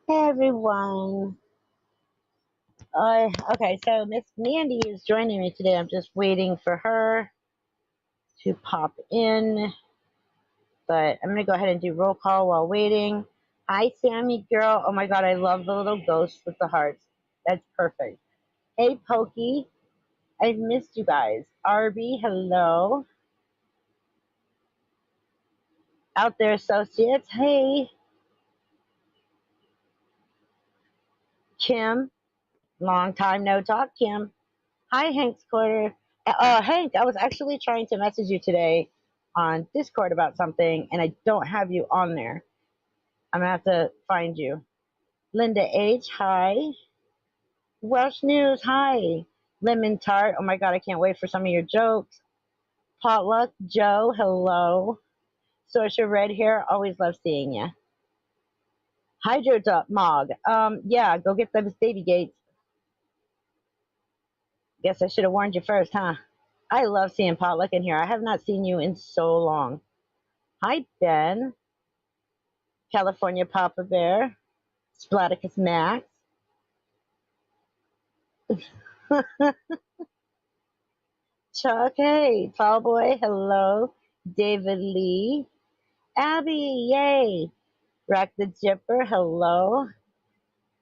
Hey everyone. Okay, so Miss Mandy is joining me today. I'm just waiting for her to pop in, but I'm gonna go ahead and do roll call while waiting. Hi, Sammy girl. Oh my God, I love the little ghost with the hearts. That's perfect. Hey, Pokey. I've missed you guys. Arby, hello. Out there, associates. Hey, Kim. Long time no talk, Kim. Hi, Hank's Quarter. Hank, I was actually trying to message you today on Discord about something, and I don't have you on there. I'm gonna have to find you. Linda H, hi. Welsh News, hi. Lemon Tart, oh my God, I can't wait for some of your jokes. Potluck Joe, hello. Sorcerer Red Hair, always love seeing you. Hydro Mog, yeah, go get those baby gates. Guess I should have warned you first, huh? I love seeing Potluck in here. I have not seen you in so long. Hi, Ben. California Papa Bear. Splaticus Max. Chuck, hey. Tall Boy, hello. David Lee. Abby, yay. Rack the Jipper, hello.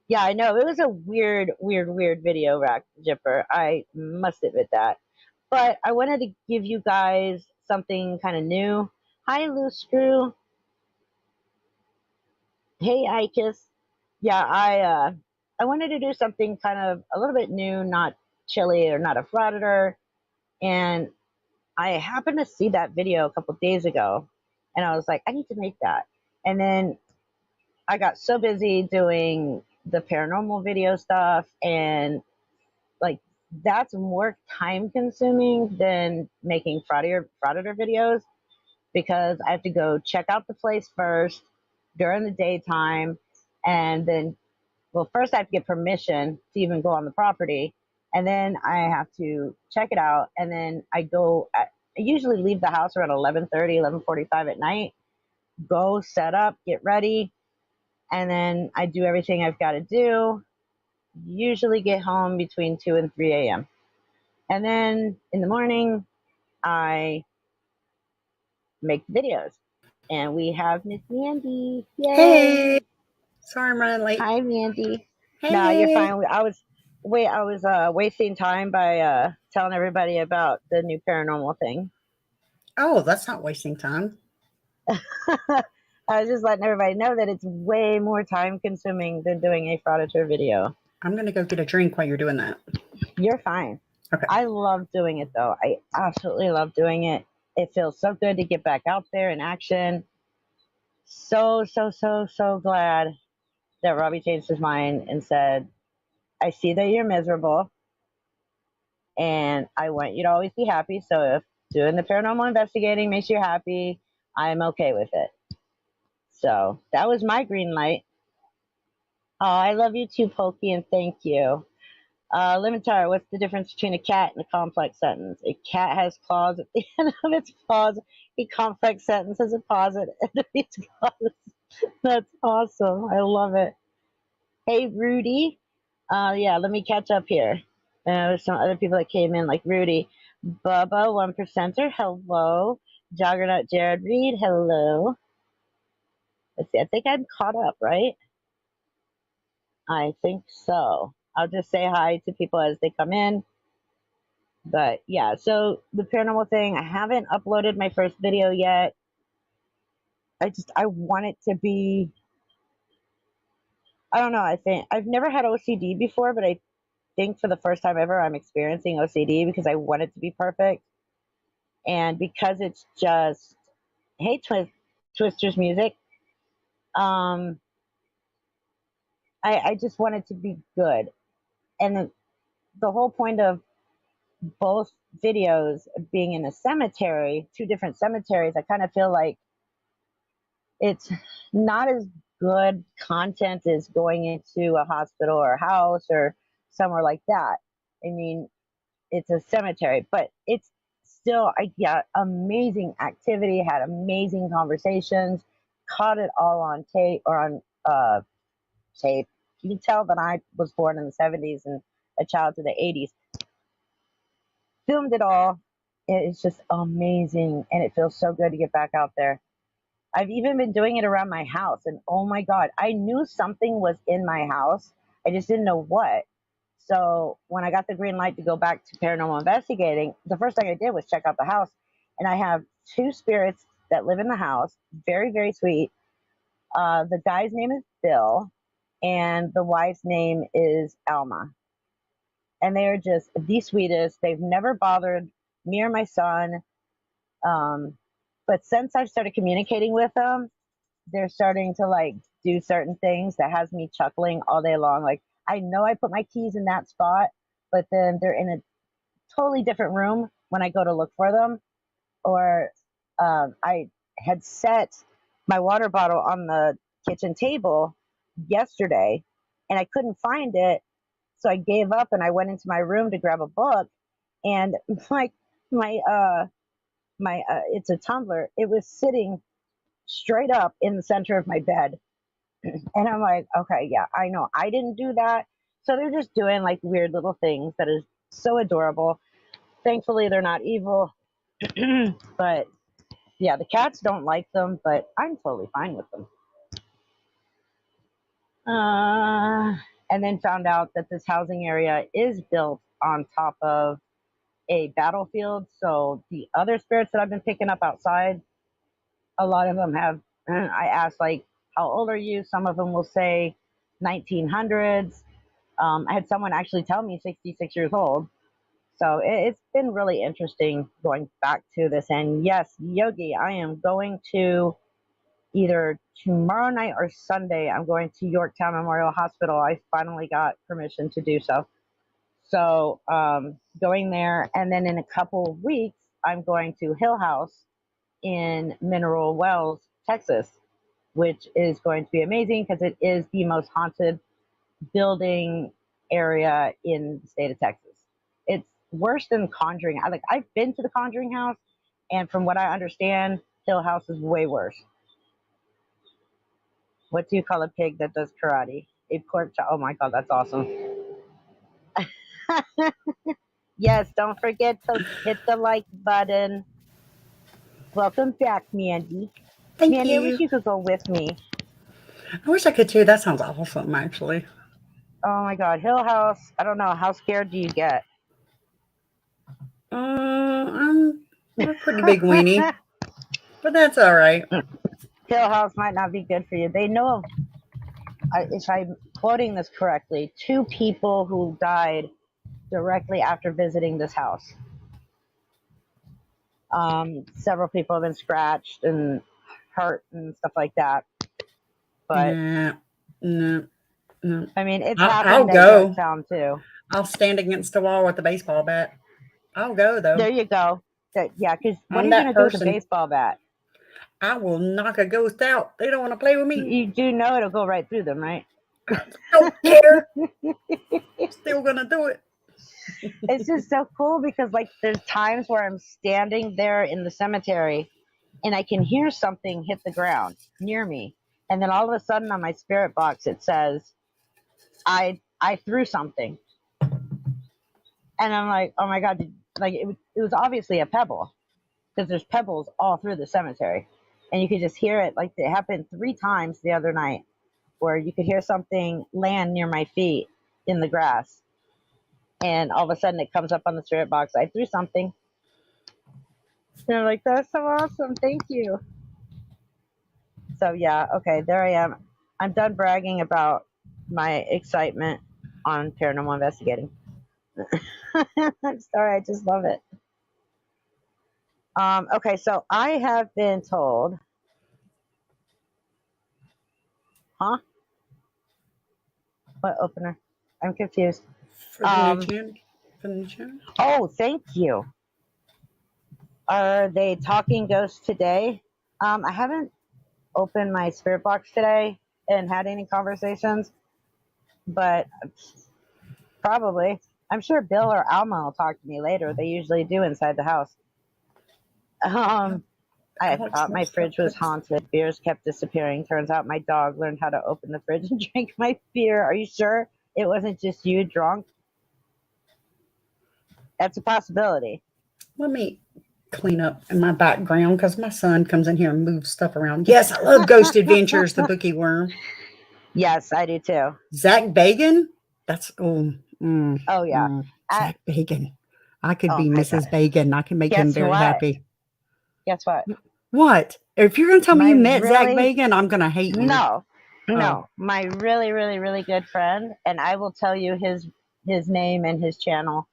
Yeah, I know. It was a weird video, Rack the Jipper. I must admit that. But I wanted to give you guys something kind of new. Hi, Loose Screw. Hey, Icus. Yeah, I wanted to do something kind of a little bit new, not chilly or not a frauditor. And I happened to see that video a couple days ago, and I was like, I need to make that. And then I got so busy doing the paranormal video stuff, and like that's more time consuming than making frauditor videos because I have to go check out the place first during the daytime, and then well, first I have to get permission to even go on the property, and then I have to check it out, and then I usually leave the house around 11:30, 11:45 at night, go set up, get ready, and then I do everything I've got to do, usually get home between 2 and 3 a.m. And then in the morning, I make videos, and we have Miss Mandy. Yay! Hey, sorry I'm running late. Hi, Mandy. No, you're Hey. fine. I was wasting time by telling everybody about the new paranormal thing. Oh, that's not wasting time. I was just letting everybody know that it's way more time consuming than doing a frauditor video. I'm going to go get a drink while you're doing that. You're fine. Okay. I love doing it though. I absolutely love doing it. It feels so good to get back out there in action. So glad that Robbie changed his mind and said, I see that you're miserable and I want you to always be happy. So if doing the paranormal investigating makes you happy, I'm okay with it. So that was my green light. Oh, I love you too, Pokey, and thank you. Limitar, what's the difference between a cat and a complex sentence? A cat has claws at the end of its paws. A complex sentence has a pause at the end of its claws. That's awesome. I love it. Hey, Rudy. Yeah, let me catch up here. There's some other people that came in, like Rudy. Bubba, 1%er, hello. Juggernaut Jared Reed, hello. Let's see, I think I'm caught up, right? I think so. I'll just say hi to people as they come in. But yeah, so the paranormal thing, I haven't uploaded my first video yet. I want it to be, I don't know, I think I've never had OCD before, but I think for the first time ever I'm experiencing OCD because I want it to be perfect. And because it's just, hey, Twister's music, um, I just want it to be good. And the whole point of both videos being in a cemetery, two different cemeteries, I kind of feel like it's not as good content as going into a hospital or a house or somewhere like that. I mean, it's a cemetery, but it's still, I got amazing activity, had amazing conversations, caught it all on tape or on tape. You can tell that I was born in the 70s and a child to the 80s. Filmed it all. It's just amazing, and it feels so good to get back out there. I've even been doing it around my house, and oh my God, I knew something was in my house. I just didn't know what. So when I got the green light to go back to paranormal investigating, the first thing I did was check out the house. And I have two spirits that live in the house, very, very sweet. The guy's name is Bill, and the wife's name is Alma. And they are just the sweetest. They've never bothered me or my son. But since I've started communicating with them, they're starting to like do certain things that has me chuckling all day long. Like, I know I put my keys in that spot, but then they're in a totally different room when I go to look for them. Or I had set my water bottle on the kitchen table yesterday and I couldn't find it. So I gave up and I went into my room to grab a book, and like my it's a tumbler. It was sitting straight up in the center of my bed. And I'm like, okay, yeah, I know I didn't do that. So they're just doing like weird little things that is so adorable. Thankfully, they're not evil. But yeah, the cats don't like them, but I'm totally fine with them. And then found out that this housing area is built on top of a battlefield. So the other spirits that I've been picking up outside, a lot of them have, I asked, like, how old are you? Some of them will say 1900s. I had someone actually tell me 66 years old. So it's been really interesting going back to this. And yes, Yogi, I am going to either tomorrow night or Sunday. I'm going to Yorktown Memorial Hospital. I finally got permission to do so. So going there, and then in a couple of weeks, I'm going to Hill House in Mineral Wells, Texas, which is going to be amazing because it is the most haunted building area in the state of Texas. It's worse than Conjuring. I've been to the Conjuring house, and from what I understand, Hill House is way worse. What do you call a pig that does karate? A pork chop. Oh my God, that's awesome. Yes, don't forget to hit the like button. Welcome back, Mandy. Thank Mandy, I wish you. you could go with me. I wish I could too. That sounds awesome, actually. Oh my God, Hill House. I don't know. How scared do you get? I'm a pretty big weenie, but that's all right. Hill House might not be good for you. They know of, if I'm quoting this correctly, two people who died directly after visiting this house. Several people have been scratched and hurt and stuff like that. But no. I mean, it's I'll happened at go. Yorktown too. I'll stand against the wall with a baseball bat. I'll go though. There you go. Yeah, because what I'm are you that going to do with a person. baseball bat? I will knock a ghost out. They don't want to play with me. You do know it'll go right through them, right? Don't care. Still gonna do it. It's just so cool because like there's times where I'm standing there in the cemetery and I can hear something hit the ground near me. And then all of a sudden on my spirit box it says, I threw something. And I'm like, oh my God, it was obviously a pebble because there's pebbles all through the cemetery. And you could just hear it. Like it happened 3 times the other night where you could hear something land near my feet in the grass. And all of a sudden it comes up on the spirit box. I threw something. And I'm like, that's so awesome. Thank you. So yeah, okay, there I am. I'm done bragging about my excitement on paranormal investigating. I'm sorry, I just love it. Okay, so I have been told. Huh? What opener? I'm confused. For the new channel. For the new channel. Oh, thank you. Are they talking ghosts today? I haven't opened my spirit box today and had any conversations, but probably. I'm sure Bill or Alma will talk to me later. They usually do inside the house. I Alex thought my messed up fridge was this. haunted. Beers kept disappearing. Turns out my dog learned how to open the fridge and drink my beer. Are you sure it wasn't just you drunk? That's a possibility. Let me clean up in my background because my son comes in here and moves stuff around. Yes, I love Ghost Adventures, the Bookie Worm. Yes, I do too. Zach Bagan? That's, Oh yeah. Zach Bagan. I could Oh be my Mrs. god. Bagan. I can make him Guess very what? happy. Guess what? What? If you're going to tell me My you met Zach really Bagan, I'm going to hate you. no, Oh, no. My really, really, really good friend, and I will tell you his name and his channel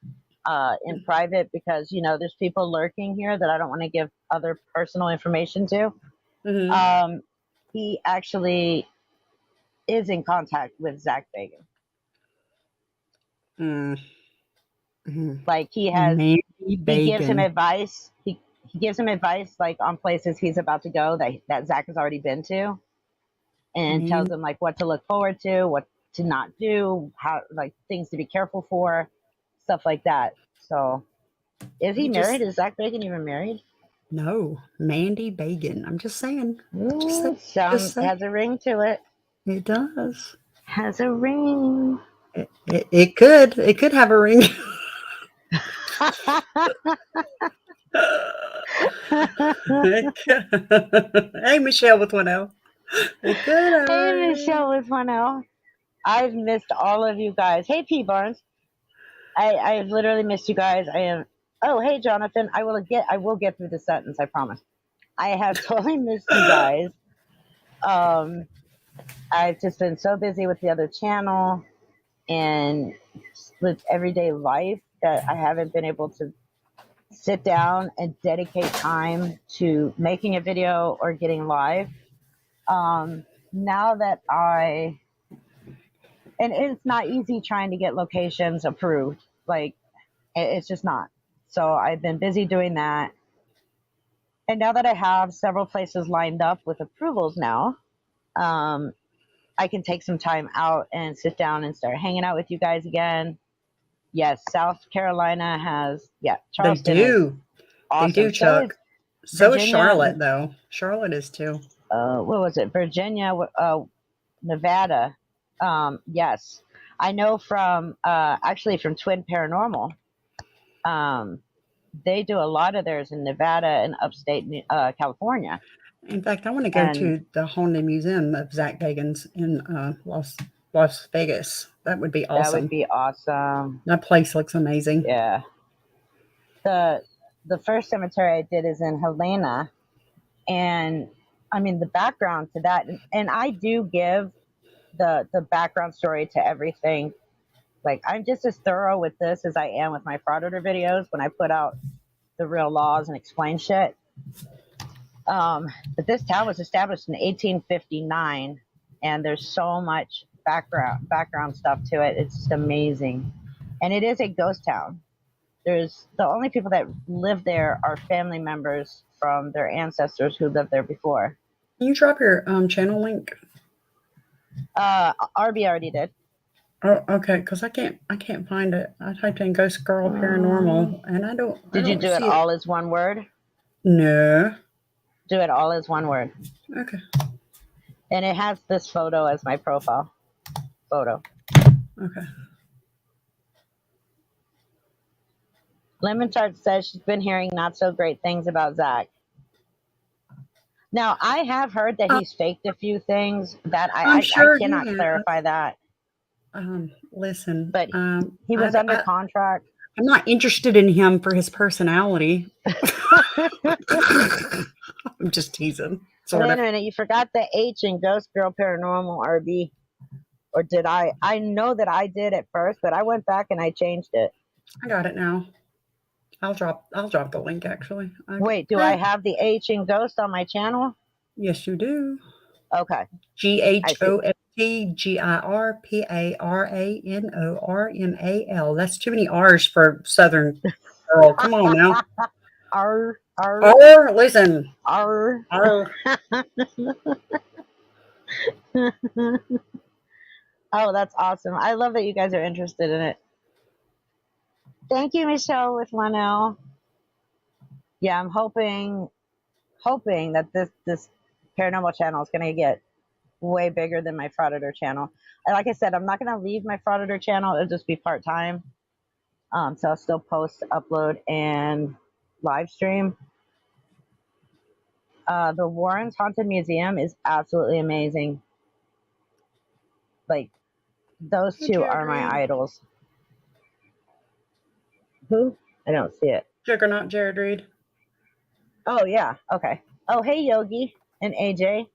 in private because there's people lurking here that I don't want to give other personal information to. hmm He actually is in contact with Zach Bagan. mm-hmm. Like Mandy he gives him Bagan. advice. He gives him advice like on places he's about to go that Zach has already been to, and tells Man, him like what to look forward to, what to not do, how like things to be careful for, stuff like that. So, is he he married? just, Is Zach Bacon even married? no, Mandy Bagan. I'm just saying. Just say, Ooh, just say. has a ring to it. It does. Has a ring. It could. It could have a ring. Hey, Michelle with one L. It could Hey, have. Michelle with one L. I've missed all of you guys. Hey, P Barnes. I've literally missed you guys. I am. Oh, hey, Jonathan. I will get through the sentence. I promise. I have totally missed you guys. I've just been so busy with the other channel and with everyday life that I haven't been able to sit down and dedicate time to making a video or getting live. Now that and it's not easy trying to get locations approved. Like, it's just not. So I've been busy doing that. And now that I have several places lined up with approvals now, I can take some time out and sit down and start hanging out with you guys again. Yes, South Carolina has, They Charleston is do. They awesome. do, So is Chuck. So is Virginia. Charlotte, though. Charlotte is too. What was it? Virginia, Nevada. Yes, I know from actually from Twin Paranormal. They do a lot of theirs in Nevada and upstate California. In fact, I want to go And to the Haunted Museum of Zach Bagans in Las Vegas. That would be that would awesome. be awesome. That place looks amazing. Yeah. The first cemetery I did is in Helena, and I mean the background to that, and I do give the background story to everything. Like, I'm just as thorough with this as I am with my fraud order videos when I put out the real laws and explain shit. But this town was established in 1859, and there's so much background stuff to it. It's just amazing, and it is a ghost town. There's the only people that live there are family members from their ancestors who lived there before. Can you drop your channel link? RB already did. Oh, okay, because I can't find it. I typed in Ghost Girl Paranormal, and I don't. Did you do it see all as one word? No. Do it all as one word. Okay. And it has this photo as my profile photo. Okay. Lemon Tart says she's been hearing not so great things about Zach. Now, I have heard that he's faked a few things that I sure cannot clarify that. Listen, But he was under contract. I'm not interested in him for his personality. I'm just teasing. Wait a minute, you forgot the H in Ghost Girl Paranormal, RB. Or did I? I know that I did at first, but I went back and I changed it. I got it now. I'll drop the link actually. Wait, do I have the H in Ghost on my channel? Yes, you do. Okay. GHOSTGIRPARANORMAL. That's too many R's for Southern girl. Come on now. R. Listen. R. Oh, that's awesome. I love that you guys are interested in it. Thank you, Michelle with 1L. Yeah, I'm hoping hoping that this paranormal channel is going to get way bigger than my Frauditor channel. And like I said, I'm not going to leave my Frauditor channel. It'll just be part-time. So I'll still post, upload, and live stream. The Warrens Haunted Museum is absolutely amazing. Like, those Hey, two Jared are my Reed. idols. Who? I don't see it. Juggernaut Jared Reed. Oh, yeah. Okay. Oh, hey, Yogi and AJ.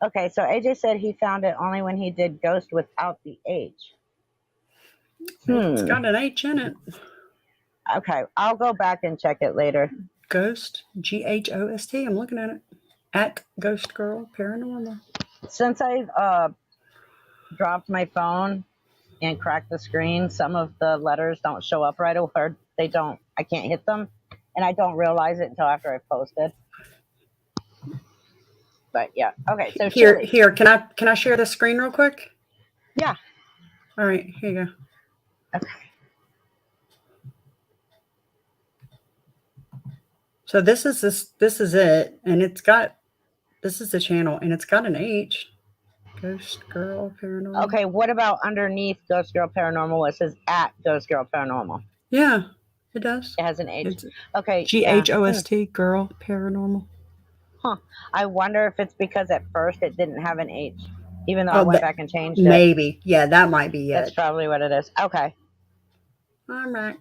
Okay, so AJ said he found it only when he did Ghost without the H. It's got an H in it. Okay, I'll go back and check it later. Ghost, Ghost. I'm looking at it. At Ghost Girl Paranormal. Since I've dropped my phone and cracked the screen, some of the letters don't show up right away. They don't. I can't hit them, and I don't realize it until after I've posted. But yeah, okay. So here. Can I share the screen real quick? Yeah. All right, here you go. Okay. So this is it, and this is the channel, and it's got an H. Ghost Girl Paranormal. Okay, what about underneath Ghost Girl Paranormal? It says at Ghost Girl Paranormal. Yeah, it does. It has an H. It's okay. Ghost Girl Paranormal. Huh. I wonder if it's because at first it didn't have an H, even though I went back and changed it. Maybe. Yeah, that might be it. That's probably what it is. Okay. All right.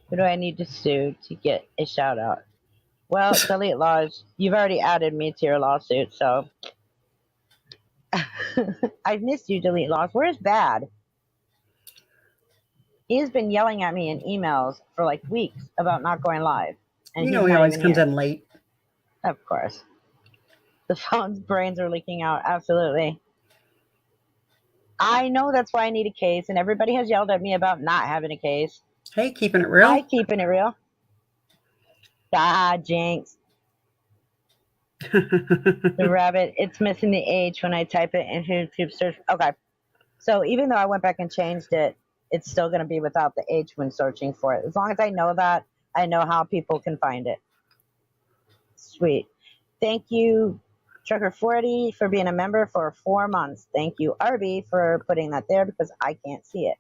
Who do I need to sue to get a shout out? Well, Delete Laws, you've already added me to your lawsuit, so I've missed you, Delete Laws. Where's Bad? He's been yelling at me in emails for like weeks about not going live. And he always comes in late. Of course. The phone's brains are leaking out. Absolutely. I know that's why I need a case, and everybody has yelled at me about not having a case. Hey, keeping it real. Hi, keeping it real. Ah, jinx. The rabbit, it's missing the H when I type it in YouTube search. Okay. So even though I went back and changed it, it's still going to be without the H when searching for it. As long as I know that, I know how people can find it. Sweet. Thank you, Trucker40, for being a member for 4 months. Thank you, Arby, for putting that there because I can't see it.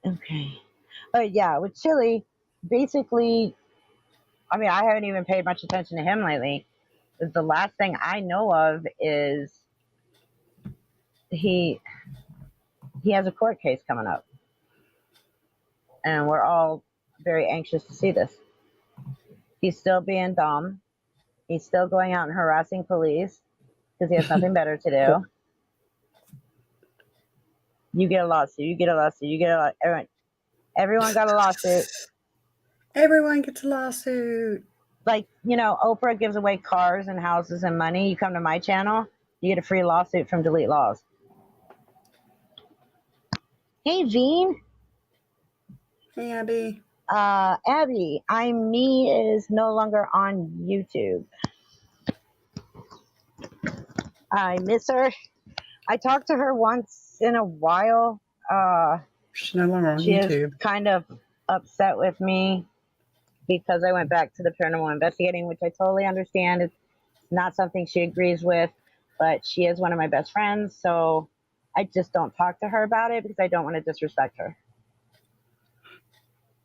Okay. Yeah, with Chili, basically, I mean, I haven't even paid much attention to him lately. The last thing I know of is he has a court case coming up. And we're all very anxious to see this. He's still being dumb. He's still going out and harassing police because he has nothing better to do. You get a lawsuit. You get a lawsuit. You get a lawsuit. Everyone got a lawsuit. Everyone gets a lawsuit. Like, you know, Oprah gives away cars and houses and money. You come to my channel, you get a free lawsuit from Delete Laws. Hey, Veen. Hey, Abby. Abby, Me is no longer on YouTube. I miss her. I talked to her once in a while. She's no longer on YouTube. She is kind of upset with me because I went back to the paranormal investigating, which I totally understand. It's not something she agrees with, but she is one of my best friends, so I just don't talk to her about it because I don't want to disrespect her.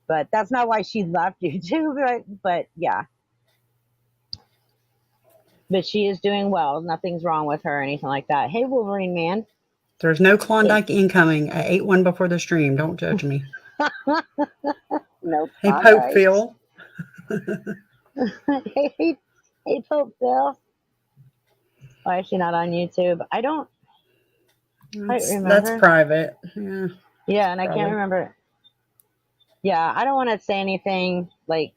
But that's not why she left YouTube, but yeah. But she is doing well. Nothing's wrong with her or anything like that. Hey, Wolverine Man. There's no Klondike incoming. I ate one before the stream. Don't judge me. No. Hey, Pope Phil. hey, Pope Phil. Why is she not on YouTube? I don't quite remember. That's private. Yeah. Yeah, and I can't remember. Yeah, I don't want to say anything like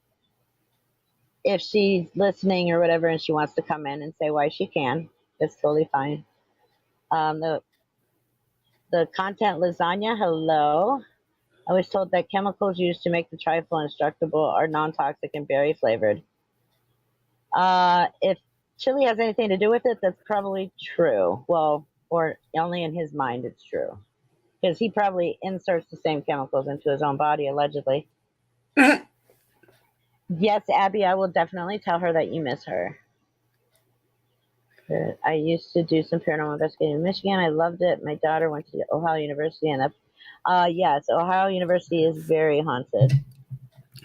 if she's listening or whatever and she wants to come in and say why she can. It's totally fine. The content lasagna, hello. I was told that chemicals used to make the trifle indestructible are non-toxic and berry flavored. If chili has anything to do with it, that's probably true. Well, or only in his mind it's true. because he probably inserts the same chemicals into his own body, allegedly. Yes, Abby, I will definitely tell her that you miss her. I used to do some paranormal investigating in Michigan. I loved it. My daughter went to Ohio University, and yes, Ohio University is very haunted.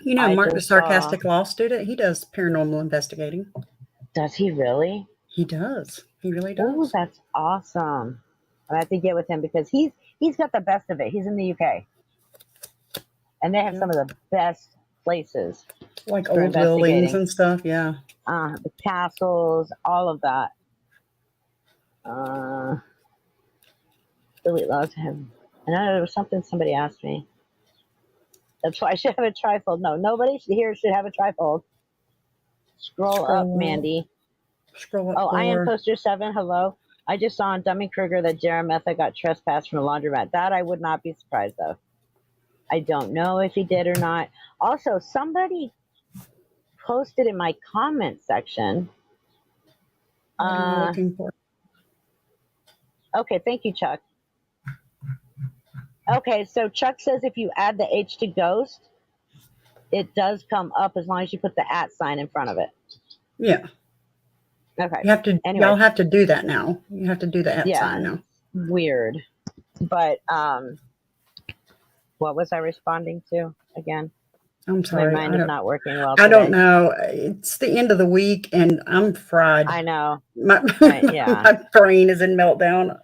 You know, I Mark, the just saw. sarcastic law student, he does paranormal investigating. Does he really? He does. He really Oh, does. that's awesome. I have to get with him because he's got the best of it. He's in the UK, and they have Yeah. some of the best places, Like for old buildings investigating. and stuff. Yeah. The castles, all of that. Delete logs have. I know there was something somebody asked me. That's why I should have a trifold. No, nobody here should have a trifold. Scroll up, Mandy. Scroll up. Oh, I am forward. poster 7. Hello. I just saw on Dummy Kruger that Jared Metha got trespassed from a laundromat. That I would not be surprised of. I don't know if he did or not. Also, somebody posted in my comment section. What are you looking for? Okay, thank you, Chuck. Okay, so Chuck says if you add the H to ghost, it does come up as long as you put the @ sign in front of it. Yeah. Okay. You have to. Anyway. Y'all have to do that now. You have to do the @ sign now. Weird. But what was I responding to again? I'm sorry. My mind is not working well. I don't know. It's the end of the week, and I'm fried. I know. My brain is in meltdown.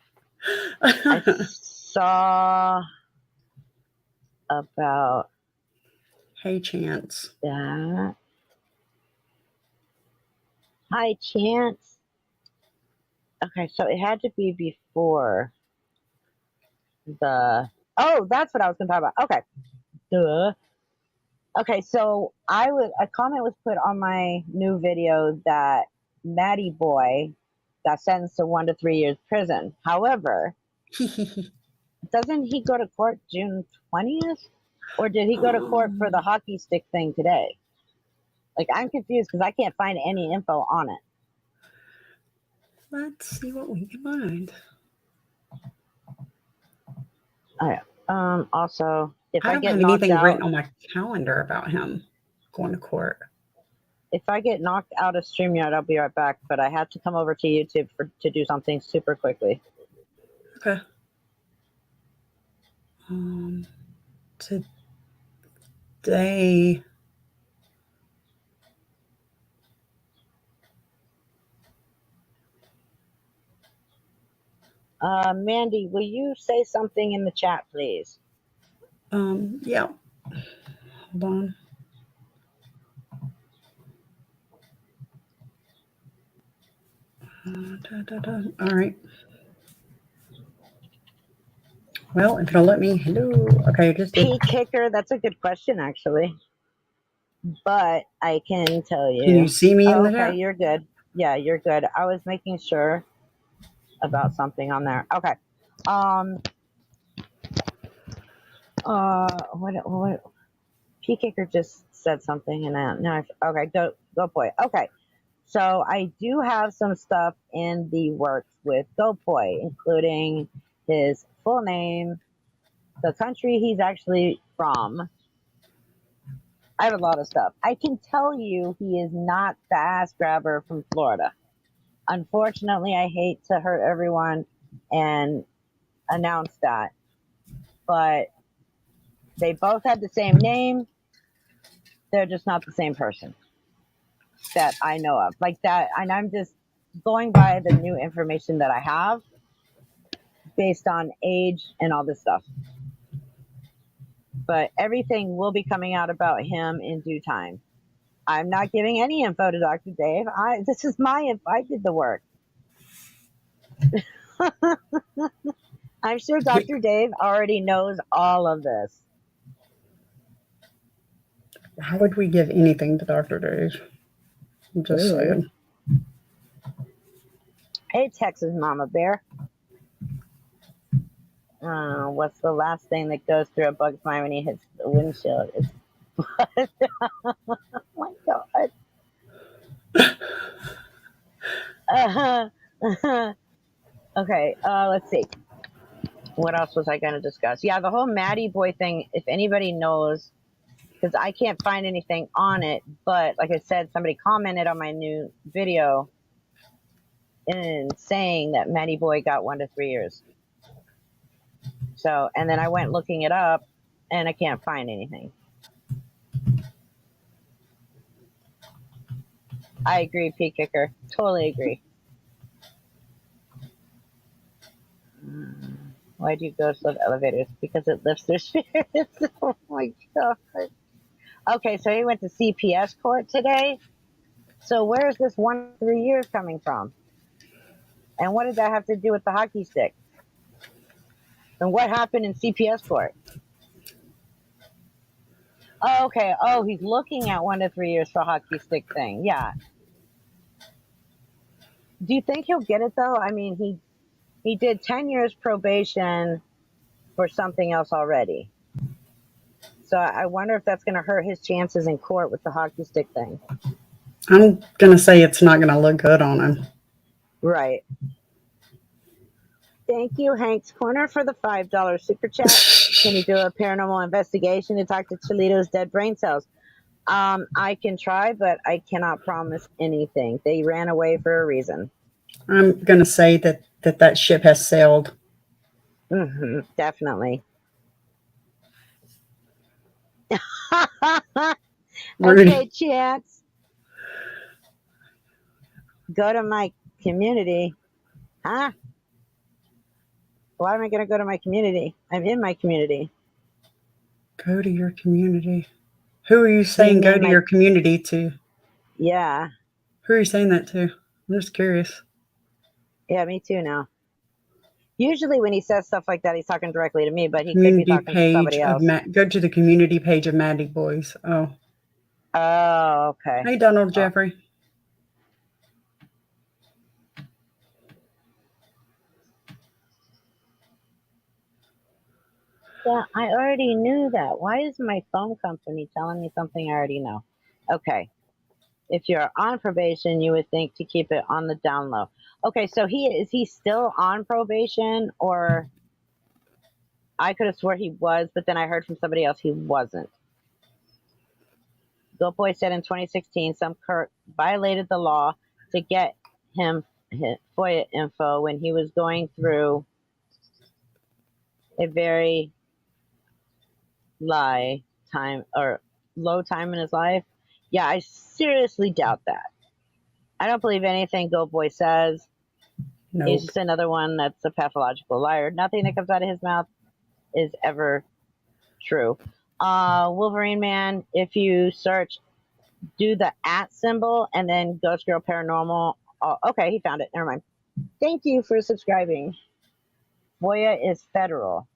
I saw about. Hey, Chance. That. Hi, Chance. Okay, so it had to be before the. Oh, that's what I was going to talk about. Okay. Duh. Okay, so a comment was put on my new video that Maddie Boy got sentenced to 1 to 3 years prison. However, doesn't he go to court June 20th? Or did he go to court for the hockey stick thing today? Like, I'm confused because I can't find any info on it. Let's see what we can find. Also, if I don't have anything written on my calendar about him going to court. If I get knocked out of StreamYard, I'll be right back. But I have to come over to YouTube to do something super quickly. Okay. Today. Mandy, will you say something in the chat, please? Yeah. Hold on. All right. Well, if it'll let me, hello. Okay, just P-Kicker, that's a good question, actually. But I can tell you. Can you see me in the chat? Okay, you're good. Yeah, you're good. I was making sure about something on there. Okay. What? P-Kicker just said something, and now okay, go boy. Okay. So I do have some stuff in the works with GoPoy, including his full name, the country he's actually from. I have a lot of stuff. I can tell you he is not the ass grabber from Florida. Unfortunately, I hate to hurt everyone and announce that, but they both have the same name. They're just not the same person that I know of. Like that, and I'm just going by the new information that I have based on age and all this stuff. But everything will be coming out about him in due time. I'm not giving any info to Dr. Dave. This is my info. I did the work. I'm sure Dr. Dave already knows all of this. How would we give anything to Dr. Dave? I'm just saying. Hey, Texas Mama Bear. What's the last thing that goes through a bug's mind when he hits the windshield? It's blood. Oh my God. Okay, let's see. What else was I going to discuss? Yeah, the whole Maddie Boy thing, if anybody knows, because I can't find anything on it, but like I said, somebody commented on my new video and saying that Maddie Boy got 1 to 3 years. So, and then I went looking it up and I can't find anything. I agree, P Kicker. Totally agree. Why do ghosts love elevators? Because it lifts their spirits. Oh my god. Okay, so he went to CPS court today. So where's this 1 to 3 years coming from? And what did that have to do with the hockey stick? And what happened in CPS court? Oh, okay. Oh, he's looking at 1 to 3 years for hockey stick thing. Yeah. Do you think he'll get it though? I mean, he did 10 years probation for something else already. So I wonder if that's going to hurt his chances in court with the hockey stick thing. I'm going to say it's not going to look good on him. Right. Thank you, Hank's Corner, for the $5 super chat. Can you do a paranormal investigation to talk to Cholito's dead brain cells? I can try, but I cannot promise anything. They ran away for a reason. I'm going to say that ship has sailed. Definitely. Rudy. Okay, chats. Go to my community. Huh? Why am I going to go to my community? I'm in my community. Go to your community. Who are you saying go to your community to? Yeah. Who are you saying that to? I'm just curious. Yeah, me too now. Usually when he says stuff like that, he's talking directly to me, but he could be talking to somebody else. Go to the community page of Maddie Boys. Oh. Oh, okay. Hey, Donald Jeffrey. Yeah, I already knew that. Why is my phone company telling me something I already know? Okay. If you're on probation, you would think to keep it on the down low. Okay, so is he still on probation, or I could have swore he was, but then I heard from somebody else he wasn't. Goat Boy said in 2016 some Kirk violated the law to get him FOIA info when he was going through a very low time in his life. Yeah, I seriously doubt that. I don't believe anything Goat Boy says. Nope. He's just another one that's a pathological liar. Nothing that comes out of his mouth is ever true. Wolverine Man, if you search, do the @ symbol and then Ghost Girl Paranormal. Oh, okay, he found it. Never mind. Thank you for subscribing. FOIA is federal.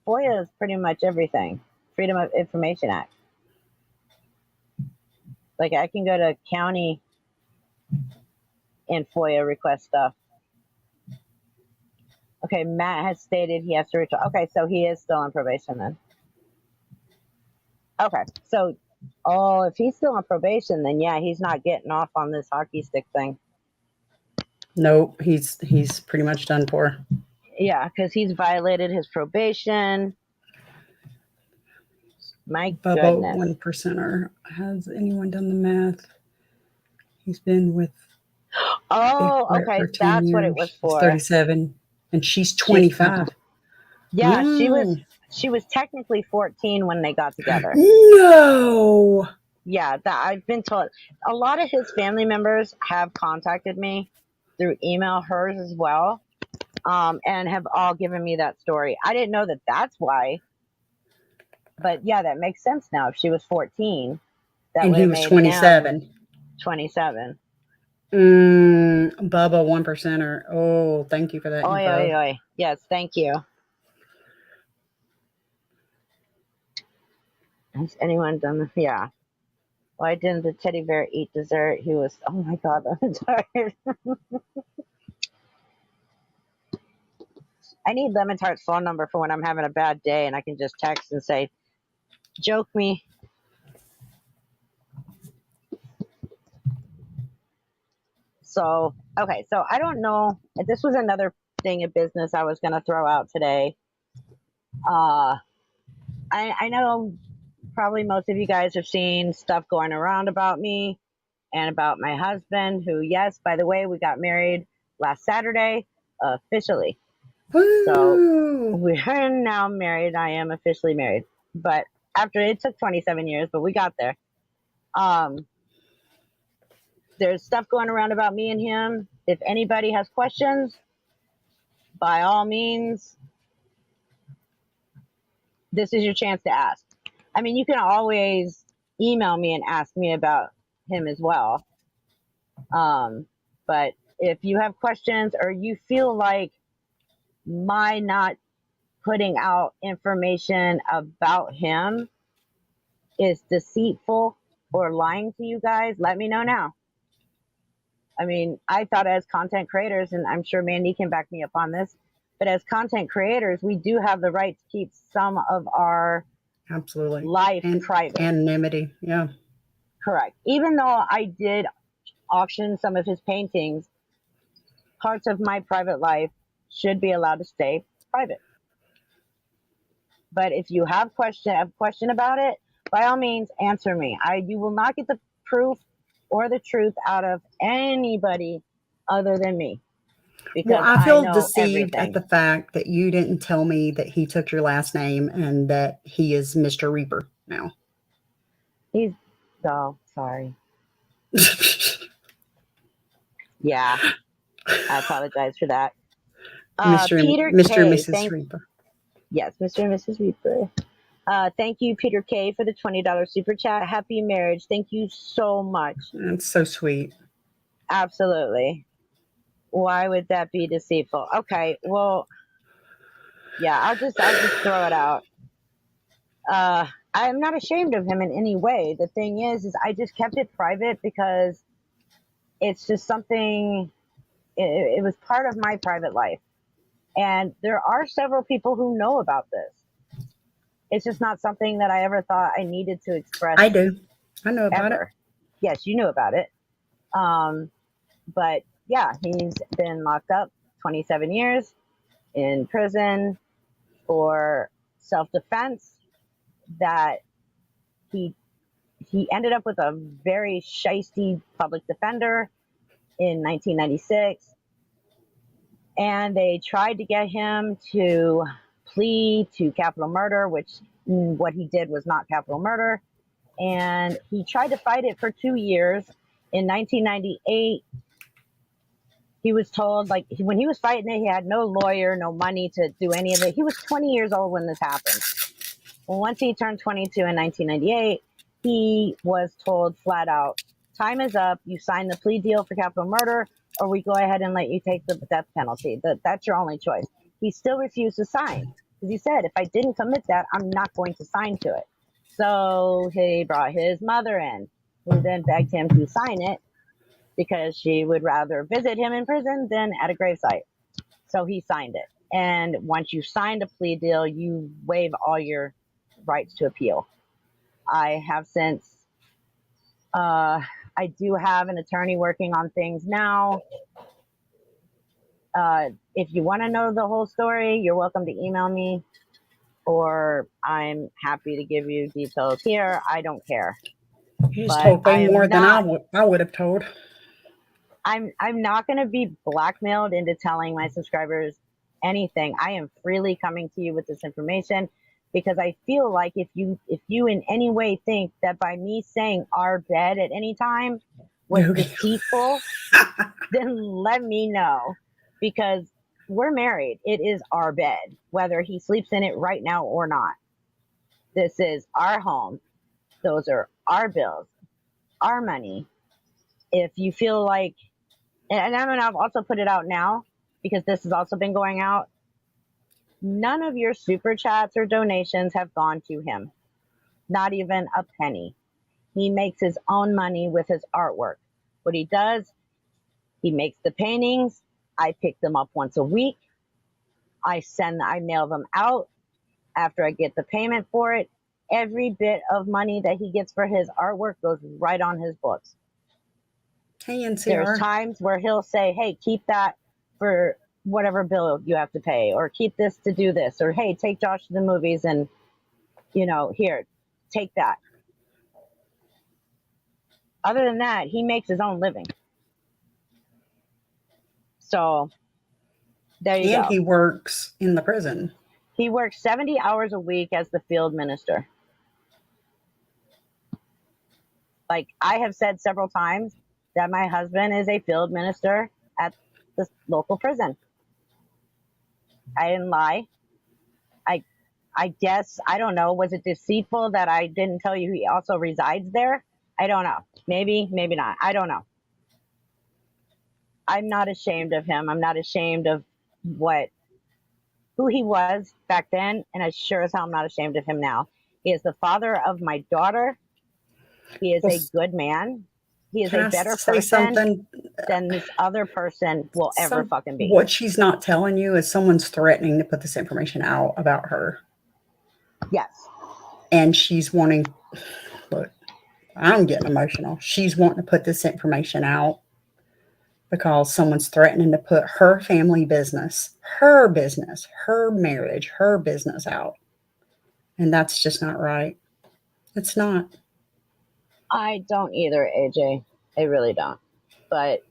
FOIA is pretty much everything. Freedom of Information Act. Like I can go to county and FOIA request stuff. Okay, Matt has stated he has to return. Okay, so he is still on probation then. Okay, so, if he's still on probation, then yeah, he's not getting off on this hockey stick thing. Nope, he's pretty much done for. Yeah, because he's violated his probation. My Bubba, goodness. 1%er. Has anyone done the math? He's been with. Oh, okay, that's years. what it was for. He's 37, and she's 25. Yeah, she was technically 14 when they got together. No. Yeah, that I've been told. A lot of his family members have contacted me through email, hers as well, and have all given me that story. I didn't know that that's why, but yeah, that makes sense now. If she was 14, and he was 27. 27. Bubba, 1%er. Oh, thank you for that. Oi. Yes, thank you. Has anyone done this? Yeah. Why didn't the teddy bear eat dessert? He was, oh my God, I'm tired. I need Lemon Tart's phone number for when I'm having a bad day and I can just text and say, joke me. So, okay, so I don't know. This was another thing of business I was going to throw out today. Uh, I know probably most of you guys have seen stuff going around about me and about my husband, who, yes, by the way, we got married last Saturday officially. So Woo! we're now married. I am officially married, but after it took 27 years, but we got there. Um, there's stuff going around about me and him. If anybody has questions, by all means, this is your chance to ask. I mean, you can always email me and ask me about him as well. But if you have questions or you feel like my not putting out information about him is deceitful or lying to you guys, let me know now. I mean, I thought as content creators, and I'm sure Mandy can back me up on this, but as content creators, we do have the right to keep some of our Absolutely. life And private. anonymity. Yeah. Correct. Even though I did auction some of his paintings, parts of my private life should be allowed to stay private. But if you have a question about it, by all means, answer me. You will not get the proof or the truth out of anybody other than me, Well, because I I feel know deceived at everything. the fact that you didn't tell me that he took your last name and that he is Mr. Reaper now. He's sorry. Yeah, I apologize for that. Peter Mr. and K. Mrs. Reaper. Yes, Mr. and Mrs. Reaper. Thank you, Peter K, for the $20 super chat. Happy marriage. Thank you so much. That's so sweet. Absolutely. Why would that be deceitful? Okay, well, yeah, I'll just throw it out. I'm not ashamed of him in any way. The thing is I just kept it private because it's just something. It was part of my private life, and there are several people who know about this. It's just not something that I ever thought I needed to express. I do. I know about ever. Yes, you knew about it. But yeah, he's been locked up 27 years in prison for self-defense. That he ended up with a very shisty public defender in 1996, and they tried to get him to plead to capital murder, which what he did was not capital murder. And he tried to fight it for 2 years. In 1998, he was told, like, when he was fighting it, he had no lawyer, no money to do any of it. He was 20 years old when this happened. Well, once he turned 22 in 1998, he was told flat out, time is up. You sign the plea deal for capital murder, or we go ahead and let you take the death penalty. That's your only choice. He still refused to sign because he said, if I didn't commit that, I'm not going to sign to it. So he brought his mother in, who then begged him to sign it because she would rather visit him in prison than at a gravesite. So he signed it. And once you signed a plea deal, you waive all your rights to appeal. I have since, I do have an attorney working on things now. If you want to know the whole story, you're welcome to email me, or I'm happy to give you details here. I don't care. You just told way more than I would have told. I'm not going to be blackmailed into telling my subscribers anything. I am freely coming to you with this information because I feel like if you in any way think that by me saying our bed at any time was deceitful, then let me know, because we're married. It is our bed, whether he sleeps in it right now or not. This is our home. Those are our bills, our money. If you feel like, and I'm going to also put it out now because this has also been going out, none of your super chats or donations have gone to him. Not even a penny. He makes his own money with his artwork. What he does, he makes the paintings. I pick them up once a week. I mail them out after I get the payment for it. Every bit of money that he gets for his artwork goes right on his books. KNCR. There's times where he'll say, hey, keep that for whatever bill you have to pay, or keep this to do this, or hey, take Josh to the movies and, here, take that. Other than that, he makes his own living. So there you And go. he works in the prison. He works 70 hours a week as the field minister. Like I have said several times that my husband is a field minister at the local prison. I didn't lie. I guess, I don't know, was it deceitful that I didn't tell you he also resides there? I don't know. Maybe, maybe not. I don't know. I'm not ashamed of him. I'm not ashamed of who he was back then, and I sure as hell I'm not ashamed of him now. He is the father of my daughter. He is a good man. He is Can a I better say person something? than this other person will ever fucking be. What she's not telling you is someone's threatening to put this information out about her. Yes. And she's wanting, look, I'm getting emotional. She's wanting to put this information out because someone's threatening to put her family business, her marriage, her business out. And that's just not right. It's not. I don't either, AJ. I really don't. But,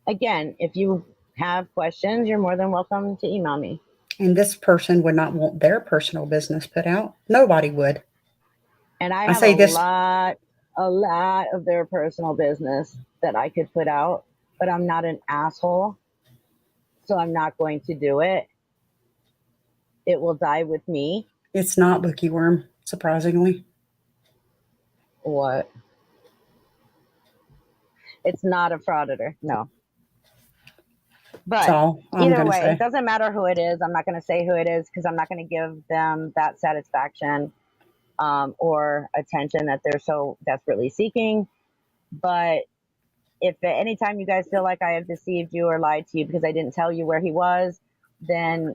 again, if you have questions, you're more than welcome to email me. And this person would not want their personal business put out. Nobody would. And I have a lot of their personal business that I could put out, but I'm not an asshole. So I'm not going to do it. It will die with me. It's not Bookie Worm, surprisingly. What? It's not a frauditor, no. But either way, it doesn't matter who it is. I'm not going to say who it is because I'm not going to give them that satisfaction or attention that they're so desperately seeking. But if at any time you guys feel like I have deceived you or lied to you because I didn't tell you where he was, then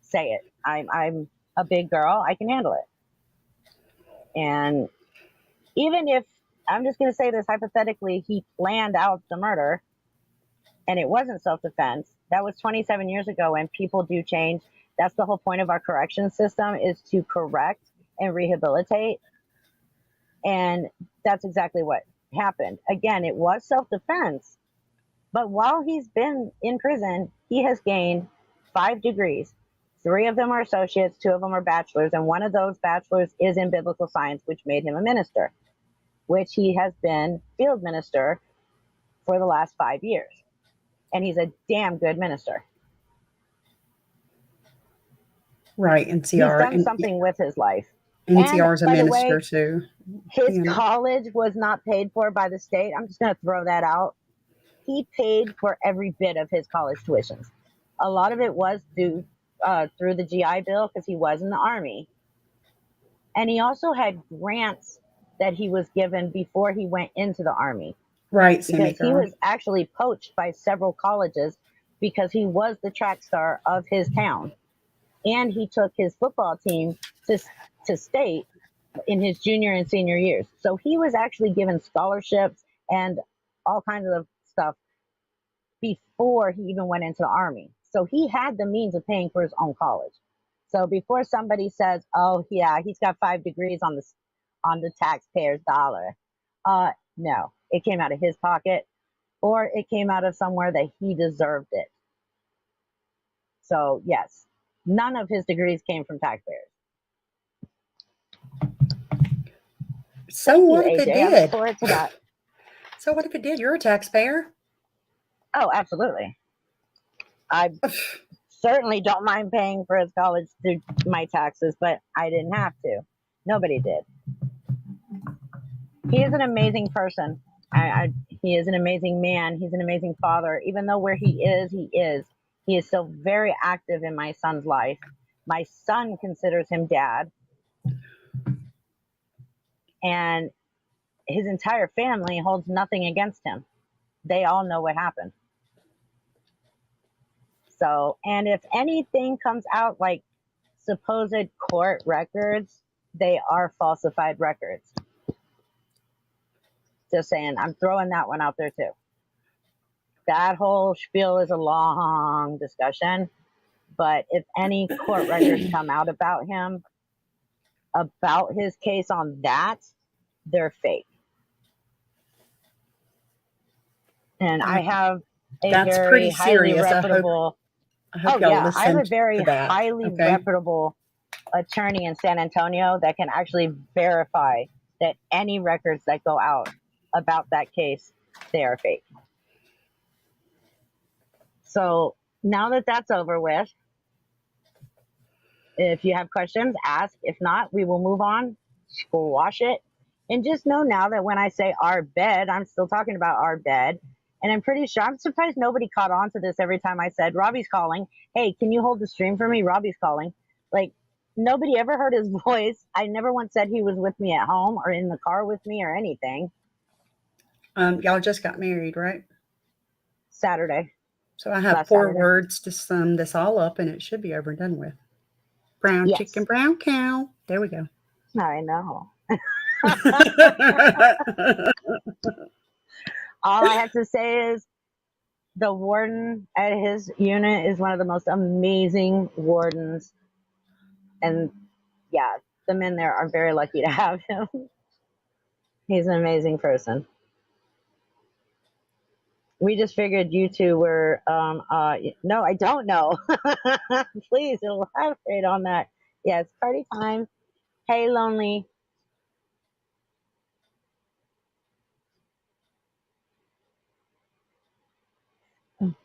say it. I'm a big girl. I can handle it. And even if, I'm just going to say this hypothetically, he planned out the murder and it wasn't self-defense. That was 27 years ago, and people do change. That's the whole point of our correction system, is to correct and rehabilitate. And that's exactly what happened. Again, it was self-defense, but while he's been in prison, he has gained 5 degrees. 3 of them are associates, 2 of them are bachelors, and one of those bachelors is in biblical science, which made him a minister, which he has been field minister for the last 5 years. And he's a damn good minister. Right, NCR. He's done something with his life. NCR is a minister too. His college was not paid for by the state. I'm just going to throw that out. He paid for every bit of his college tuitions. A lot of it was due through the GI Bill because he was in the Army. And he also had grants that he was given before he went into the Army. Right, because he was actually poached by several colleges because he was the track star of his town. And he took his football team to state in his junior and senior years. So he was actually given scholarships and all kinds of stuff before he even went into the Army. So he had the means of paying for his own college. So before somebody says, oh yeah, he's got 5 degrees on the taxpayer's dollar. No, it came out of his pocket, or it came out of somewhere that he deserved it. So yes, none of his degrees came from taxpayers. So what if it did? I look forward to that. So what if it did? You're a taxpayer. Oh, absolutely. I certainly don't mind paying for his college through my taxes, but I didn't have to. Nobody did. He is an amazing person. He is an amazing man. He's an amazing father. Even though where he is still very active in my son's life. My son considers him dad. And his entire family holds nothing against him. They all know what happened. So, and if anything comes out like supposed court records, they are falsified records. Just saying, I'm throwing that one out there too. that whole spiel is a long discussion. But if any court records come out about him, about his case on that, they're fake. And I have a That's very pretty highly serious. reputable. I Oh hope y'all yeah, I have listen a very to that. highly Okay. reputable attorney in San Antonio that can actually verify that any records that go out about that case, they are fake. So now that that's over with, if you have questions, ask. If not, we will move on, squash it. And just know now that when I say our bed, I'm still talking about our bed. And I'm pretty sure, I'm surprised nobody caught on to this every time I said, Robbie's calling. Hey, can you hold the stream for me? Robbie's calling. Like, nobody ever heard his voice. I never once said he was with me at home or in the car with me or anything. Y'all just got married, right? Saturday. So I have Last 4 Saturday. words to sum this all up, and it should be over and done with. Brown Yes. chicken, brown cow. There we go. I know. All I have to say is the warden at his unit is one of the most amazing wardens. And yeah, the men there are very lucky to have him. He's an amazing person. We just figured you two were, no, I don't know. Please elaborate on that. Yeah, it's party time. Hey, Lonely.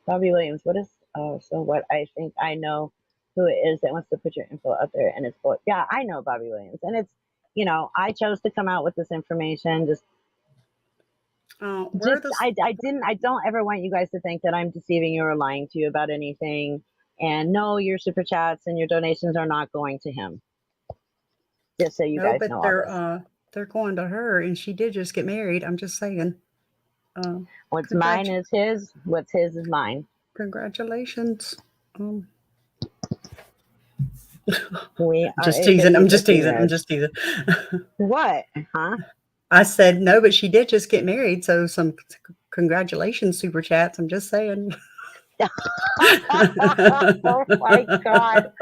Bobby Williams, what is, so what I think I know who it is that wants to put your info out there and it's, yeah, I know Bobby Williams. And it's, you know, I chose to come out with this information. I don't ever want you guys to think that I'm deceiving you or lying to you about anything. And no, your super chats and your donations are not going to him. Just so you guys know all this. They're going to her, and she did just get married. I'm just saying. What's mine is his. What's his is mine. Congratulations. We are just teasing. I'm just teasing. What? Huh? I said no, but she did just get married, so some congratulations, super chats. I'm just saying. Oh my God.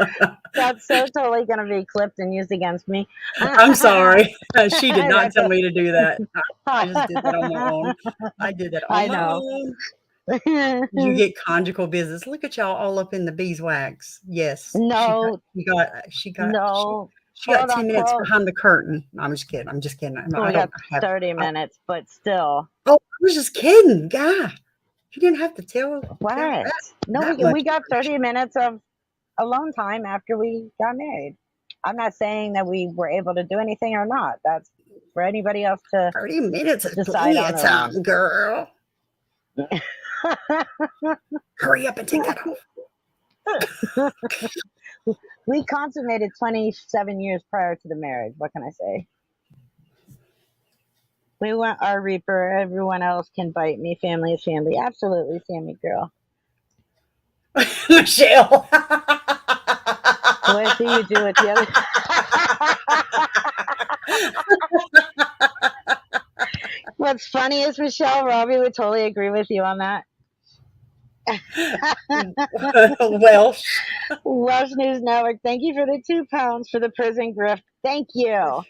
That's so totally going to be clipped and used against me. I'm sorry. She did not tell me to do that. I just did that on my own. I did that on my own. You get conjugal business. Look at y'all all up in the beeswax. Yes. No. She got 10 minutes behind the curtain. I'm just kidding. We got 30 minutes, but still. Oh, I was just kidding. God. You didn't have to tell. What? No, we got 30 minutes of alone time after we got married. I'm not saying that we were able to do anything or not. That's for anybody else to 30 minutes is decide on time, girl. Hurry up and take that off. We consummated 27 years prior to the marriage. What can I say? We want our reaper. Everyone else can bite me. Family is family. Absolutely, Sammy girl. Michelle. What do you do with the other? What's funny is, Michelle, Robbie would totally agree with you on that. Welsh News Network, thank you for the £2 for the prison grift. Thank you.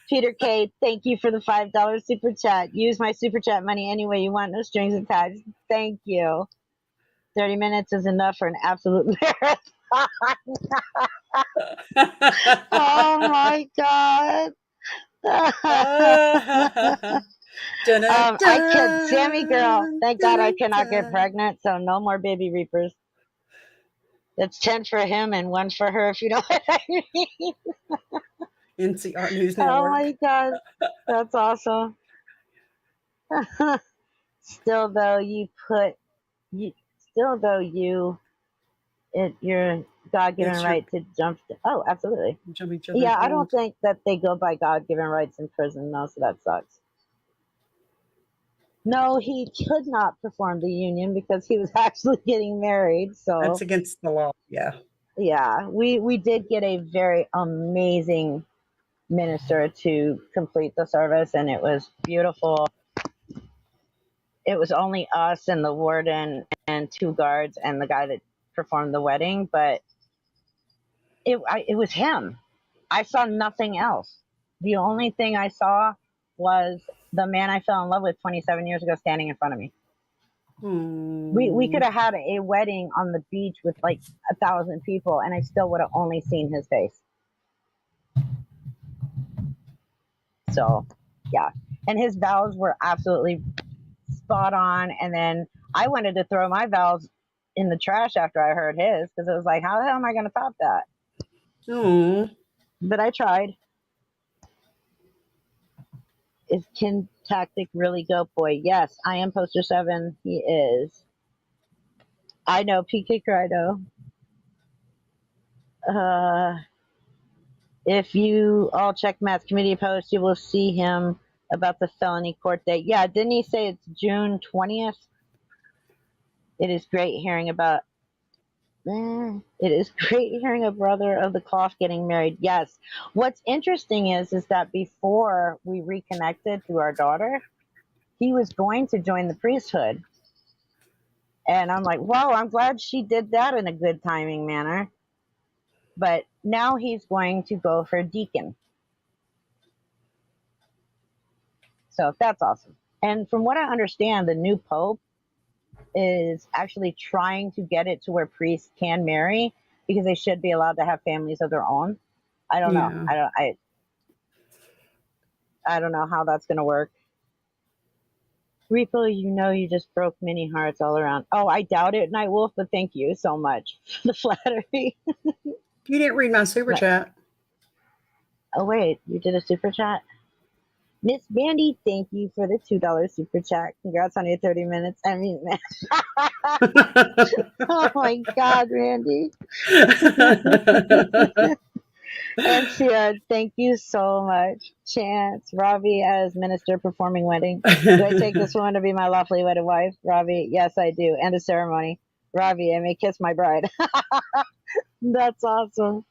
Peter K, thank you for the $5 super chat. Use my super chat money any way you want, no strings attached. Thank you. 30 minutes is enough for an absolute marathon. Oh my God. I could, Sammy girl, thank God I cannot get pregnant, so no more baby reapers. That's 10 for him and 1 for her, if you know what I mean. NCR News Network. Oh my God, that's awesome. Still though, your God-given right to jump. Oh, absolutely. Yeah, I don't think that they go by God-given rights in prison, though, so that sucks. No, he could not perform the union because he was actually getting married. So that's against the law. Yeah. Yeah, we did get a very amazing minister to complete the service, and it was beautiful. it was only us and the warden and 2 guards and the guy that performed the wedding, but it was him. I saw nothing else. The only thing I saw was the man I fell in love with 27 years ago standing in front of me. We could have had a wedding on the beach with like 1,000 people, and I still would have only seen his face. So, yeah. And his vows were absolutely spot on. And then I wanted to throw my vows in the trash after I heard his, because it was like, how the hell am I going to top that? But I tried. Is Ken Tactic really Goat Boy? Yes, I am Poster 7. He is. I know, PK Crido. If you all check Matt's committee post, you will see him about the felony court date. Yeah, didn't he say it's June 20th? It is great hearing about. It is great hearing a brother of the cloth getting married. Yes. What's interesting is that before we reconnected through our daughter, he was going to join the priesthood. And I'm like, wow, I'm glad she did that in a good timing manner. But now he's going to go for deacon. So that's awesome. And from what I understand, the new pope is actually trying to get it to where priests can marry, because they should be allowed to have families of their own. I don't know. I don't know how that's going to work. Rico, you just broke many hearts all around. Oh, I doubt it, Nightwolf, but thank you so much for the flattery. You didn't read my super chat. Oh, wait, you did a super chat? Miss Bandy, thank you for the $2 super chat. Congrats on your 30 minutes. I mean, oh my God, Randy. And Sia, thank you so much. Chance, Ravi as minister performing wedding. Do I take this woman to be my lawfully wedded wife? Ravi, yes, I do. End of ceremony. Ravi, I may kiss my bride. That's awesome.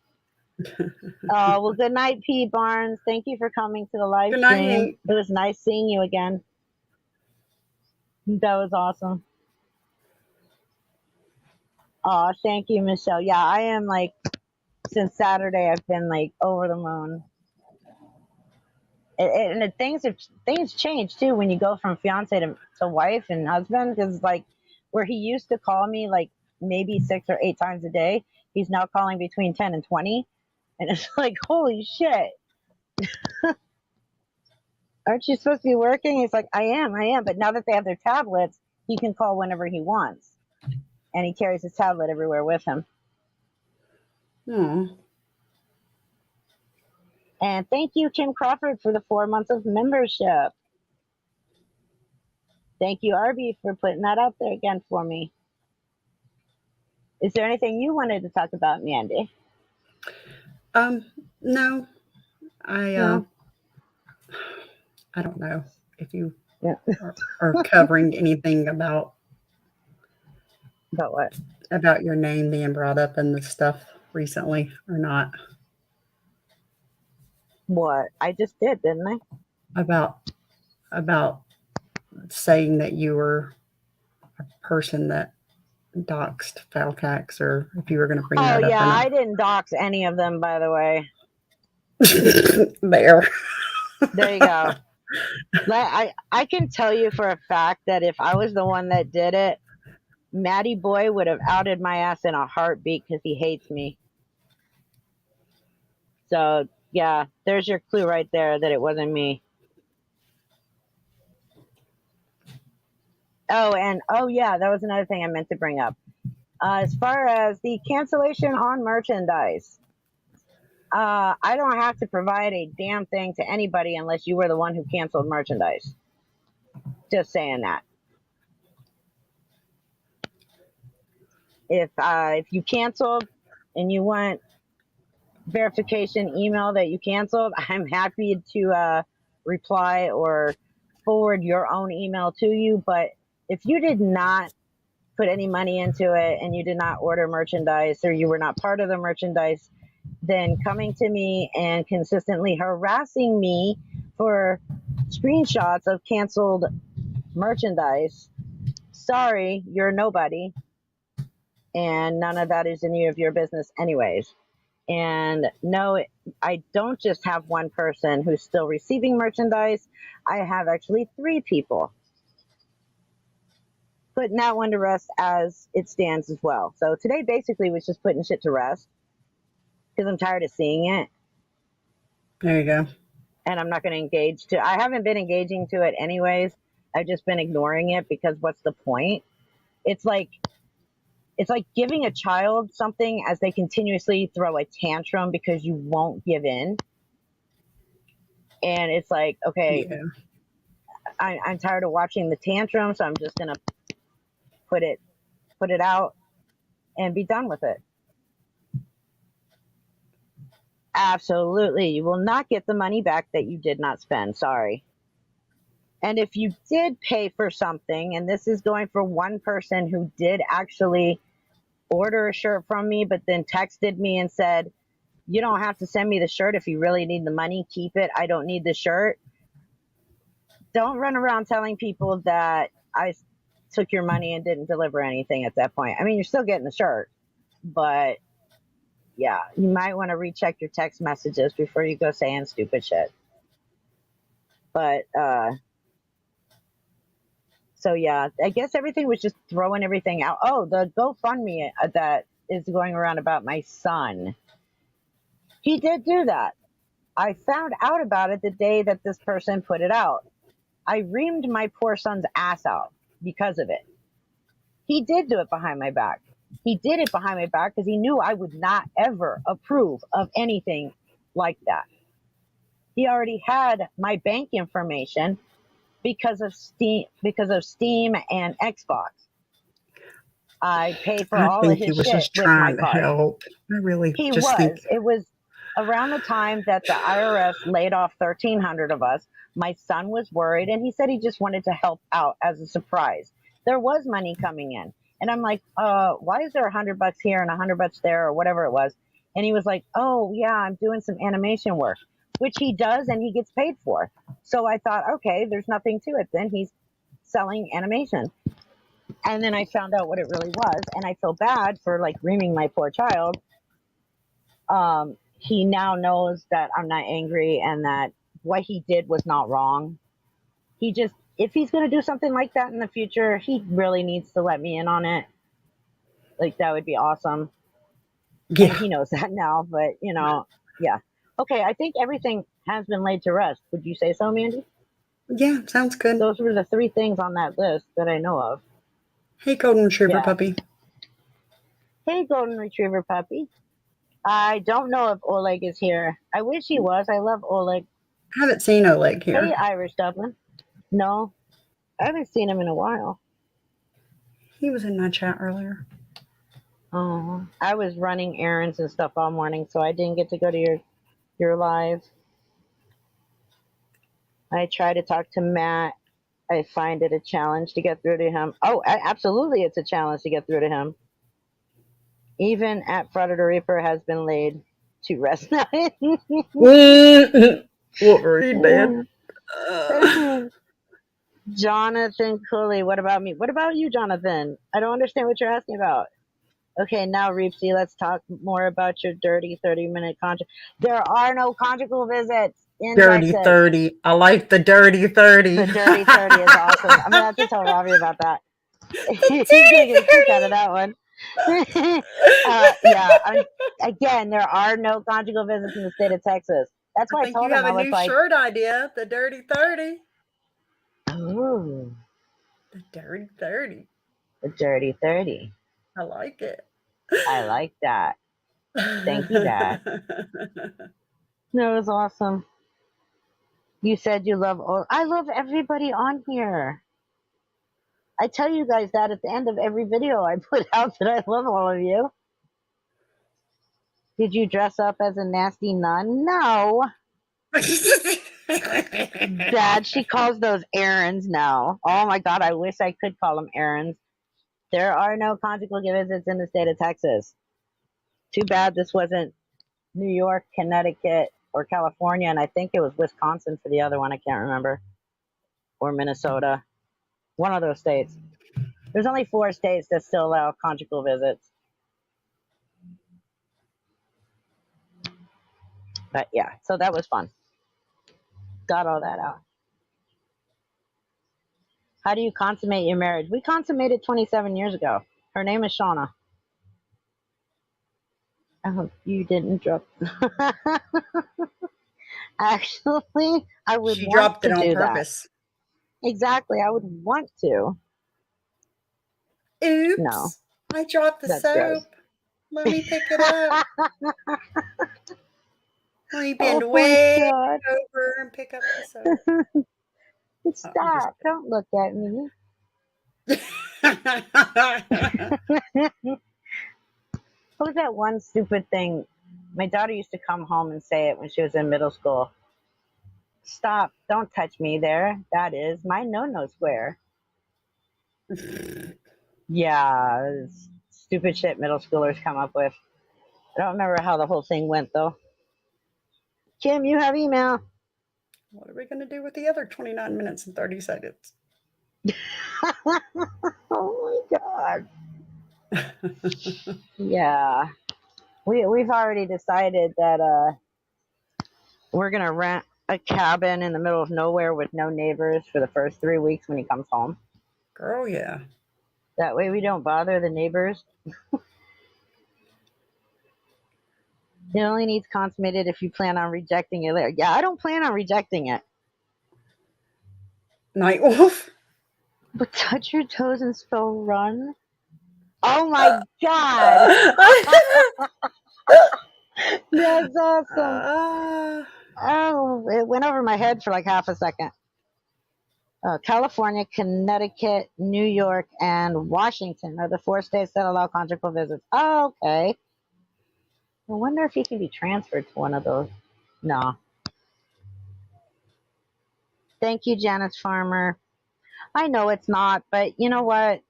Well, good night, P. Barnes. Thank you for coming to the live stream. It was nice seeing you again. That was awesome. Oh, thank you, Michelle. Yeah, I am like, since Saturday, I've been like over the moon. And things change too when you go from fiance to wife and husband, because like where he used to call me like maybe 6 or 8 times a day, he's now calling between 10 and 20. And it's like, holy shit. Aren't you supposed to be working? He's like, I am. But now that they have their tablets, he can call whenever he wants. And he carries his tablet everywhere with him. And thank you, Kim Crawford, for the 4 months of membership. Thank you, Arby, for putting that out there again for me. Is there anything you wanted to talk about, Mandy? No. I don't know if you are covering anything about what? About your name being brought up in the stuff recently or not. What? I just did, didn't I? About saying that you were a person that doxed Falcax, or if you were going to bring that up. Oh, yeah, I didn't dox any of them, by the way. There you go. I can tell you for a fact that if I was the one that did it, Matty Boy would have outed my ass in a heartbeat because he hates me. So, yeah, there's your clue right there that it wasn't me. Oh, yeah, that was another thing I meant to bring up. As far as the cancellation on merchandise, I don't have to provide a damn thing to anybody unless you were the one who canceled merchandise. Just saying that. If you canceled and you want verification email that you canceled, I'm happy to reply or forward your own email to you. But if you did not put any money into it and you did not order merchandise, or you were not part of the merchandise, then coming to me and consistently harassing me for screenshots of canceled merchandise, sorry, you're nobody, and none of that is any of your business anyways. And no, I don't just have one person who's still receiving merchandise. I have actually 3 people putting that one to rest as it stands as well. So today basically was just putting shit to rest because I'm tired of seeing it. There you go. And I'm not going to engage to. I haven't been engaging to it anyways. I've just been ignoring it because what's the point? It's like giving a child something as they continuously throw a tantrum because you won't give in. And it's like, okay, Yeah. I'm tired of watching the tantrum, so I'm just gonna put it out and be done with it. Absolutely, you will not get the money back that you did not spend. Sorry. And if you did pay for something, and this is going for one person who did actually order a shirt from me, but then texted me and said, you don't have to send me the shirt if you really need the money. Keep it. I don't need the shirt. Don't run around telling people that I took your money and didn't deliver anything at that point. I mean, you're still getting the shirt, but yeah, you might want to recheck your text messages before you go saying stupid shit. But so yeah, I guess everything was just throwing everything out. Oh, the GoFundMe that is going around about my son. He did do that. I found out about it the day that this person put it out. I reamed my poor son's ass out because of it. He did do it behind my back. He did it behind my back because he knew I would not ever approve of anything like that. He already had my bank information because of Steam and Xbox. I pay for all of think he his was shit just with my trying to card. help. I really He just think It was around the time that the IRS laid off 1,300 of us. My son was worried, and he said he just wanted to help out as a surprise. There was money coming in, and I'm like, why is there $100 here and $100 there, or whatever it was? And he was like, oh yeah, I'm doing some animation work, which he does, and he gets paid for. So I thought, okay, there's nothing to it. Then he's selling animation. And then I found out what it really was, and I feel bad for like reaming my poor child. He now knows that I'm not angry and that what he did was not wrong. He just, if he's going to do something like that in the future, he really needs to let me in on it. Like, that would be awesome. yeah. And he knows that now, but you know, yeah. Okay, I think everything has been laid to rest. Would you say so, Mandy? Yeah, sounds good. Those were the 3 things on that list that I know of. Hey, Golden Retriever Yeah. puppy. Hey, Golden Retriever puppy. I don't know if Oleg is here. I wish he was. I love Oleg. I haven't seen Oleg here. Hey, Irish Dublin. No, I haven't seen him in a while. He was in my chat earlier. Oh, I was running errands and stuff all morning, so I didn't get to go to your live. I try to talk to Matt. I find it a challenge to get through to him. Oh, absolutely, it's a challenge to get through to him. Even at Predator Reaper has been laid to rest. Wolverine, man. Jonathan Cooley, what about me? What about you, Jonathan? I don't understand what you're asking about. Okay, now, Reepsy, let's talk more about your dirty 30-minute contract. There are no conjugal visits in Dirty Texas. 30. I like the dirty 30. The dirty 30 is awesome. I'm going to have to tell Robbie about that. He's going to get a kick out of that one. Yeah, again, there are no conjugal visits in the state of Texas. That's why I told you him, have I a was new like, shirt idea, the dirty 30. ooh, The dirty 30. the dirty 30. I like it. I like that. Thank you, Dad. No, it was awesome. You said you love all. I love everybody on here. I tell you guys that at the end of every video I put out that I love all of you. Did you dress up as a nasty nun? No. Dad, she calls those errands now. Oh my God, I wish I could call them errands. There are no conjugal visits in the state of Texas. Too bad this wasn't New York, Connecticut, or California, and I think it was Wisconsin for the other one. I can't remember. Or Minnesota. One of those states. There's only 4 states that still allow conjugal visits. But yeah, so that was fun. Got all that out. How do you consummate your marriage? We consummated 27 years ago. Her name is Shauna. I hope you didn't drop. Actually, I would She want dropped to it on do that. purpose. Exactly, I would want to. Oops. No, I dropped the that's soap. gross. Let me pick it up. Let me bend Oh my way god. over and pick up the soap. Oh, I'm just Stop. Don't look at me. What was that one stupid thing? My daughter used to come home and say it when she was in middle school. Stop. Don't touch me there. That is my no-no square. Yeah, it's stupid shit middle schoolers come up with. I don't remember how the whole thing went, though. Kim, you have email. What are we going to do with the other 29 minutes and 30 seconds? Oh my god. Yeah. We've already decided that we're gonna rent a cabin in the middle of nowhere with no neighbors for the first 3 weeks when he comes home. Girl, yeah. That way we don't bother the neighbors. It only needs consummated if you plan on rejecting it later. Yeah, I don't plan on rejecting it. Night Wolf. But touch your toes and spell run. Oh my god. That's awesome. Oh, it went over my head for like half a second. California, Connecticut, New York, and Washington are the 4 states that allow conjugal visits. Oh, okay. I wonder if he can be transferred to one of those. No. Thank you, Janice Farmer. I know it's not, but you know what?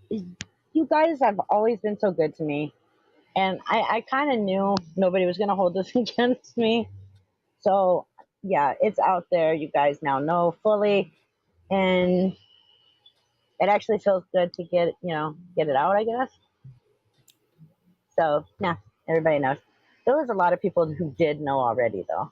You guys have always been so good to me. And I kind of knew nobody was going to hold this against me. So, yeah, it's out there. You guys now know fully. And it actually feels good to get it out, I guess. So, yeah, everybody knows. There was a lot of people who did know already, though.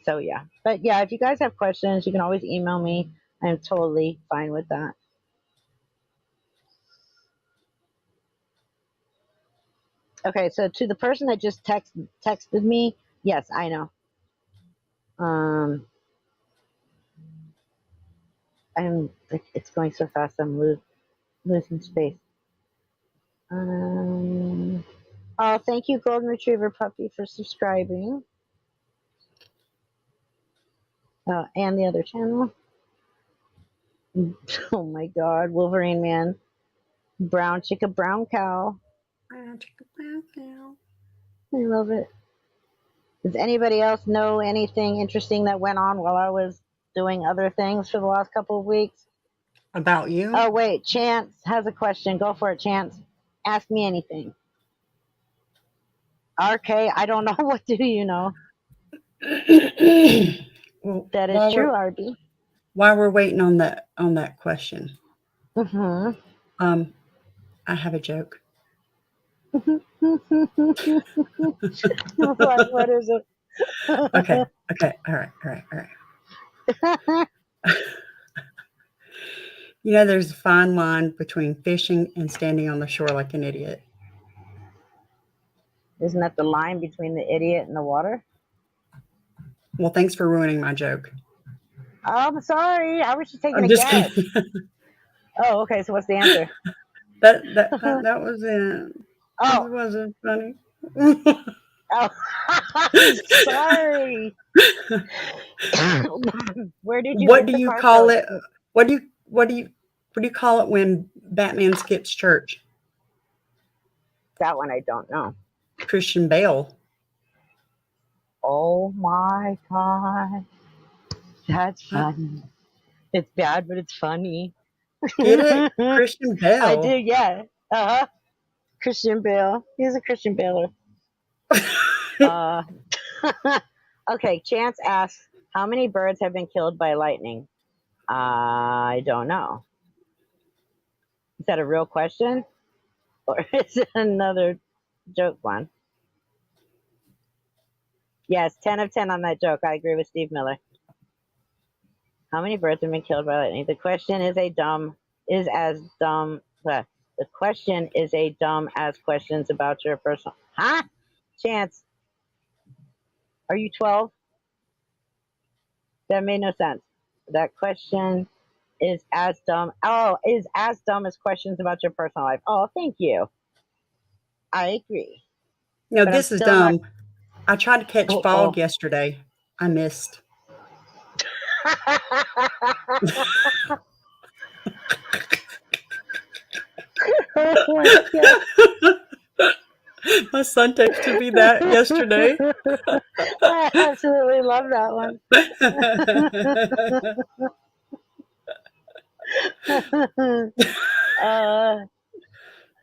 So, yeah. But, yeah, if you guys have questions, you can always email me. I'm totally fine with that. Okay, so to the person that just texted me, yes, I know. It's going so fast, I'm losing space. Oh, thank you, Golden Retriever Puppy, for subscribing. And the other channel. Oh my god, Wolverine Man. Brown Chica Brown Cow. Brown chicken, brown cow. I love it. Does anybody else know anything interesting that went on while I was doing other things for the last couple of weeks? About you? Oh, wait. Chance has a question. Go for it, Chance. Ask me anything. RK, I don't know. What do you know? Well, That is true, RB. While we're waiting on that question, Mm-hmm. I have a joke. What is it? Okay. All right. You know, there's a fine line between fishing and standing on the shore like an idiot. Isn't that the line between the idiot and the water? Well, thanks for ruining my joke. Oh, I'm sorry. I was just taking I'm a just guess. kidding. Oh, okay. So what's the answer? that was it. Oh. It wasn't funny. Oh, sorry. Where did you? What do you call it? What do you call it when Batman skips church? That one I don't know. Christian Bale. Oh my god, that's funny. It's bad, but it's funny. Get it? Christian Bale. I do, yeah. Christian Bale. He's a Christian Baler. Okay, Chance asks, How many birds have been killed by lightning? I don't know. Is that a real question? Or is it another joke one? Yes, 10 of 10 on that joke. I agree with Steve Miller. How many birds have been killed by lightning? The question is as dumb. The question is a dumb as questions about your personal. Huh? Chance, are you 12? That made no sense. That question is as dumb. Oh, is as dumb as questions about your personal life. Oh, thank you. I agree. No, But I'm this is still not. dumb. I tried to catch fog Oh. yesterday. I missed. Oh my God. My son texted me that yesterday. I absolutely love that one. uh,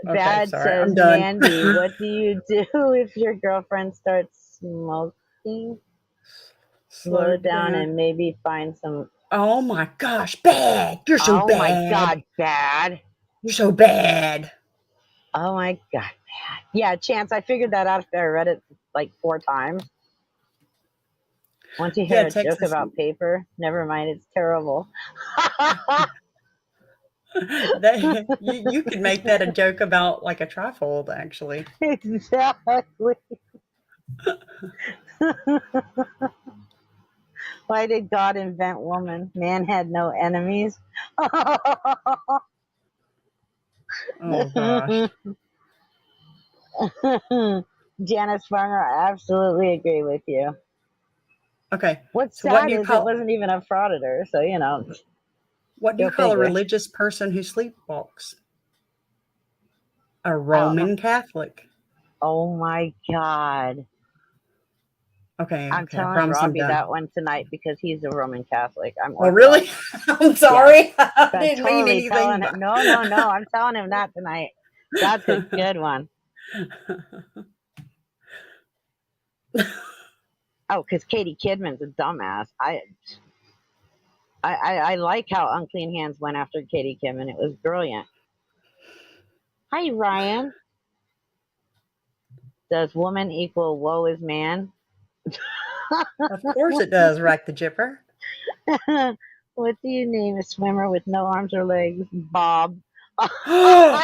Okay, Bad sorry, I'm says, done. Mandy, what do you do if your girlfriend starts smoking? Slow Slow down down. and maybe find some. Oh my gosh, bad. You're so Oh my bad. God, bad. You're so bad. Oh my God, bad. Yeah, Chance, I figured that out after I read it like 4 times. Once you hear Yeah, a joke Texas. about paper, never mind, it's terrible. That you could make that a joke about like a trifold, actually. Exactly. Why did God invent woman? Man had no enemies. Oh gosh. Janice Farmer, I absolutely agree with you. Okay. What's So what sad do you is it call wasn't even a frauditor, so go a figure. religious person who sleepwalks? A I don't know. Roman Catholic. Oh my God. Okay, I'm okay. I telling promise I'm Robbie done. that one tonight because he's a Roman Catholic. I'm Oh Orthodox. really? I'm Yes. sorry. I I'm didn't mean totally anything telling by him. No, no, no. I'm telling him that tonight. That's a good one. Oh, because Katie Kidman's a dumbass. I like how Unclean Hands went after Katie Kidman. It was brilliant. Hi, Ryan. Does woman equal woe is man? Of course it does, Rack the Jipper. What do you name a swimmer with no arms or legs? Bob. Oh,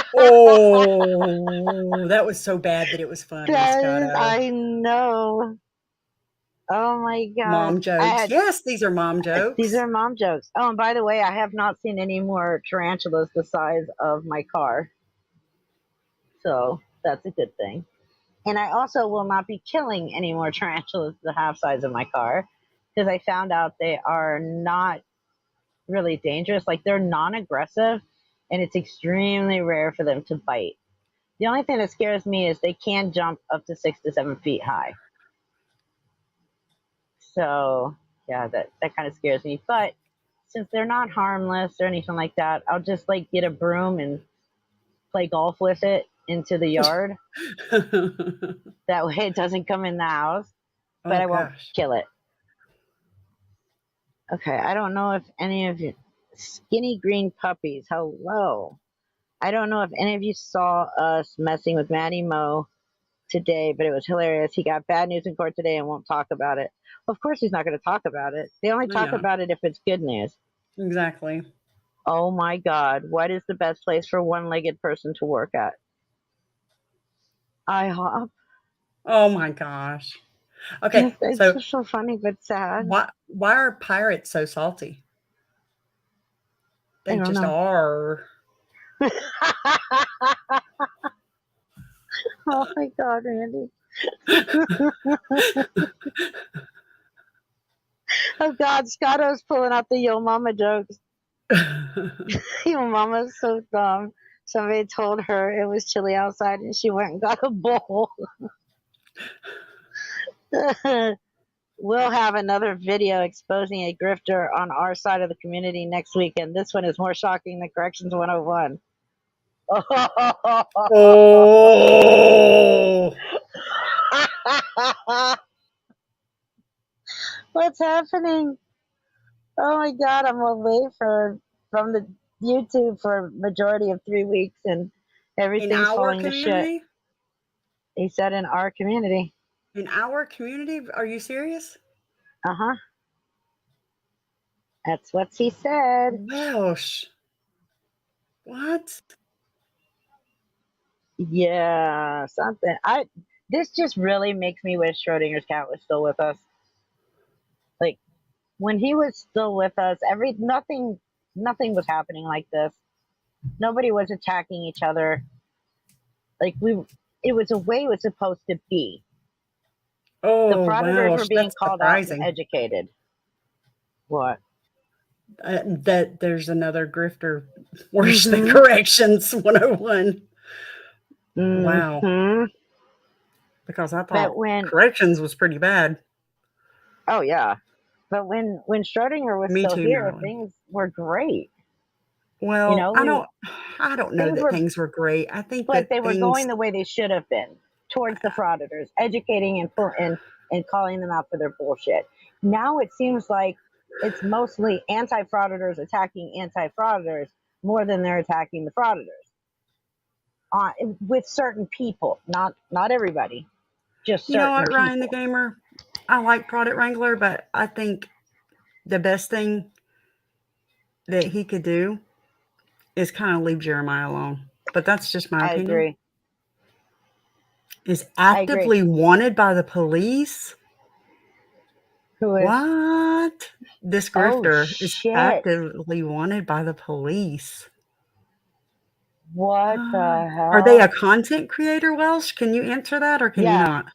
that was so bad that it was funny, That is, Scotto. I know. Oh my God. Mom jokes. Yes, these are mom These jokes. are mom jokes. Oh, and by the way, I have not seen any more tarantulas the size of my car. So that's a good thing. And I also will not be killing any more tarantulas the half size of my car because I found out they are not really dangerous. Like they're non aggressive and it's extremely rare for them to bite. The only thing that scares me is they can jump up to 6 to 7 feet high. So yeah, that kind of scares me. But since they're not harmless or anything like that, I'll just like get a broom and play golf with it into the yard. That way it doesn't come in the house, but Oh I won't gosh. kill it. Okay, I don't know if any of you skinny green puppies. Hello. I don't know if any of you saw us messing with Matty Moe today, but it was hilarious. He got bad news in court today and won't talk about it. Of course, he's not going to talk about it. They only talk Yeah, about it if it's good news. exactly. Oh my God. What is the best place for one legged person to work at? IHOP. Oh my gosh. Okay, It's so just so funny but sad. why are pirates so salty? I They don't just know. are. Oh my God, Randy. Oh God, Scotto's pulling out the Yo Mama jokes. Yo Mama's so dumb. Somebody told her it was chilly outside and she went and got a bowl. We'll have another video exposing a grifter on our side of the community next week, and this one is more shocking than Corrections 101. Oh. What's happening? Oh my god, I'm away from the YouTube for majority of 3 weeks and In everything's our falling to shit. community? He said in our community. In our community? Are you serious? Uh-huh. That's what he said. Welsh. What? Yeah, something. I This just really makes me wish Schrodinger's cat was still with us. Like when he was still with us, nothing was happening like this. Nobody was attacking each other. Like it was a way it was supposed to be. The Oh, frauditors were Welsh. being That's called out and surprising. educated. What? That there's another grifter worse than Mm-hmm. corrections 101. Wow. Mm-hmm. Because I But thought corrections was pretty bad. oh yeah, but when Schrodinger was Me still too, here, Marilyn. things were great. You Well, know, I don't know things that were, things were great. I think but that they were things going the way they should have been towards the frauditors, educating and calling them out for their bullshit. Now it seems like it's mostly anti-frauditors attacking anti-frauditors more than they're attacking the frauditors. With certain people, not everybody, just you know certain what, Ryan the people. Gamer? I like Product Wrangler, but I think the best thing that he could do is kind of leave Jeremiah alone. But that's just my I opinion. agree. Is I agree. actively wanted by the police? Who is? What? This Oh grifter is shit! actively wanted by the police. What the Are they a hell? content creator, Welsh? Can you answer that or can you Yeah, not?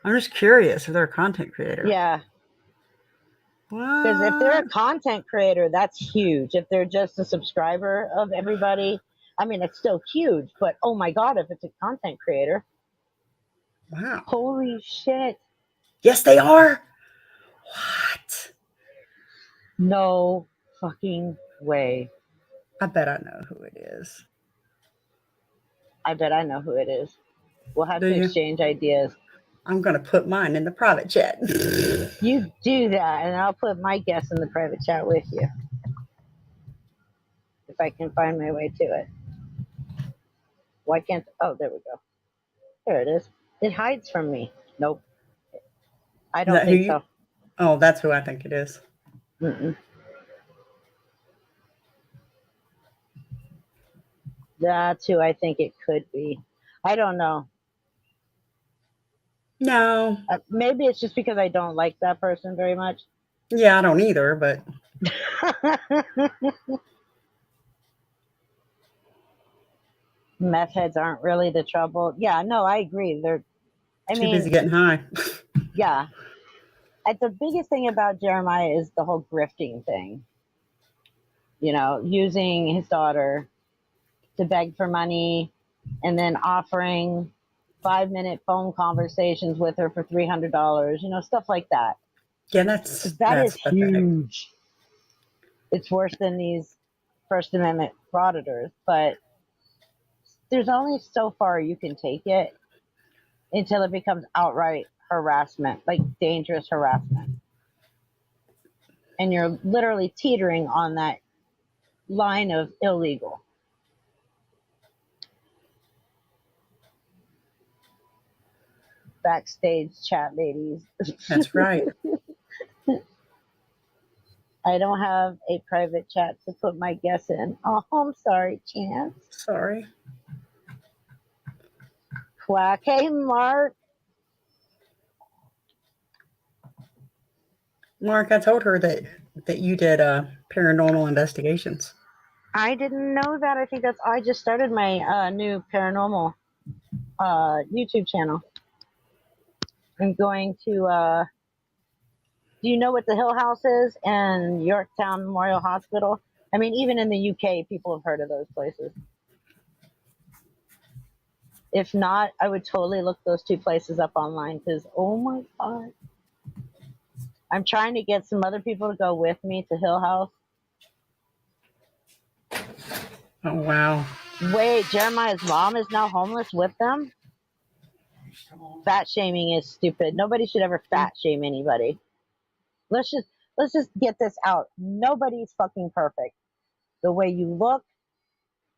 I'm just curious if they're a content creator. yeah. Because if they're a What? content creator, that's huge. If they're just a subscriber of everybody, I mean, it's still huge. But oh my god, if it's a content creator, Wow. holy shit! Yes, they are. What? No fucking way. I bet I know who it is. I bet I know who it is. We'll have Do to you? exchange ideas. I'm going to put mine in the private chat. You do that, and I'll put my guess in the private chat with you if I can find my way to it. Why can't? Oh, there we go. There it is. It hides from me. Nope. I Is don't that who think you? so. Oh, that's who I think it is. Mm-mm. That's who I think it could be. I don't know. No. Maybe it's just because I don't like that person very much. Yeah, I don't either, but Meth heads aren't really the trouble. Yeah, no, I agree. I too busy mean, getting high. yeah. The biggest thing about Jeremiah is the whole grifting thing. You know, using his daughter to beg for money and then offering 5-minute phone conversations with her for $300, you know, stuff like that. Yeah, That is that's pathetic. huge. It's worse than these First Amendment frauditors, but there's only so far you can take it until it becomes outright harassment, like dangerous harassment. And you're literally teetering on that line of illegal. Backstage chat ladies. That's right. I don't have a private chat to put my guess in. Oh, I'm sorry, Chance. Sorry. Quack. Hey, Mark. Mark, I told her that you did paranormal investigations. I didn't know that. I just started my new paranormal YouTube channel. I'm going to. Do you know what the Hill House is and Yorktown Memorial Hospital? I mean, even in the UK, people have heard of those places. If not, I would totally look those two places up online because, oh my god. I'm trying to get some other people to go with me to Hill House. Oh, wow. Wait, Jeremiah's mom is now homeless with them? Fat shaming is stupid. Nobody should ever fat shame anybody. Let's just get this out. Nobody's fucking perfect. The way you look,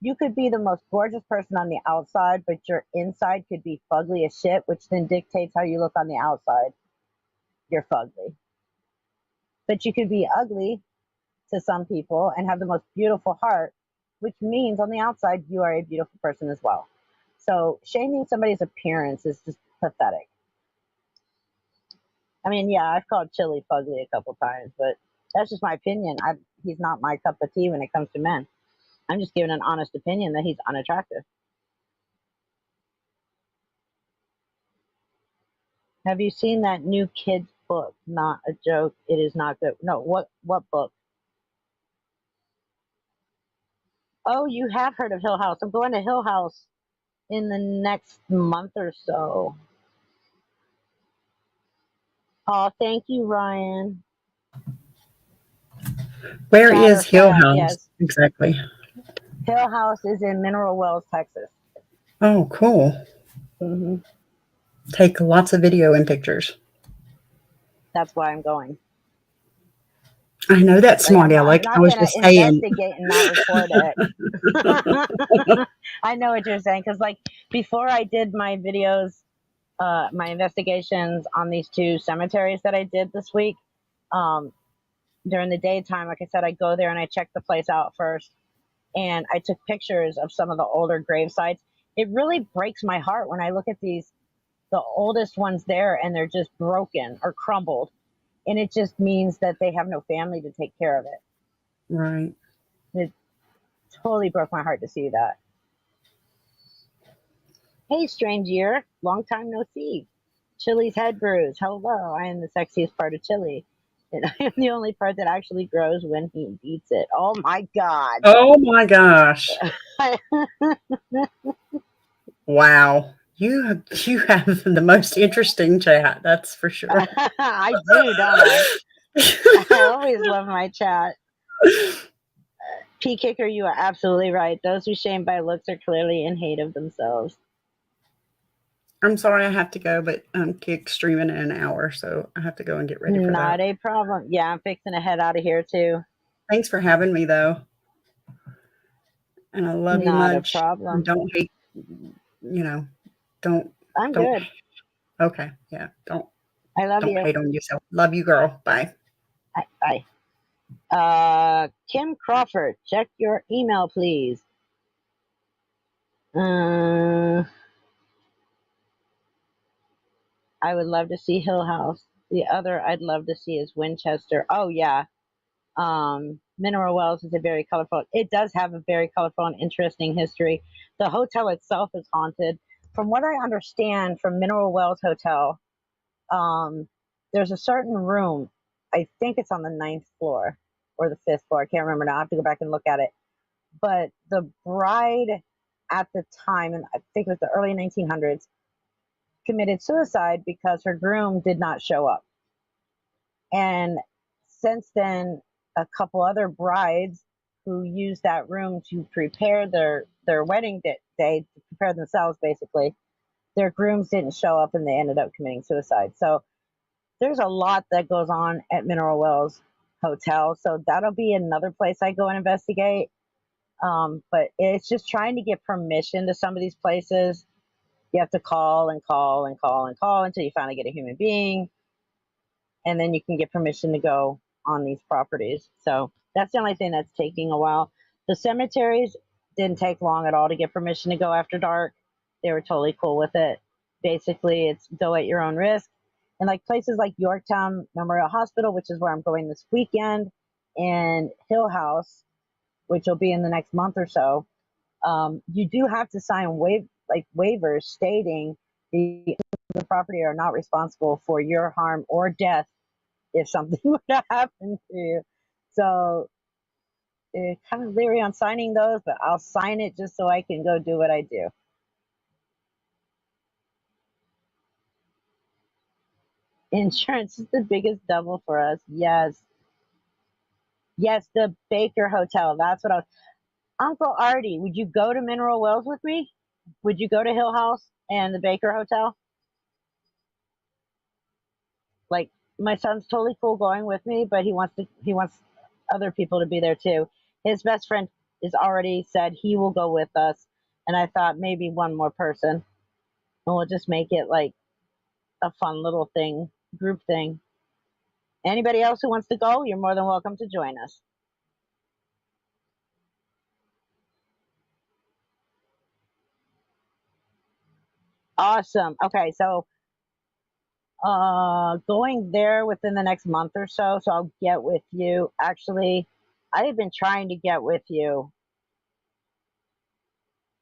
you could be the most gorgeous person on the outside, but your inside could be fugly as shit, which then dictates how you look on the outside. You're fugly. But you could be ugly to some people and have the most beautiful heart, which means on the outside you are a beautiful person as well. So shaming somebody's appearance is just pathetic. I mean, yeah, I've called Chili fugly a couple times, but that's just my opinion. He's not my cup of tea when it comes to men. I'm just giving an honest opinion that he's unattractive. Have you seen that new kids book? Not a joke. It is not good. No, what book? Oh, you have heard of Hill House. I'm going to Hill House in the next month or so. Oh, thank you, Ryan. Where Chatter is Hill fat, House yes. exactly? Hill House is in Mineral Wells, Texas. Oh, cool. Hmm. Take lots of video and pictures. That's why I'm going. I know that, Like smart I'm Alec. I not was gonna just saying. investigate and not report it. I know what you're saying because like before I did my videos, my investigations on these two cemeteries that I did this week, um, during the daytime, like I said, I go there and I check the place out first, and I took pictures of some of the older grave sites. It really breaks my heart when I look at the oldest ones there, and they're just broken or crumbled, and it just means that they have no family to take care of it. Right. It totally broke my heart to see that. Hey, strange year, long time no see. Chili's head brews. Hello, I am the sexiest part of Chili, and I am the only part that actually grows when he eats it. Oh my god! Oh my gosh. Wow. You have the most interesting chat, that's for sure. I do, don't I? I always love my chat. P Kicker, you are absolutely right. Those who shame by looks are clearly in hate of themselves. I'm sorry I have to go, but Kick's streaming in an hour, so I have to go and get ready for Not that. a problem. Yeah, I'm fixing to head out of here too. Thanks for having me, though. And I love you Not a much. And problem. don't hate, you know, don't, I'm don't, good. okay. Yeah. I love Don't you. hate on yourself. Love you, girl. Bye. Bye. Kim Crawford, check your email, please. I would love to see Hill House. The other I'd love to see is Winchester. Oh yeah. Mineral Wells is a very colorful. It does have a very colorful and interesting history. The hotel itself is haunted. From what I understand from Mineral Wells Hotel, um, there's a certain room. I think it's on the ninth floor or the fifth floor. I can't remember now. I have to go back and look at it. But the bride at the time, and I think it was the early 1900s, committed suicide because her groom did not show up. And since then, a couple other brides who used that room to prepare their wedding day to prepare themselves, basically, their grooms didn't show up and they ended up committing suicide. So there's a lot that goes on at Mineral Wells Hotel. So that'll be another place I go and investigate. But it's just trying to get permission to some of these places. You have to call and call and call and call until you finally get a human being, and then you can get permission to go on these properties. So that's the only thing that's taking a while. The cemeteries didn't take long at all to get permission to go after dark. They were totally cool with it. Basically, it's go at your own risk. And like places like Yorktown Memorial Hospital, which is where I'm going this weekend, and Hill House, which will be in the next month or so, you do have to sign waivers stating the property are not responsible for your harm or death if something were to happen to you. So kind of leery on signing those, but I'll sign it just so I can go do what I do. Insurance is the biggest double for us. Yes. Yes, the Baker Hotel. That's what I was. Uncle Artie, would you go to Mineral Wells with me? Would you go to Hill House and the Baker Hotel? Like my son's totally cool going with me, but he wants other people to be there too. His best friend is already said he will go with us, and I thought maybe one more person, and we'll just make it like a fun little thing, group thing. Anybody else who wants to go, you're more than welcome to join us. Awesome. Okay, so going there within the next month or so, so I'll get with you. Actually, I have been trying to get with you.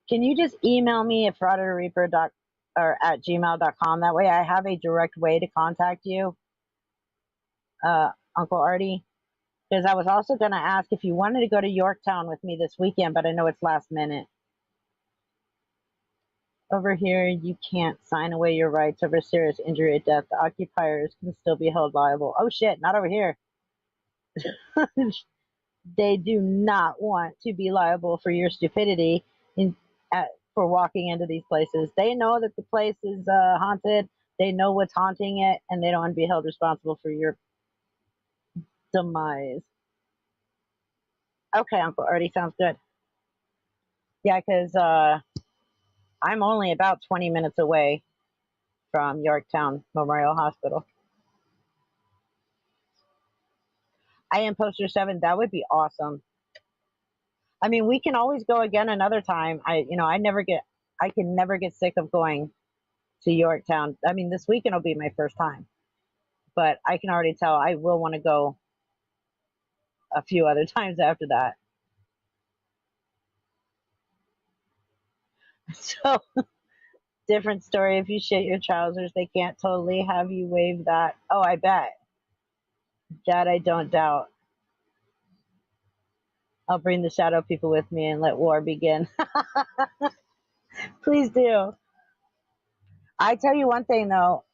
Can you just email me at fraudreaper or at gmail.com? That way I have a direct way to contact you, Uncle Artie. Because I was also going to ask if you wanted to go to Yorktown with me this weekend, but I know it's last minute. Over here, you can't sign away your rights over serious injury or death. The occupiers can still be held liable. Oh shit, not over here. They do not want to be liable for your stupidity for walking into these places. They know that the place is haunted. They know what's haunting it, and they don't want to be held responsible for your demise. Okay, Uncle Artie, sounds good. Yeah, because I'm only about 20 minutes away from Yorktown Memorial Hospital. I am poster 7. That would be awesome. I mean, we can always go again another time. I can never get sick of going to Yorktown. I mean, this weekend will be my first time, but I can already tell I will want to go a few other times after that. So, different story. If you shit your trousers, they can't totally have you wave that. Oh, I bet. That I don't doubt. I'll bring the shadow people with me and let war begin. Please do. I tell you one thing though,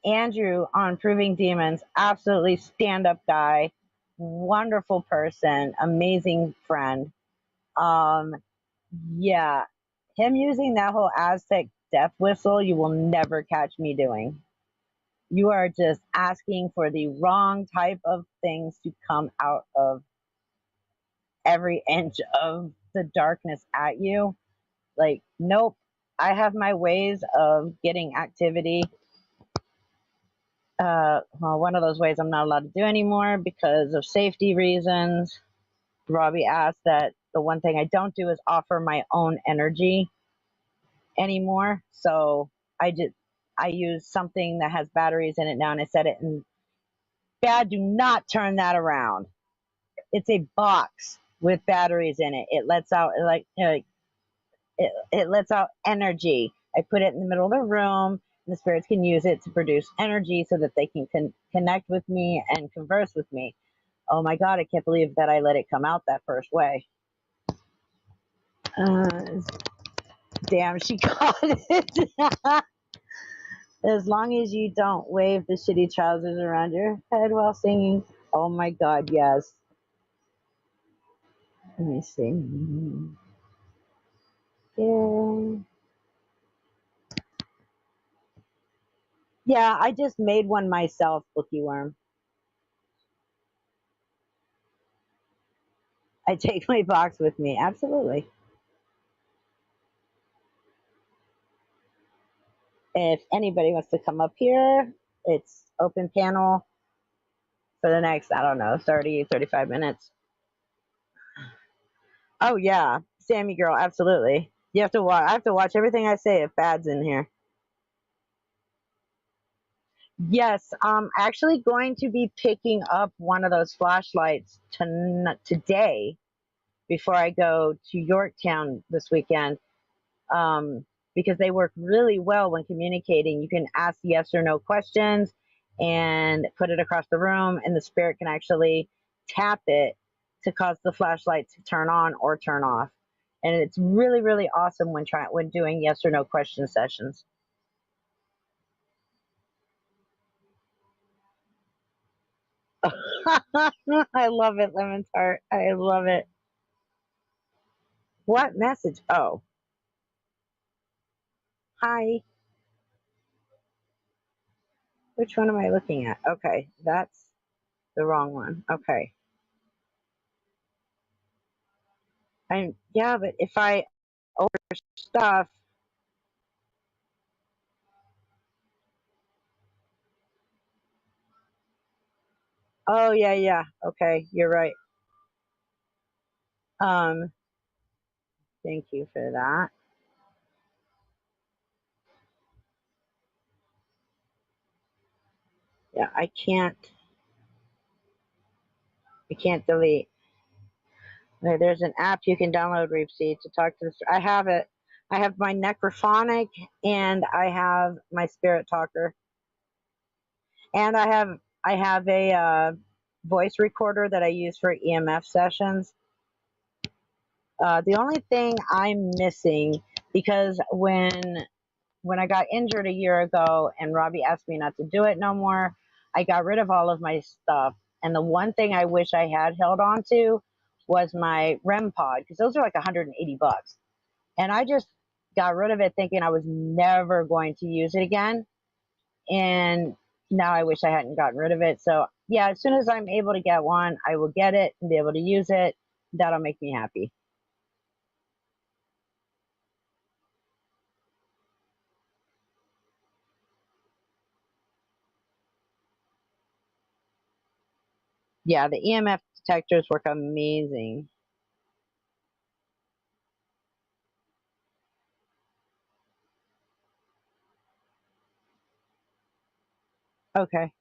Andrew on Proving Demons, absolutely stand up guy, wonderful person, amazing friend. Um, yeah, him using that whole Aztec death whistle, you will never catch me doing. You are just asking for the wrong type of things to come out of every inch of the darkness at you. Like, nope. I have my ways of getting activity. Well, one of those ways I'm not allowed to do anymore because of safety reasons. Robbie asked that the one thing I don't do is offer my own energy anymore. So I use something that has batteries in it now, and I set it in. Dad, do not turn that around. It's a box with batteries in it. It lets out it lets out energy. I put it in the middle of the room, and the spirits can use it to produce energy so that they can connect with me and converse with me. Oh my God, I can't believe that I let it come out that first way. Uh, Damn, she caught it. As long as you don't wave the shitty trousers around your head while singing. Oh my God, yes. Let me see. Yeah. Yeah, I just made one myself, Bookie Worm. I take my box with me. Absolutely. If anybody wants to come up here, it's open panel for the next, I don't know, 30, 35 minutes. Oh, yeah. Sammy girl, absolutely. You have to watch. I have to watch everything I say if Bad's in here. Yes, I'm actually going to be picking up one of those flashlights today before I go to Yorktown this weekend, because they work really well when communicating. You can ask yes or no questions and put it across the room, and the spirit can actually tap it to cause the flashlight to turn on or turn off. And it's really, really awesome when doing yes or no question sessions. I love it, Lemon Tart. I love it. What message? Oh, hi. Which one am I looking at? Okay, that's the wrong one. Okay. Yeah, but if I order stuff, oh yeah, yeah. Okay, you're right. Um, thank you for that. Yeah, I can't delete. Okay, there's an app you can download, Reepsy, to talk to the. I have it. I have my Necrophonic, and I have my Spirit Talker, and I have a voice recorder that I use for EMF sessions. The only thing I'm missing, because when I got injured a year ago and Robbie asked me not to do it no more, I got rid of all of my stuff. And the one thing I wish I had held on to was my REM pod, because those are like $180. And I just got rid of it thinking I was never going to use it again. And now I wish I hadn't gotten rid of it. So yeah, as soon as I'm able to get one, I will get it and be able to use it. That'll make me happy. Yeah, the EMF detectors work amazing. Okay.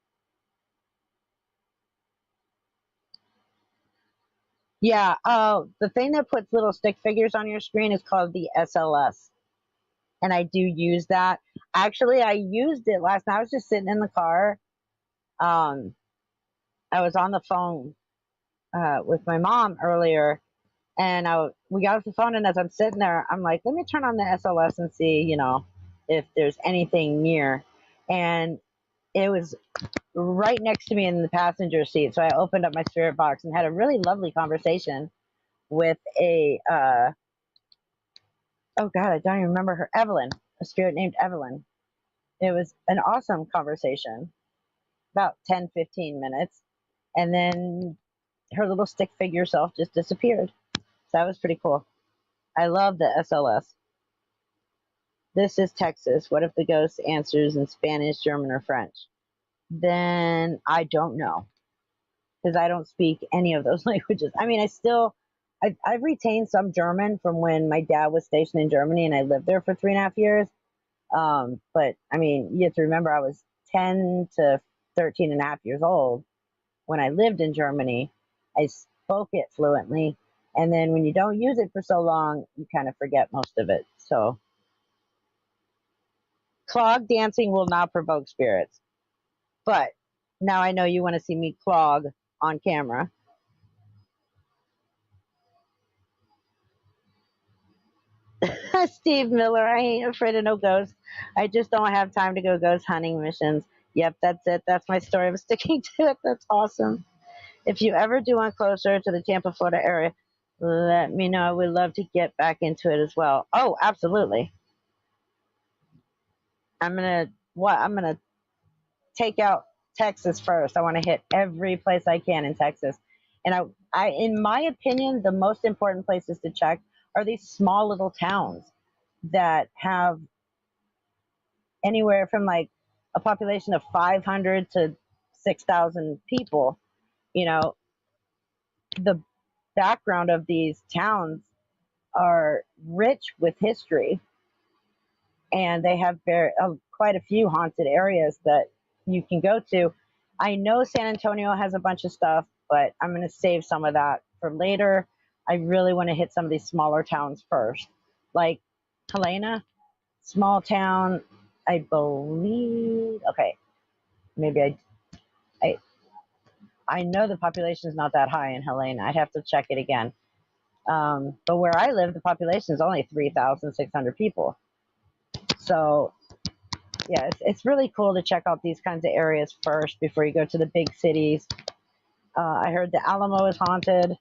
Yeah. Oh, the thing that puts little stick figures on your screen is called the SLS. And I do use that. Actually, I used it last night. I was just sitting in the car. Um, I was on the phone with my mom earlier, and we got off the phone. And as I'm sitting there, I'm like, let me turn on the SLS and see, if there's anything near. And it was right next to me in the passenger seat. So I opened up my spirit box and had a really lovely conversation with a oh god, I don't even remember her. Evelyn, a spirit named Evelyn. It was an awesome conversation, about 10, 15 minutes. And then her little stick figure self just disappeared. So that was pretty cool. I love the SLS. This is Texas. What if the ghost answers in Spanish, German, or French? Then I don't know, because I don't speak any of those languages. I mean, I've retained some German from when my dad was stationed in Germany and I lived there for 3.5 years. But I mean, you have to remember I was 10 to 13 and a half years old when I lived in Germany. I spoke it fluently. And then when you don't use it for so long, you kind of forget most of it. So clog dancing will not provoke spirits. But now I know you want to see me clog on camera. Steve Miller, I ain't afraid of no ghosts. I just don't have time to go ghost hunting missions. Yep, that's it. That's my story. I'm sticking to it. That's awesome. If you ever do one closer to the Tampa, Florida area, let me know. I would love to get back into it as well. Oh, absolutely. I'm gonna take out Texas first. I want to hit every place I can in Texas. And in my opinion, the most important places to check are these small little towns that have anywhere from like a population of 500 to 6,000 people. You know, the background of these towns are rich with history, and they have quite a few haunted areas that you can go to. I know San Antonio has a bunch of stuff, but I'm going to save some of that for later. I really want to hit some of these smaller towns first, like Helena, small town. I believe. Okay, maybe I I know the population is not that high in Helena. I'd have to check it again. But where I live, the population is only 3,600 people. So yeah, it's really cool to check out these kinds of areas first before you go to the big cities. I heard the Alamo is haunted,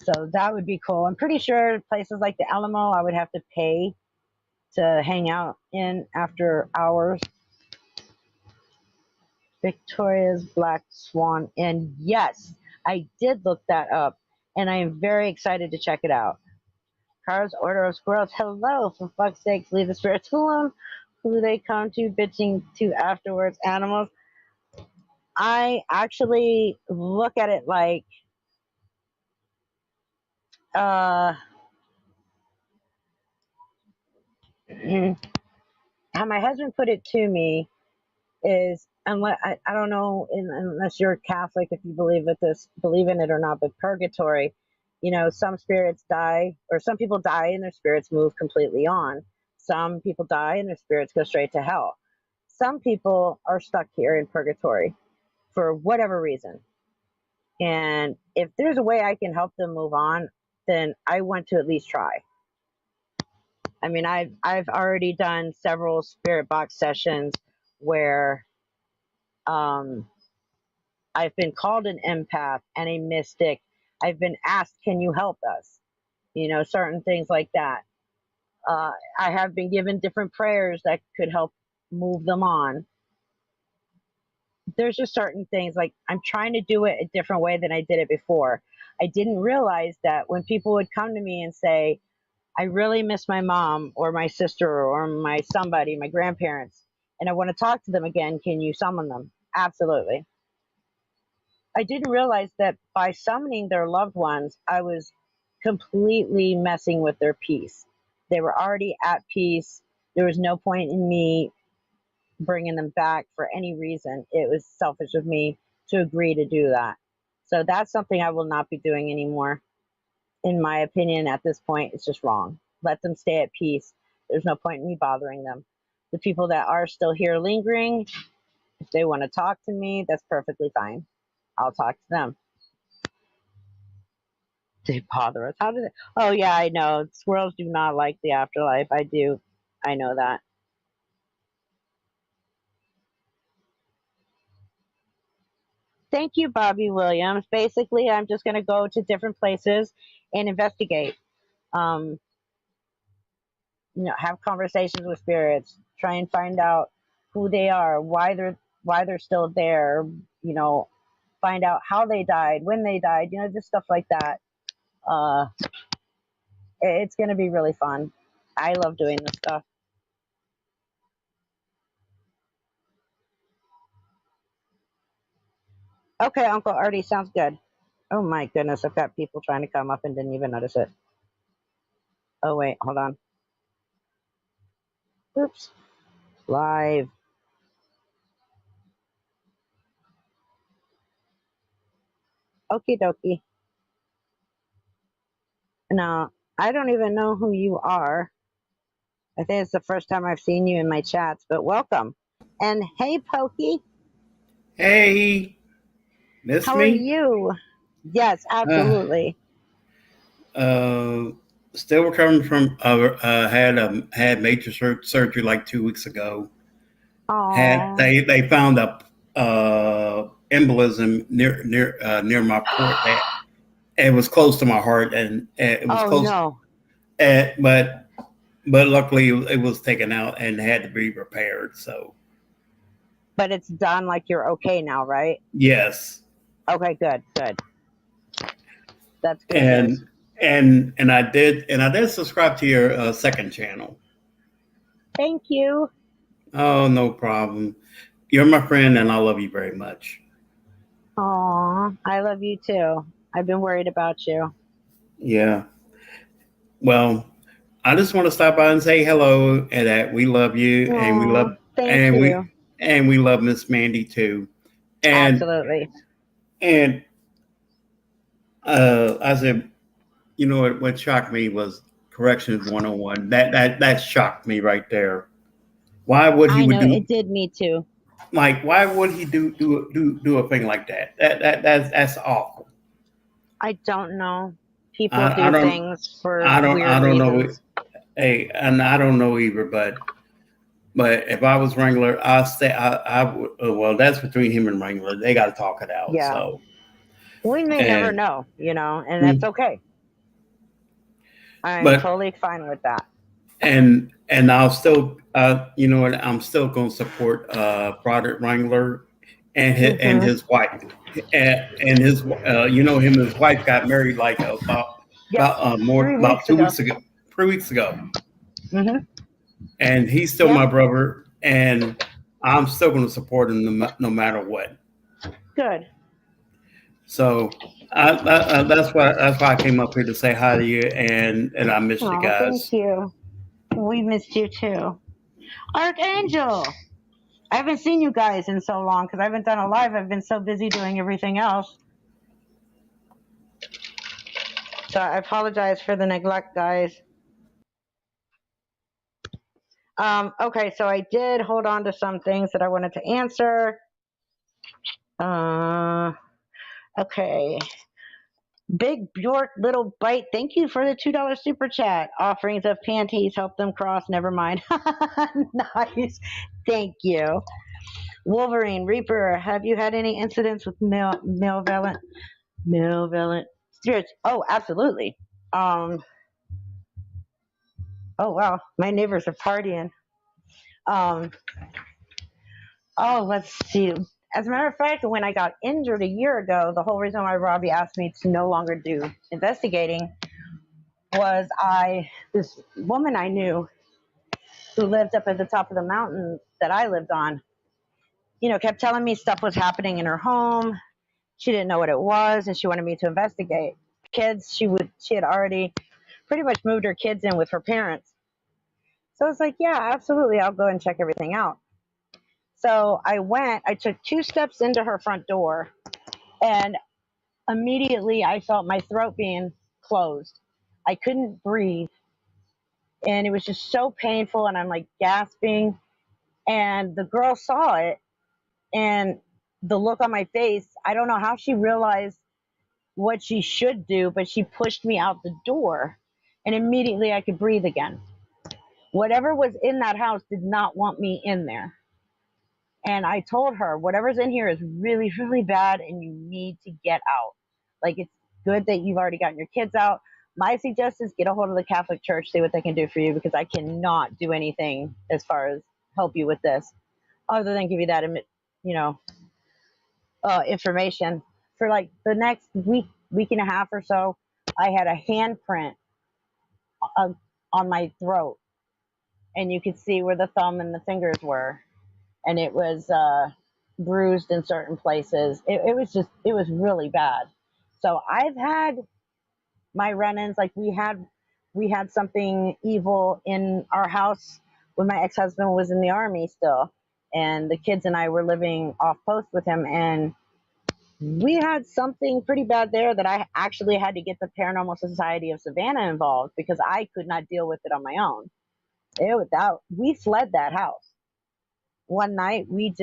so that would be cool. I'm pretty sure places like the Alamo, I would have to pay to hang out in after hours. Victoria's Black Swan. And yes, I did look that up, and I am very excited to check it out. Cars, order of squirrels. Hello, for fuck's sakes, leave the spirits alone. Who they come to, bitching to afterwards. Animals. I actually look at it like, uh, how my husband put it to me is, unless I don't know, unless you're Catholic, if you believe in it or not, but purgatory, some spirits die, or some people die and their spirits move completely on. Some people die and their spirits go straight to hell. Some people are stuck here in purgatory for whatever reason. And if there's a way I can help them move on, then I want to at least try. I mean, I've already done several spirit box sessions where um, I've been called an empath and a mystic. I've been asked, "Can you help us?" Certain things like that. I have been given different prayers that could help move them on. There's just certain things, like, I'm trying to do it a different way than I did it before. I didn't realize that when people would come to me and say, "I really miss my mom or my sister or my somebody, my grandparents, and I want to talk to them again. Can you summon them?" Absolutely. I didn't realize that by summoning their loved ones, I was completely messing with their peace. They were already at peace. There was no point in me bringing them back for any reason. It was selfish of me to agree to do that. So that's something I will not be doing anymore. In my opinion, at this point, it's just wrong. Let them stay at peace. There's no point in me bothering them. The people that are still here lingering, if they want to talk to me, that's perfectly fine. I'll talk to them. They bother us. How did it? Oh, yeah, I know. Squirrels do not like the afterlife. I do. I know that. Thank you, Bobby Williams. Basically, I'm just going to go to different places and investigate. Um, have conversations with spirits, try and find out who they are, why they're still there. Find out how they died, when they died. Just stuff like that. Uh, it's going to be really fun. I love doing this stuff. Okay, Uncle Artie, sounds good. Oh my goodness, I've got people trying to come up and didn't even notice it. Oh wait, hold on. Oops. Live. Okie dokie. Now, I don't even know who you are. I think it's the first time I've seen you in my chats, but welcome. And hey, Pokey, Hey, miss how are me? you? Yes, Uh, absolutely. uh, Still recovering from. Had major surgery like 2 weeks ago. Had Oh, they found a embolism near my port. That it was close to my heart, and it was oh close. no. But luckily it was taken out and had to be repaired. So But it's done, like you're okay now, right? yes, Okay, good, good. That's good news. and and I did subscribe to your second channel. Thank you. Oh, no problem. You're my friend, and I love you very much. Aw, I love you too. I've been worried about you. Yeah. Well, I just want to stop by and say hello, and that we love you, Aw, thank and you. we love Miss Mandy too. And Absolutely. and I said, what shocked me was corrections 101. That shocked me right there. Why would he I would know do it did me too. like why would he do a thing like that? That's awful. I don't know. People I do don't things for I weird don't know. reasons. Hey, and I don't know either, but if I was Wrangler, I would. Well, that's between him and Wrangler. They got to talk it out. Yeah. So We may never and know, and that's okay. I'm but totally fine with that. and I'll still I'm still going to support Broderick Wrangler and Mm-hmm. his wife, and his him and his wife got married like Yep. more 3 about weeks 2 weeks ago. ago, 3 weeks ago, Mm-hmm. and he's still Yep. my brother, and I'm still going to support him no matter what. Good. So that's why I came up here to say hi to you, and I missed you Oh, thank guys. you. We missed you too. Archangel. I haven't seen you guys in so long because I haven't done a live. I've been so busy doing everything else. So I apologize for the neglect, guys. Okay, so I did hold on to some things that I wanted to answer. Okay. Big Bjork Little Bite, thank you for the $2 super chat. Offerings of panties help them cross, never mind. Nice. Thank you. Wolverine Reaper, have you had any incidents with malevolent spirits? Oh, absolutely. Oh wow, my neighbors are partying. Um, oh, let's see. As a matter of fact, when I got injured a year ago, the whole reason why Robbie asked me to no longer do investigating was this woman I knew who lived up at the top of the mountain that I lived on, kept telling me stuff was happening in her home. She didn't know what it was, and she wanted me to investigate. Kids, she had already pretty much moved her kids in with her parents. So I was like, yeah, absolutely, I'll go and check everything out. So I took 2 steps into her front door, and immediately I felt my throat being closed. I couldn't breathe, and it was just so painful, and I'm like gasping. And the girl saw it, and the look on my face, I don't know how she realized what she should do, but she pushed me out the door, and immediately I could breathe again. Whatever was in that house did not want me in there. And I told her, whatever's in here is really, really bad, and you need to get out. Like, it's good that you've already gotten your kids out. My suggestion is get a hold of the Catholic Church, see what they can do for you, because I cannot do anything as far as help you with this, other than give you that, information. For like the next week and a half or so, I had a handprint on my throat, and you could see where the thumb and the fingers were, and it was bruised in certain places. It was really bad. So I've had my run-ins. Like we had something evil in our house when my ex-husband was in the army still, and the kids and I were living off post with him, and we had something pretty bad there that I actually had to get the Paranormal Society of Savannah involved because I could not deal with it on my own. We fled that house. One night we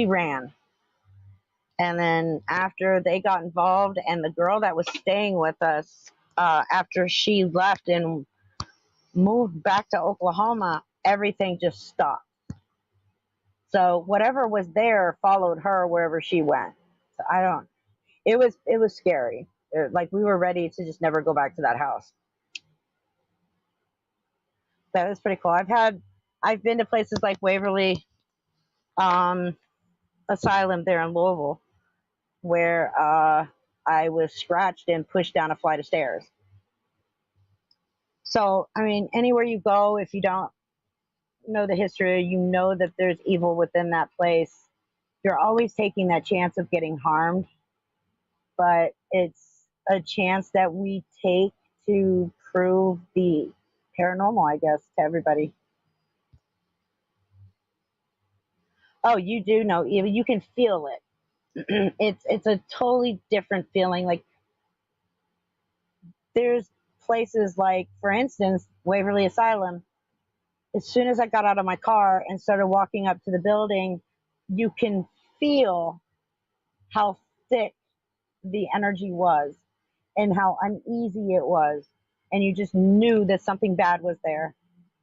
ran. And then after they got involved, and the girl that was staying with us, after she left and moved back to Oklahoma, everything just stopped. So whatever was there followed her wherever she went. So it was scary. Like we were ready to just never go back to that house. That was pretty cool. I've been to places like Waverly Asylum there in Louisville, where I was scratched and pushed down a flight of stairs. So, I mean, anywhere you go, if you don't know the history, you know that there's evil within that place. You're always taking that chance of getting harmed, but it's a chance that we take to prove the paranormal, I guess, to everybody. Oh, you do know evil. You can feel it. It's a totally different feeling. Like there's places like, for instance, Waverly Asylum. As soon as I got out of my car and started walking up to the building, you can feel how thick the energy was and how uneasy it was. And you just knew that something bad was there.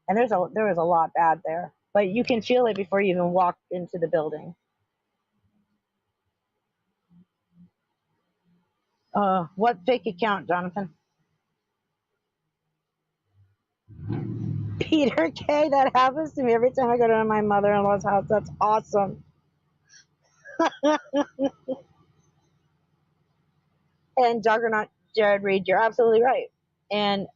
And there was a lot bad there. But you can feel it before you even walk into the building. What fake account, Jonathan? Peter K. That happens to me every time I go to my mother-in-law's house. That's awesome. And Juggernaut Jared Reed, you're absolutely right. And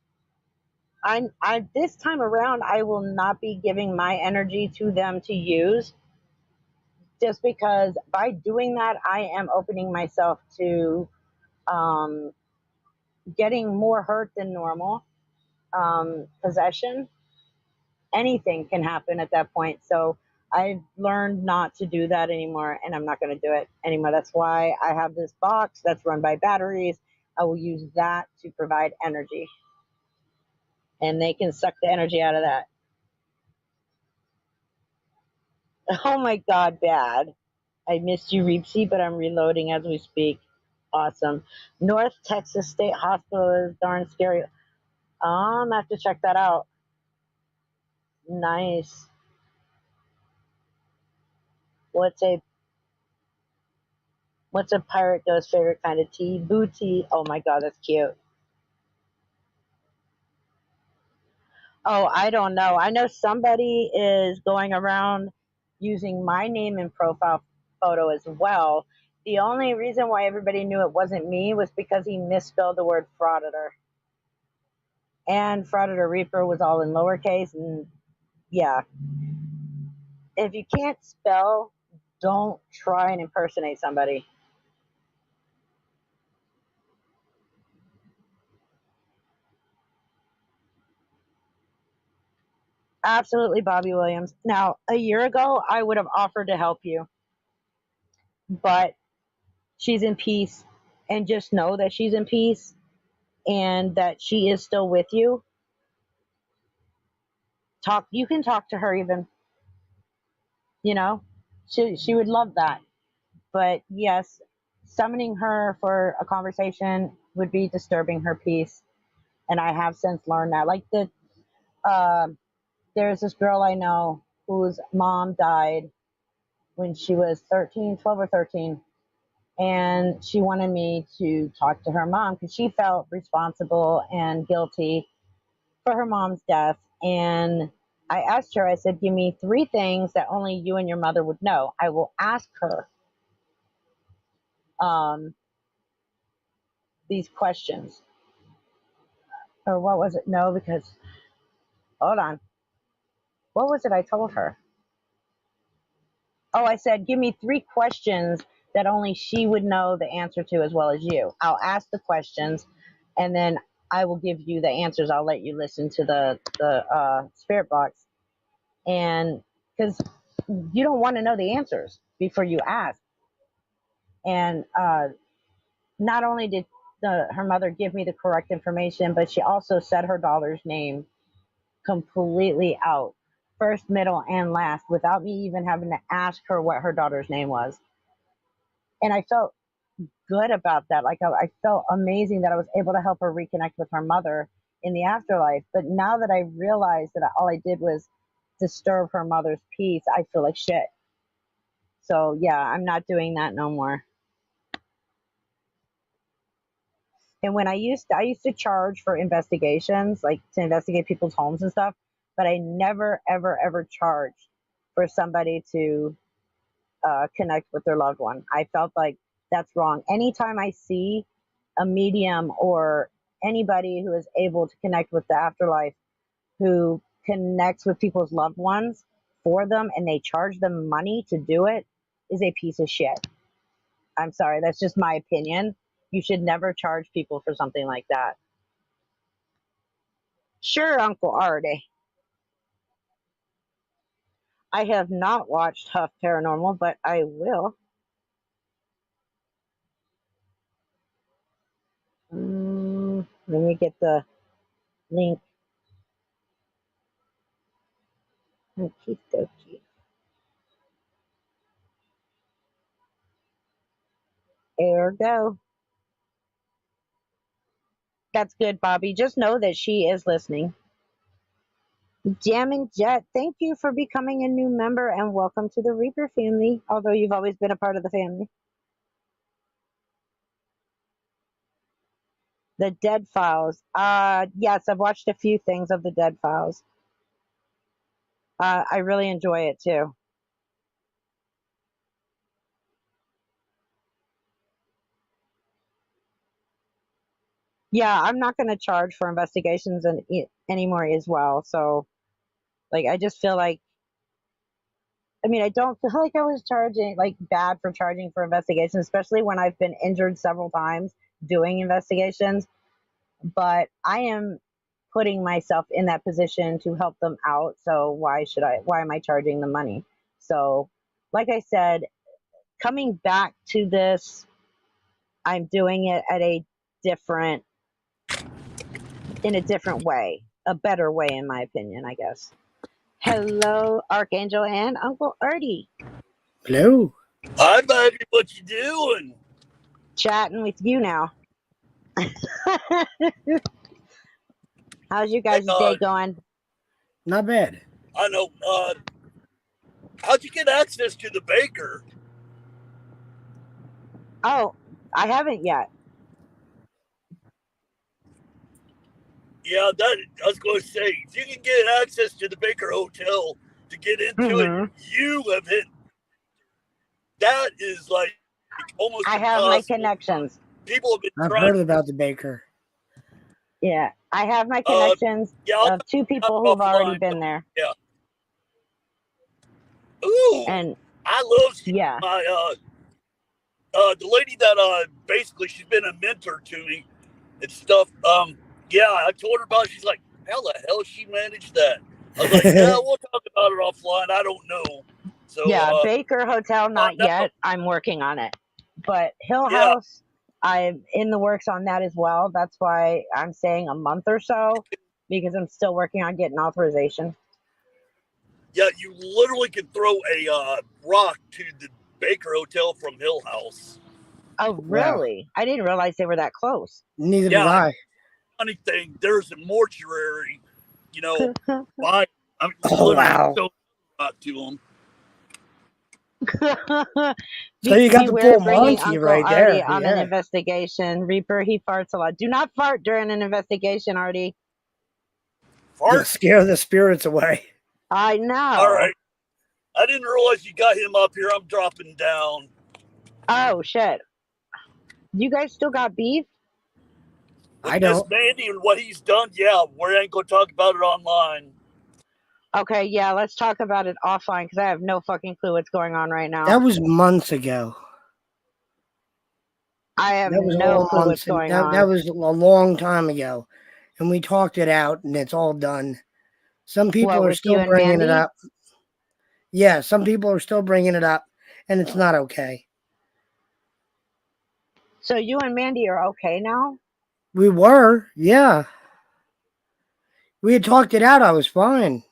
I this time around, I will not be giving my energy to them to use, just because by doing that, I am opening myself to um, getting more hurt than normal. Possession, anything can happen at that point. So I've learned not to do that anymore, and I'm not going to do it anymore. That's why I have this box that's run by batteries. I will use that to provide energy, and they can suck the energy out of that. Oh my God, bad. I missed you, Reepsy, but I'm reloading as we speak. Awesome. North Texas State Hospital is darn scary. I have to check that out. Nice. What's a what's a pirate ghost favorite kind of tea? Booty. Oh my God, that's cute. Oh, I don't know. I know somebody is going around using my name and profile photo as well. The only reason why everybody knew it wasn't me was because he misspelled the word frauditor. And Frauditor Reaper was all in lowercase. And yeah, if you can't spell, don't try and impersonate somebody. Absolutely, Bobby Williams. Now, a year ago, I would have offered to help you, but she's in peace. And just know that she's in peace and that she is still with you. You can talk to her even, you know, she would love that. But yes, summoning her for a conversation would be disturbing her peace. And I have since learned that. Like uh, there's this girl I know whose mom died when she was 12 or 13. And she wanted me to talk to her mom because she felt responsible and guilty for her mom's death. And I asked her, I said, give me 3 things that only you and your mother would know. I will ask her um, these questions. Or what was it? No, because, hold on. What was it I told her? Oh, I said, give me 3 questions that only she would know the answer to as well as you. I'll ask the questions and then I will give you the answers. I'll let you listen to the spirit box. And because you don't want to know the answers before you ask. And not only did her mother give me the correct information, but she also said her daughter's name completely out, first, middle, and last, without me even having to ask her what her daughter's name was. And I felt good about that. Like I felt amazing that I was able to help her reconnect with her mother in the afterlife. But now that I realized that all I did was disturb her mother's peace, I feel like shit. So yeah, I'm not doing that no more. And when I used to charge for investigations, like to investigate people's homes and stuff, but I never ever ever charged for somebody to connect with their loved one. I felt like that's wrong. Anytime I see a medium or anybody who is able to connect with the afterlife, who connects with people's loved ones for them, and they charge them money to do it, is a piece of shit. I'm sorry, that's just my opinion. You should never charge people for something like that. Sure, Uncle Artie. I have not watched Huff Paranormal, but I will. Let me get the link. Okie dokie. Ergo. That's good, Bobby. Just know that she is listening. Jammin' Jet, thank you for becoming a new member and welcome to the Reaper family, although you've always been a part of the family. The Dead Files. Yes, I've watched a few things of the Dead Files. I really enjoy it too. Yeah, I'm not going to charge for investigations anymore as well. So, like, I just feel like, I mean, I don't feel like I was charging, like, bad for charging for investigations, especially when I've been injured several times doing investigations. But I am putting myself in that position to help them out. So, why am I charging them money? So, like I said, coming back to this, I'm doing it at in a different way, a better way, in my opinion, I guess. Hello, Archangel and Uncle Artie. Hello. Hi, baby. What you doing? Chatting with you now. How's you guys' day going? Not bad. I know. How'd you get access to the baker? Oh, I haven't yet. Yeah, that I was going to say. If you can get access to the Baker Hotel to get into it, you have hit. That is like almost. I have my connections. People have been. I've heard about the baker. Yeah, I have my connections of two people who've already been there. Yeah. Ooh. And I love yeah. My the lady that basically she's been a mentor to me and stuff. Yeah, I told her about it. She's like, how the hell she managed that? I was like, yeah, we'll talk about it offline. I don't know. So yeah, Baker Hotel, not yet. I'm working on it. But Hill House, I'm in the works on that as well. That's why I'm saying a month or so, because I'm still working on getting authorization. Yeah, you literally can throw a rock to the Baker Hotel from Hill House. Oh, really? Wow. I didn't realize they were that close. Neither did I. Funny thing, there's a mortuary, you know, by. I mean, oh, wow. So to them. So you got the full Monty Uncle right Artie there. On an investigation. Reaper, he farts a lot. Do not fart during an investigation, Artie. Fart? You'll scare the spirits away. I know. All right. I didn't realize you got him up here. I'm dropping down. Oh, shit. You guys still got beef? I don't. Mandy and what he's done, yeah, we ain't going to talk about it online. Okay, yeah, let's talk about it offline because I have no fucking clue what's going on right now. That was months ago. I have no clue what's going on. That was a long time ago. And we talked it out and it's all done. Some people are still bringing it up. Yeah, some people are still bringing it up and it's not okay. So you and Mandy are okay now? We were, yeah. We had talked it out. I was fine.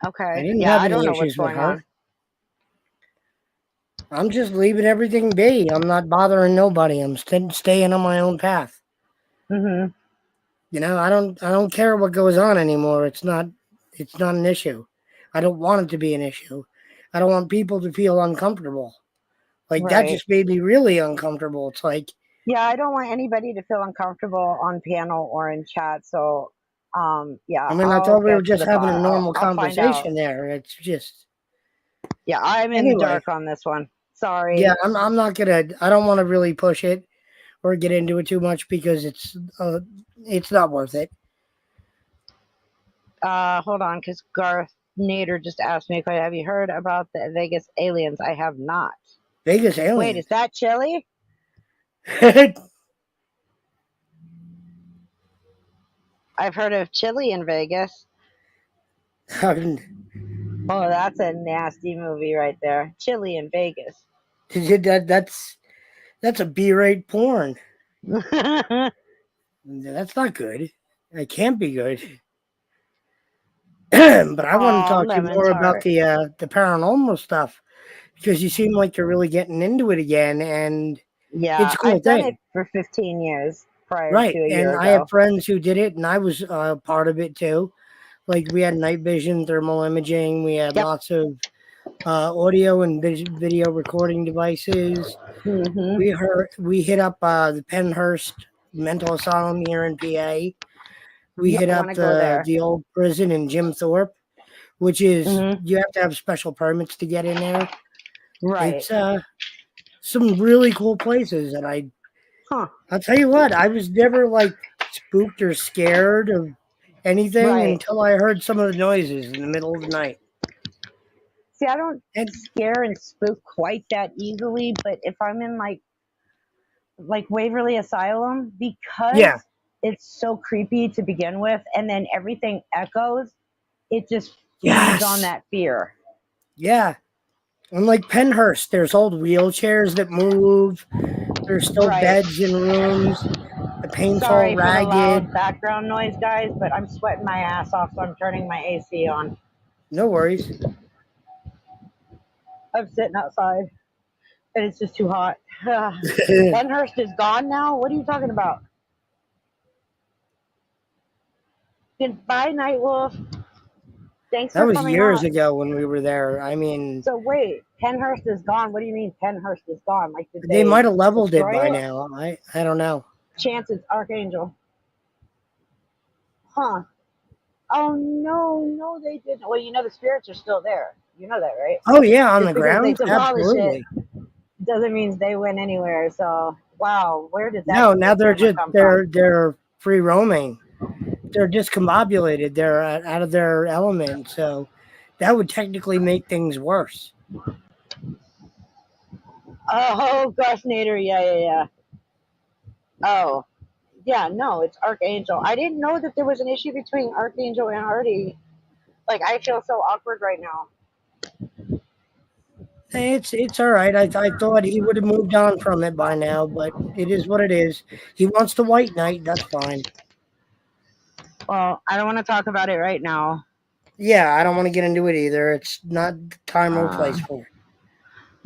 Okay. I didn't have any issues with her. I'm just leaving everything be. I'm not bothering nobody. I'm staying on my own path. Mm-hmm. You know, I don't care what goes on anymore. It's not an issue. I don't want it to be an issue. I don't want people to feel uncomfortable. Like that just made me really uncomfortable. It's like, yeah, I don't want anybody to feel uncomfortable on panel or in chat. So, yeah. I mean, I thought we were just having a normal conversation there. It's just. Yeah, I'm in the dark on this one. Sorry. Yeah, I'm not gonna. I don't want to really push it or get into it too much because it's not worth it. Hold on, because Garth Nader just asked me, have you heard about the Vegas aliens? I have not. Vegas aliens? Wait, is that Chili? I've heard of Chili in Vegas. Oh, that's a nasty movie right there. Chili in Vegas. That's a B-rate porn. That's not good. It can't be good. But I want to talk to you more about the paranormal stuff because you seem like you're really getting into it again, and yeah, it's a cool I've thing. done it for 15 years prior to a year ago. I have friends who did it, and I was part of it too. Like we had night vision, thermal imaging. We had lots of audio and video recording devices. Mm-hmm. We hit up the Pennhurst Mental Asylum here in PA. We hit up the old prison in Jim Thorpe, which is you have to have special permits to get in there. Right. It's some really cool places, and I'll tell you what, I was never like spooked or scared of anything Right. until I heard some of the noises in the middle of the night. See, I don't And scare and spook quite that easily, but if I'm in like Waverly Asylum, because yeah, it's so creepy to begin with, and then everything echoes, it just feeds on yes, that fear. yeah. Unlike Penhurst, there's old wheelchairs that move. There's still Right. beds in rooms. The paint's all Sorry for the ragged. loud background noise, guys, but I'm sweating my ass off, so I'm turning my AC on. No worries. I'm sitting outside, and it's just too hot. Penhurst is gone now? What are you talking about? Goodbye, Nightwolf. Thanks That for was coming years on. ago when we were there. I mean, So wait, Penhurst is gone. What do you mean Penhurst is gone? Like, did they might have leveled it destroy by now. I don't know. Chance it's Archangel. Huh. Oh no, they didn't. Well, you know the spirits are still there. You know that, right? Oh yeah, on Just the because they ground, demolish absolutely. it doesn't mean they went anywhere. So wow, where did that No, now they're camera just come from? they're free roaming. They're discombobulated. They're out of their element. So that would technically make things worse. Oh gosh, Nader, yeah. Oh. Yeah, no, it's Archangel. I didn't know that there was an issue between Archangel and Artie. Like, I feel so awkward right now. It's all right. I thought he would have moved on from it by now, but it is what it is. He wants the White Knight. That's fine. Well, I don't want to talk about it right now. Yeah, I don't want to get into it either. It's not the time or place for it.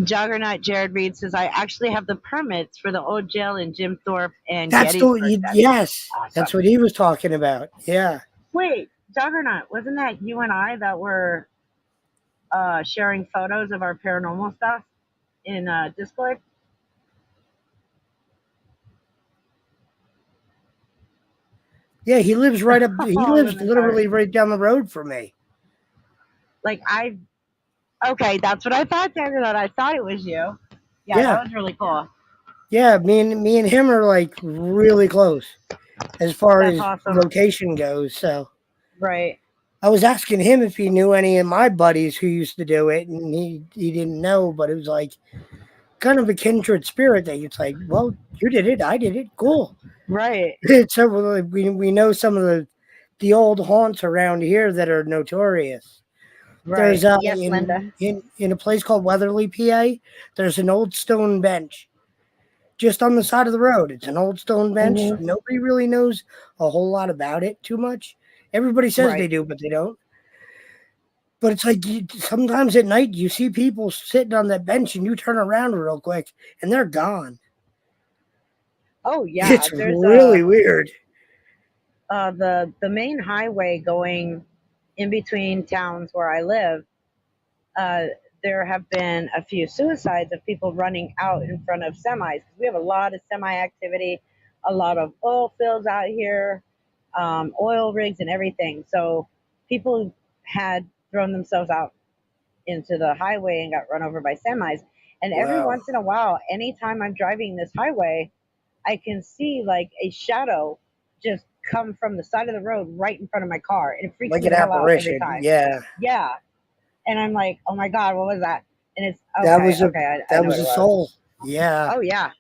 Juggernaut Jared Reed says, I actually have the permits for the old jail in Jim Thorpe and That's Gettysburg. yes. awesome. That's what he was talking about. Yeah. Wait, Juggernaut, wasn't that you and I that were sharing photos of our paranormal stuff in Discord? Yeah, he lives right up. He Oh, lives in the literally right down the road from me. Like, okay, that's what I thought, Juggernaut. I thought it was you. Yeah, Yeah. that was really cool. Yeah, me and him are like really close as far That's as awesome. location goes. So Right. I was asking him if he knew any of my buddies who used to do it, and he didn't know. But it was like kind of a kindred spirit thing. It's like, well, you did it, I did it, cool. Right. So we know some of the old haunts around here that are notorious. Right. There's Yes, Linda. in a place called Weatherly, PA. There's an old stone bench just on the side of the road. It's an old stone bench. Mhm. Nobody really knows a whole lot about it too much. Everybody says they Right. do, but they don't. But it's like sometimes at night you see people sitting on that bench and you turn around real quick and they're gone. Oh yeah. It's There's really weird. the main highway going in between towns where I live. There have been a few suicides of people running out in front of semis. We have a lot of semi activity, a lot of oil fields out here, oil rigs and everything. So people had thrown themselves out into the highway and got run over by semis. And every Wow. once in a while, anytime I'm driving this highway, I can see like a shadow just come from the side of the road right in front of my car. And it freaks Like me an the hell out every apparition. time. Yeah. Yeah. And I'm like, oh my God, what was that? And it's okay. That was okay, I that know was what a it soul. Yeah. Oh yeah.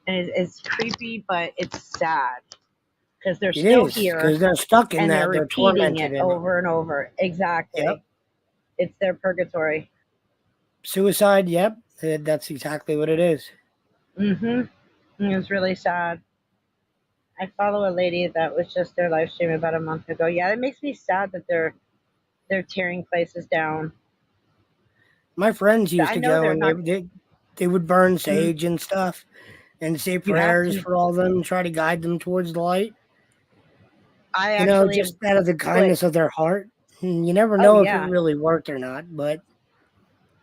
And it's creepy, but it's sad because they're It still is here because they're stuck in and that. they're They're repeating tormented it in it. over and over. Exactly. Yep. It's their purgatory. Suicide. Yep. That's exactly what it is. Mm-hmm. It was really sad. I follow a lady that was just their live stream about a month ago. Yeah, it makes me sad that they're tearing places down. My friends used I to know go they're and not. they would burn sage and stuff and say You have prayers to. for all of them, try to guide them towards the light. I You know, actually just out of the kindness of their heart. And you never Oh know if it yeah. really worked or not, but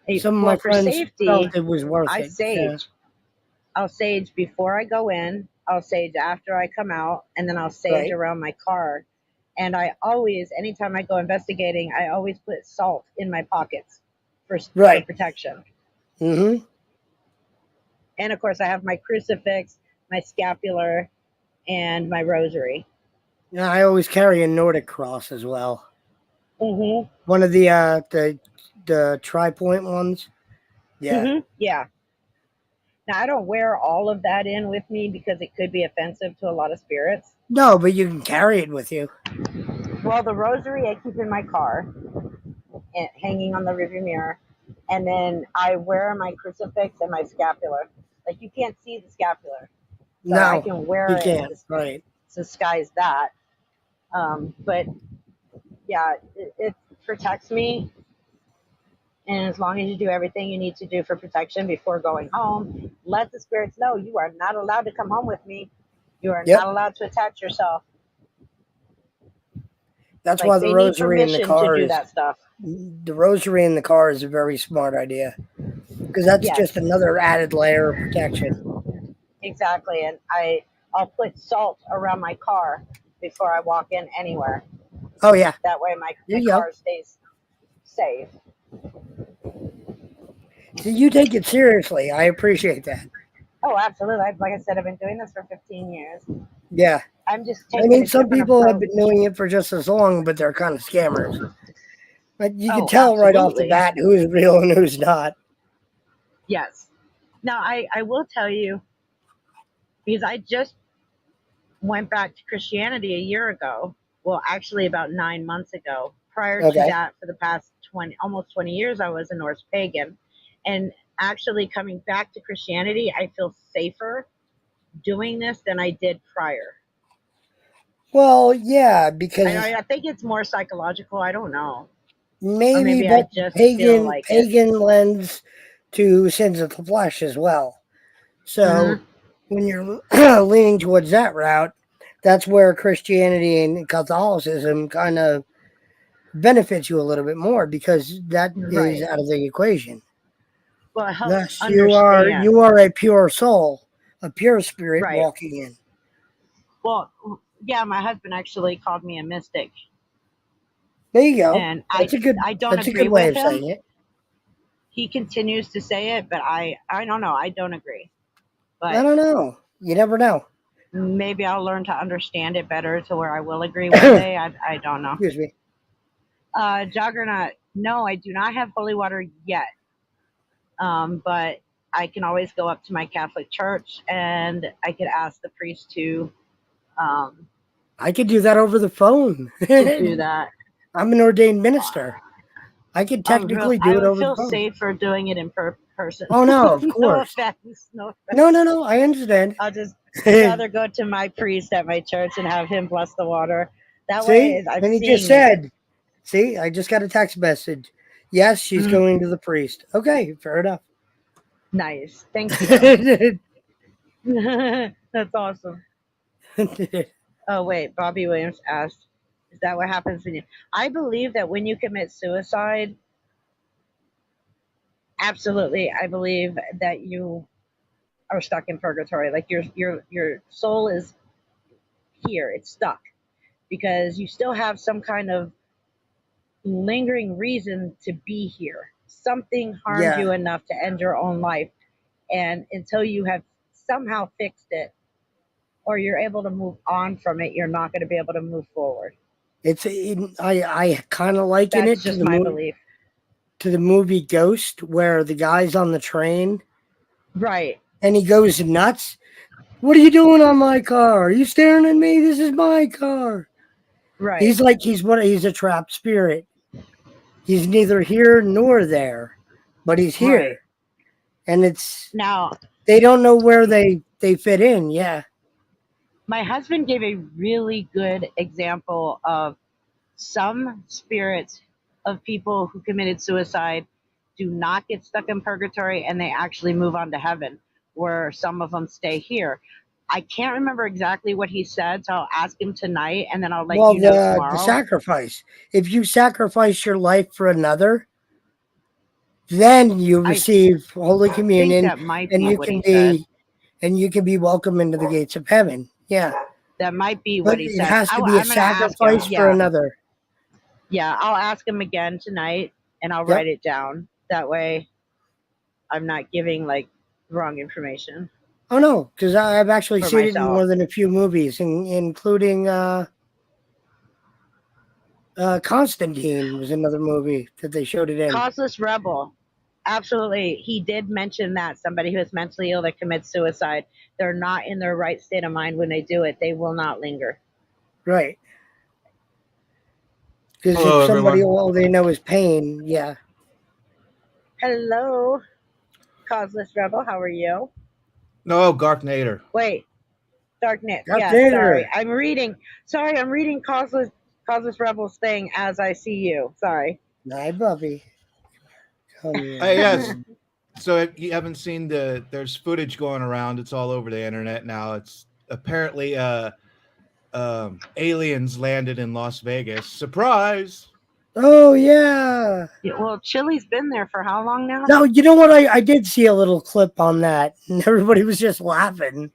Hey, some of well, my for friends safety, felt it was worth I it. sage. Yeah. I'll sage before I go in. I'll sage after I come out, and then I'll sage Right. around my car. And I always, anytime I go investigating, I always put salt in my pockets for Right. protection. Mm-hmm. And of course, I have my crucifix, my scapular, and my rosary. Yeah, I always carry a Nordic cross as well. Mm-hmm. One of the tri-point ones. Yeah. Mm-hmm. Yeah. Now I don't wear all of that in with me because it could be offensive to a lot of spirits. No, but you can carry it with you. Well, the rosary I keep in my car, hanging on the rearview mirror, and then I wear my crucifix and my scapular. Like you can't see the scapular, so I No, can wear you it can't. Right. to disguise that. But yeah, it protects me. And as long as you do everything you need to do for protection before going home, let the spirits know you are not allowed to come home with me. You are Yep. not allowed to attach yourself. That's Like why the they need rosary in the permission to car do is that stuff. the rosary in the car is a very smart idea because that's Yes, just another added layer of protection. exactly. And I'll put salt around my car before I walk in anywhere. Oh yeah, That way my there you go. car stays safe. So you take it seriously. I appreciate that. Oh, absolutely. Like I said, I've been doing this for 15 years. Yeah. I'm just I taking mean, a some different people have approach. been doing it for just as long, but they're kind of scammers. But you can Oh, tell right off the absolutely. bat who's real and who's not. Yes. Now, I will tell you, because I just went back to Christianity a year ago. Well, actually, about 9 months ago. Prior to Okay. that, for the past almost 20 years, I was a Norse pagan. And actually, coming back to Christianity, I feel safer doing this than I did prior. Well, yeah, because I think it's more psychological. I don't know. Or maybe, maybe I but just feel like it. pagan lends to sins of the flesh as well. So Mhm. when you're leaning towards that route, that's where Christianity and Catholicism kind of benefits you a little bit more because that is Right. out of the equation. Well, it helps Thus, understand. you are a pure soul, a pure spirit Right. walking in. Well, yeah, my husband actually called me a mystic, There you go. and That's I don't a agree good way with of him. saying it. He continues to say it, but I don't know. I don't agree. I But don't know. You never know. maybe I'll learn to understand it better to where I will agree one day. I don't know. Excuse me. Juggernaut, no, I do not have holy water yet. But I can always go up to my Catholic church and I could ask the priest um, I could do that over the phone. to do that. I'm an ordained minister. I could technically do I it would over the feel phone. safer doing it in person. Oh no, of No course. offense. No offense. No, I understand. I'll just rather go to my priest at my church and have him bless the water. That See? way, I'm And he just seeing it. said, see, I just got a text message. Yes, she's Mhm. going to the priest. Okay, fair enough. Nice. Thank you. That's awesome. Oh, wait. Bobby Williams asked, is that what happens when you? I believe that when you commit suicide, absolutely, I believe that you are stuck in purgatory. Like your soul is here, it's stuck because you still have some kind of lingering reason to be here. Something harmed Yeah. you enough to end your own life. And until you have somehow fixed it or you're able to move on from it, you're not going to be able to move forward. I kind of liken That's it to just my belief. to the movie Ghost, where the guy's on the train Right. and he goes nuts. What are you doing on my car? Are you staring at me? This is my car. Right. He's like he's a trapped spirit. He's neither here nor there, but he's here. Right. And it's Now, they don't know where they fit in. Yeah. my husband gave a really good example of some spirits of people who committed suicide do not get stuck in purgatory and they actually move on to heaven, where some of them stay here. I can't remember exactly what he said, so I'll ask him tonight and then I'll let Well, you know the tomorrow. sacrifice. If you sacrifice your life for another, then you receive Holy I think Communion, that might and be you what can he said. be welcome into the gates of heaven. Yeah, That might be but what he it said. has to be a I'm gonna ask him. sacrifice for Yeah, another. yeah. I'll ask him again tonight, and I'll Yep. write it down. That way, I'm not giving like wrong information. Oh no, because I've actually For seen it in myself. more than a few movies, including Constantine was another movie that they showed it in. Causeless Rebel. Absolutely. He did mention that somebody who is mentally ill that commits suicide, they're not in their right state of mind when they do it. They will not linger. Right. Because Hello, if somebody everyone. all they know is pain, yeah. Hello, Causeless Rebel. How are you? No, Garth Nader. Wait, Darknet. Darth Yeah, Vader. sorry. I'm reading Causeless Rebel's thing as I see you. Sorry. Night, Buffy. Come here. Yes. So if you haven't seen there's footage going around. It's all over the internet now. It's apparently aliens landed in Las Vegas. Surprise! Oh yeah. Yeah, well, Chili's been there for how long now? No, you know what? I did see a little clip on that, and everybody was just laughing.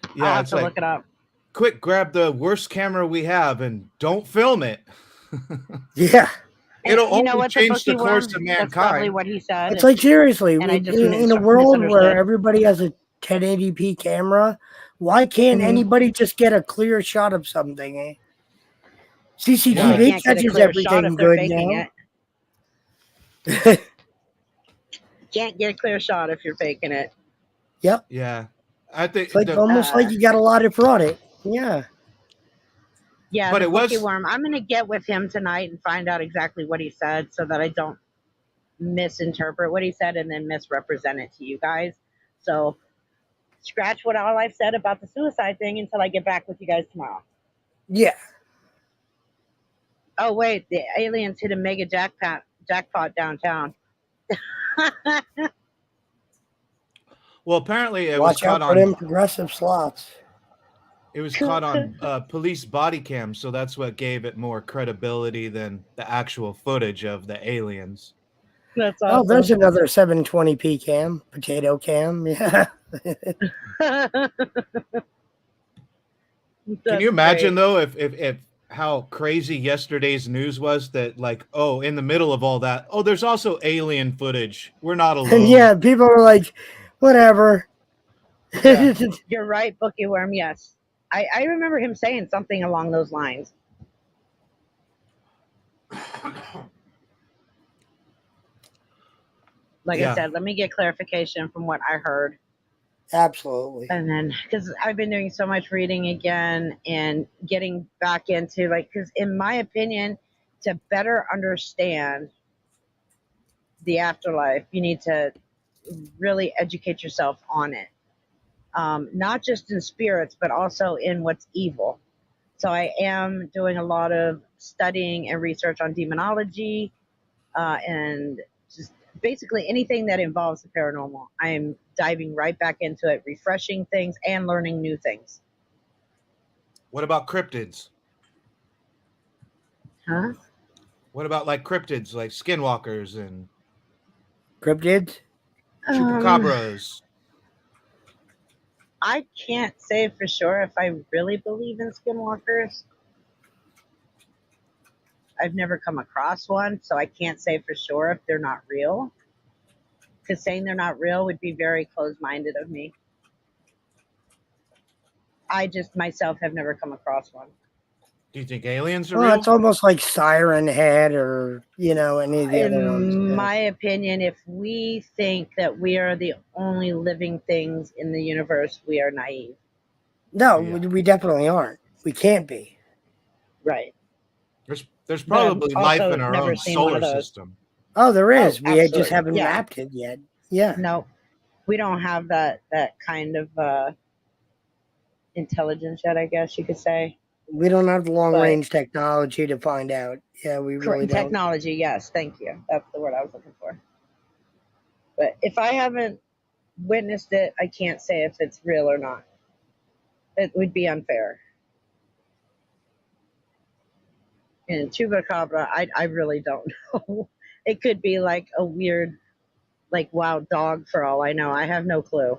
I'll Yeah, have it's to like, look it up. quick, grab the worst camera we have and don't film it. Yeah. It'll And you know only what, change the Bookie course Worm? of That's probably mankind. what he said. It's like seriously, And I just in a world where misunderstood. everybody has a 1080p camera, why can't Mhm. anybody just get a clear shot of something? Eh? Well, CCTV they can't get a catches clear shot everything if they're good faking now. it. Can't get a clear shot if you're faking it. Yep. Yeah, I think. It's like almost like you got a lot of fraud it. Yeah. Yeah, But the it was- Bookie Worm. I'm going to get with him tonight and find out exactly what he said so that I don't misinterpret what he said and then misrepresent it to you guys. So scratch what all I've said about the suicide thing until I get back with you guys tomorrow. Yeah. Oh, wait. The aliens hit a mega jackpot downtown. Well, apparently it Watch was caught out for on. them progressive slots. It was caught on police body cam, so that's what gave it more credibility than the actual footage of the aliens. That's Oh, awesome. there's another 720p cam, potato cam. Yeah. Can you imagine though if how crazy yesterday's news was that like, oh, in the middle of all that, oh, there's also alien footage. We're not alone. And yeah, people were like, whatever. Yeah. You're right, Bookie Worm. Yes. I remember him saying something along those lines. Like Yeah. I said, let me get clarification from what I heard. Absolutely. And then, because I've been doing so much reading again and getting back into because in my opinion, to better understand the afterlife, you need to really educate yourself on it. Not just in spirits, but also in what's evil. So I am doing a lot of studying and research on demonology and just basically anything that involves the paranormal. I am diving right back into it, refreshing things and learning new things. What about cryptids? Huh? What about like cryptids, like skinwalkers and Cryptids? chupacabras? I can't say for sure if I really believe in skinwalkers. I've never come across one, so I can't say for sure if they're not real. Because saying they're not real would be very closed-minded of me. I just myself have never come across one. Do you think aliens are Well, real? it's almost like Siren Head or, any of the other ones. In yeah. my opinion, if we think that we are the only living things in the universe, we are naive. No, Yeah. we definitely aren't. We can't be. Right. There's But I've probably life also in our never own seen one solar of those. system. Oh, there is. We just absolutely. haven't Yeah. mapped it yet. Yeah. No, we don't have that kind of intelligence yet, I guess you could say. We don't have the long But- range technology to find out. Yeah, we really don't. Technology, yes, thank you. That's the word I was looking for. But if I haven't witnessed it, I can't say if it's real or not. It would be unfair. And chupacabra, I really don't know. It could be like a weird, like wild dog for all I know. I have no clue.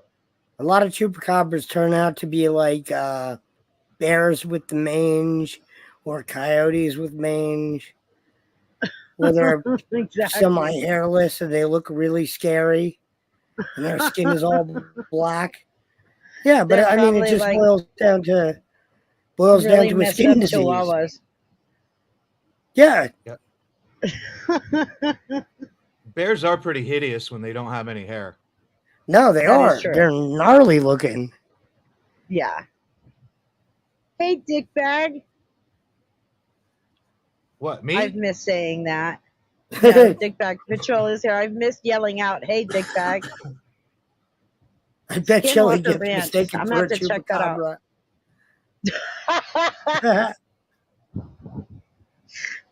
A lot of chupacabras turn out to be like bears with the mange or coyotes with mange. Where they're Exactly. semi-hairless and they look really scary. And their skin is all black. Yeah, but They're I mean, it probably just like boils down to really a messed skin up disease. chihuahuas. Yeah, Bears are pretty hideous when they don't have any hair. no, they That is are. true. They're gnarly looking. Yeah. Hey, dick bag. What, me? I've missed saying that. No, dick bag patrol is here. I've missed yelling out, "Hey, dick bag." I bet Shelly Skinwalker gets Ranch. mistaken I'm for gonna a have to check that out. chupacabra.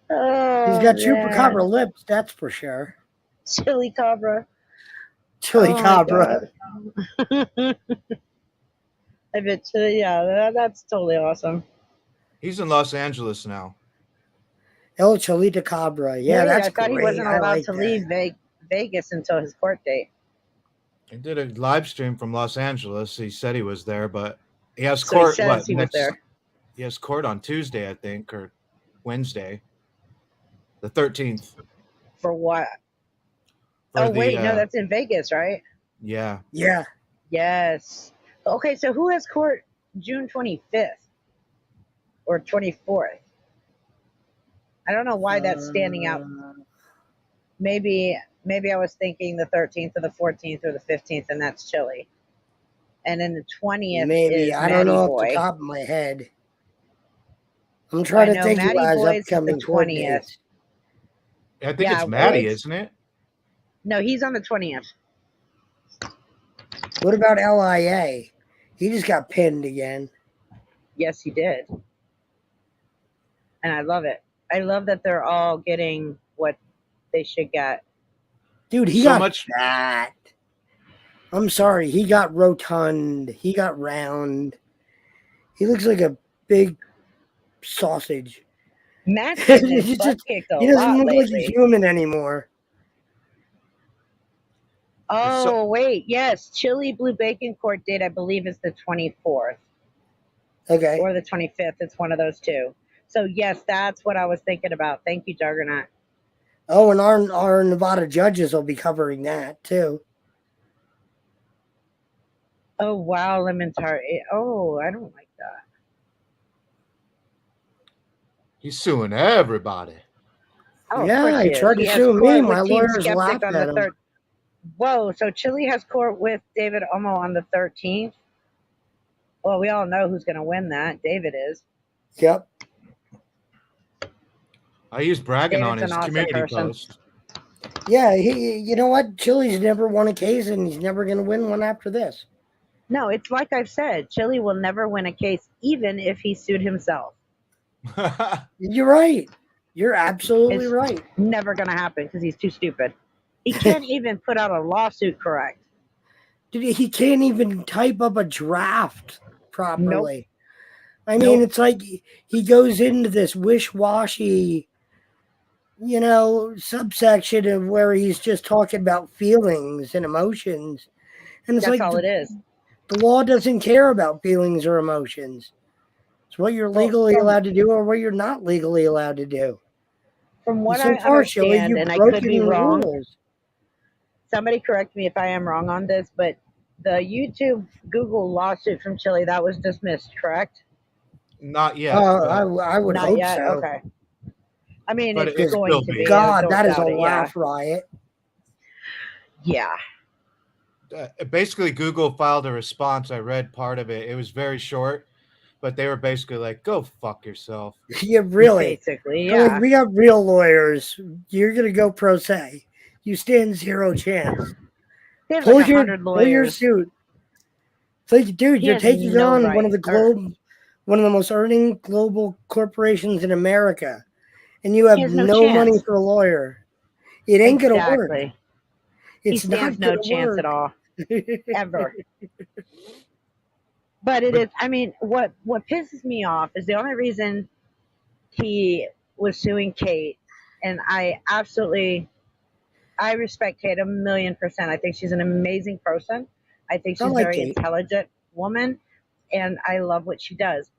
Oh, He's got man. chupacabra lips, that's for sure. Chili Cabra. Chili Oh my cabra. God. I bet chili. Yeah, that's totally awesome. He's in Los Angeles now. El Cholita Cabra. Yeah, Wait, that's I thought great. he wasn't I allowed like to that. leave Vegas until his court date. He did a live stream from Los Angeles. He said he was there, but he has So he court. says he was there. He has court on Tuesday, I think, or Wednesday, the 13th. For what? For Oh, the, wait, no, that's in Vegas, right? yeah. Yeah. Yes. Okay, so who has court June 25th or 24th? I don't know why that's standing out. Maybe I was thinking the 13th or the 14th or the 15th, and that's Chili. And then the 20th Maybe. is I don't Matty know Boy. off the top of my head. I'm trying I to know think who Matty has Boy's the upcoming court 20th. dates. I think Yeah, it's Maddie, it's- isn't it? No, he's on the 20th. What about LIA? He just got pinned again. Yes, he did. And I love it. I love that they're all getting what they should get. Dude, he So got much- fat. I'm sorry. He got rotund. He got round. He looks like a big sausage. Matt's getting his He's butt just- kicked a He doesn't lot look like lately. he's human anymore. Oh, wait. Yes. Chili Blue Bacon court date, I believe, is the 24th Okay. or the 25th. It's one of those two. So, yes, that's what I was thinking about. Thank you, Juggernaut. Oh, and our Nevada judges will be covering that too. Oh, wow. Lemon tart. Oh, I don't like that. He's suing everybody. Oh, of Yeah, course he is. tried to has sue me. court My with Team lawyers Skeptic laughed on at the him. third. Whoa, so Chili has court with David Omo on the 13th. Well, we all know who's going to win that. David is. Yep. He's bragging on David's his an awesome community person. post. Yeah, you know what? Chili's never won a case, and he's never going to win one after this. No, it's like I've said. Chili will never win a case, even if he sued himself. You're right. You're absolutely It's right. never going to happen because he's too stupid. He can't even put out a lawsuit correct. Dude, he can't even type up a draft properly. I mean, Nope. it's like he goes into this wish-washy, subsection of where he's just talking about feelings and emotions. And it's That's like all it is. the law doesn't care about feelings or emotions. It's what you're legally allowed to do or what you're not legally allowed to do. From what so I far, Shelley, understand, you've and I broken could be the wrong, rules. somebody correct me if I am wrong on this, but the YouTube Google lawsuit from Chile, that was dismissed, correct? Not yet. I would Not hope yet? so. Okay. I mean, But it's it going will to be. be. God, no that is a doubt it, laugh riot. Yeah. Basically, Google filed a response. I read part of it. It was very short, but they were basically like, "Go fuck yourself." Yeah, really. Basically, They're yeah. like, we got real lawyers. You're gonna go pro se. You stand zero chance. There's Pull like your 100 pull your lawyers. suit. It's like, dude, He you're has taking no on right. one of the most earning global corporations in America, and you have He has no no money chance. for a lawyer. It ain't gonna work. Exactly. It's He not stands no gonna chance work. at all. Ever. But it is, I mean, what pisses me off is the only reason he was suing Kate, and I respect Kate 1,000,000%. I think she's an amazing person. I think I she's a like very Kate. intelligent woman, and I love what she does.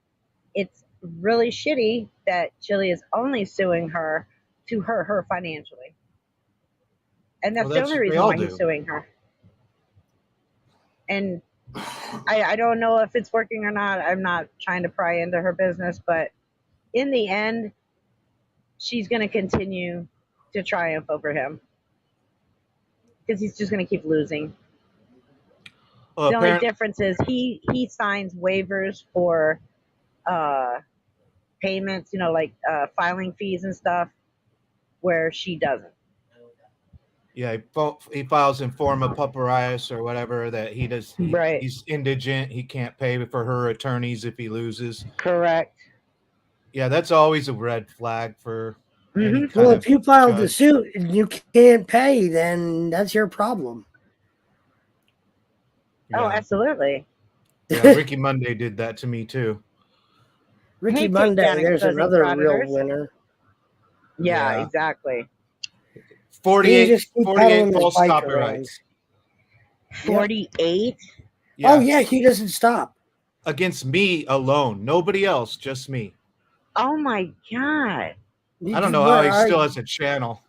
It's really shitty that Chili is only suing her to hurt her financially. And that's Well, the that's only what they reason all why he's do. suing her. And I don't know if it's working or not. I'm not trying to pry into her business, but in the end, she's going to continue to triumph over him because he's just going to keep losing. Well, The only apparently, difference is he signs waivers for uh, payments, like filing fees and stuff, where she doesn't. yeah, he files in form of papyrus or whatever that Right. he's indigent. He can't pay for her attorneys if he loses. Correct. Yeah, that's always a red flag for any Mhm. kind Well, of if you filed the judge. suit and you can't pay, then that's your problem. Oh, Yeah, absolutely. yeah. Ricky Monday did that to me too. Ricky Hey, Monday, takedown there's exposing another real frauditors. winner. Yeah, Yeah. exactly. He can 48, just keep 48 pedaling his false bike around. copyrights. 48. Yeah, Oh yeah, he doesn't stop. against me alone, nobody else, just me. Oh my god. I don't know how he still has a channel.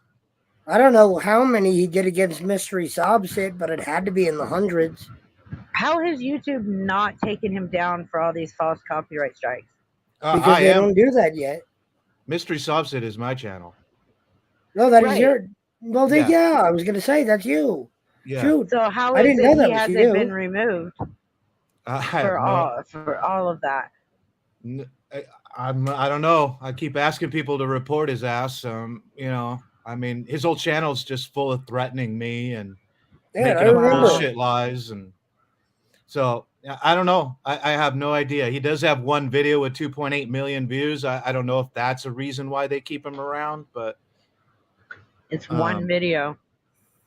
I don't know how many he did against Mystery Sobsit, but it had to be in the hundreds. How has YouTube not taken him down for all these false copyright strikes? Because I they am don't do that yet. Mystery Sobsit is my channel. No, that is Right. your. Well, yeah, I was gonna say that's you. Yeah, Shoot, So how I is didn't it know he that was hasn't you. been removed I have for all of that? I don't know. I keep asking people to report his ass. I mean, his whole channel's just full of threatening me and Yeah, making I up remember. bullshit lies, and so I don't know. I have no idea. He does have one video with 2.8 million views. I don't know if that's a reason why they keep him around, but It's one video.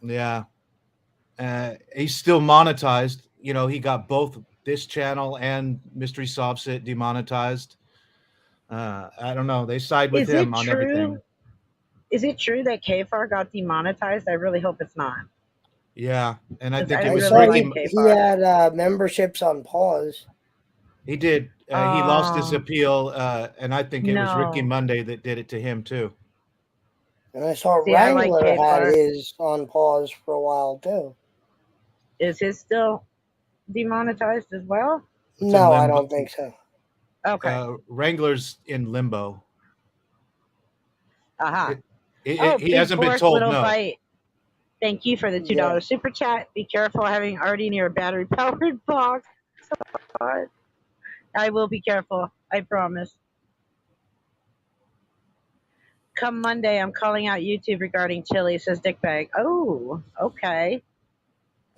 yeah, he's still monetized. He got both this channel and Mystery Sobsit demonetized. I don't know. They side with Is it him on true? everything. Is it true that KFAR got demonetized? I really hope it's not. Yeah, and I 'Cause think I it I was saw really Ricky. like he KFAR. had memberships on pause. He did. He lost his Oh. appeal, and I think it was Ricky No. Monday that did it to him too. And I saw See, I like Wrangler had KFAR. his on pause for a while too. Is his still demonetized as well? It's in No, I limbo. don't think so. Okay. Wrangler's in limbo. Aha. He Big hasn't been Fork, told Little no. Bite. Thank you for the $2 super chat. Be careful having already near a battery powered box. God. I will be careful. I promise. Come Monday, I'm calling out YouTube regarding chili, says Dickbag. Oh, okay.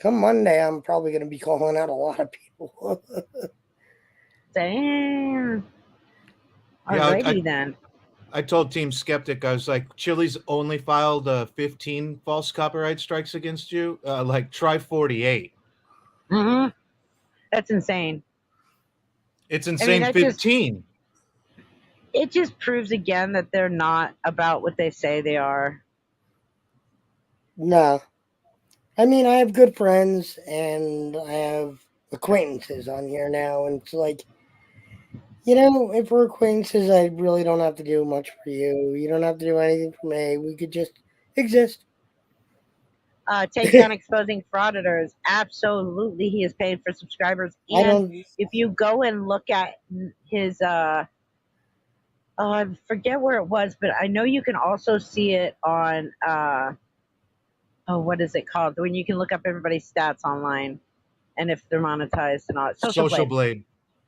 Come Monday, I'm probably going to be calling out a lot of people. Damn. Yeah, Alrighty then. I told Team Skeptic, I was like, Chili's only filed 15 false copyright strikes against you. Try 48. Mm-hmm. That's insane. It's insane. that 15. It just proves again that they're not about what they say they are. No. I mean, I have good friends and I have acquaintances on here now. And it's like, if we're acquaintances, I really don't have to do much for you. You don't have to do anything for me. We could just exist. Takedown exposing frauditors. Absolutely, he is paid for subscribers. And if you go and look at his, I forget where it was, but I know you can also see it on, what is it called? When you can look up everybody's stats online and if they're monetized and all. Social Blade.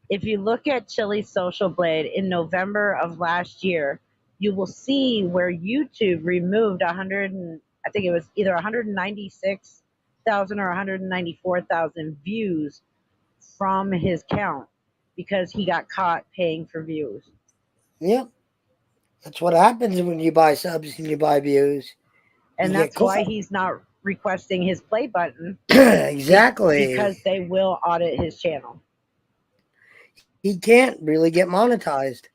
If you look at Chili's Social Blade in November of last year, you will see where YouTube removed I think it was either 196,000 or 194,000 views from his count because he got caught paying for views. Yep. That's what happens when you buy subs and you buy views. And that's why he's not requesting his play button. Exactly. Because they will audit his channel. He can't really get monetized,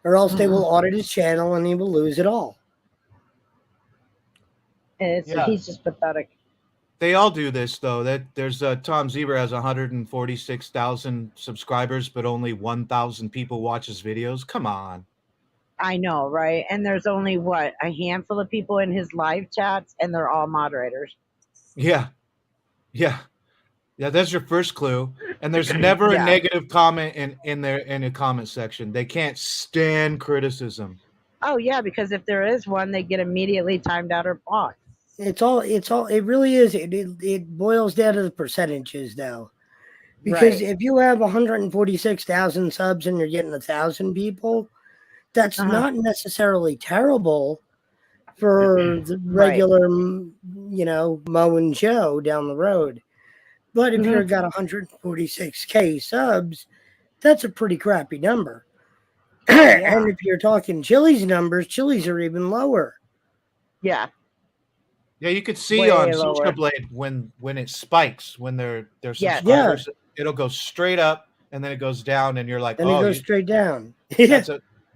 or else they will audit his channel and he will lose it all. He's just pathetic. They all do this though. That there's Tom Zebra has 146,000 subscribers, but only 1,000 people watch his videos. Come on. I know, right? And there's only a handful of people in his live chats, and they're all moderators. Yeah. Yeah, that's your first clue. And there's never Yeah. a negative comment in the comment section. They can't stand criticism. Oh yeah, because if there is one, they get immediately timed out or blocked. It really is. It boils down to the percentages though. Because Right. if you have 146,000 subs and you're getting 1,000 people, that's Uh-huh. not necessarily terrible for the Right. regular, Mo and Joe down the road. But if Mhm. you've got 146K subs, that's a pretty crappy number. Yeah. And if you're talking Chili's numbers, Chili's are even lower. Yeah. Yeah, you could see Way on lower. Social Blade when it spikes, when their Yes. subscribers, it'll go straight up and then it goes down, and you're like, Then it oh, goes straight down. Yeah.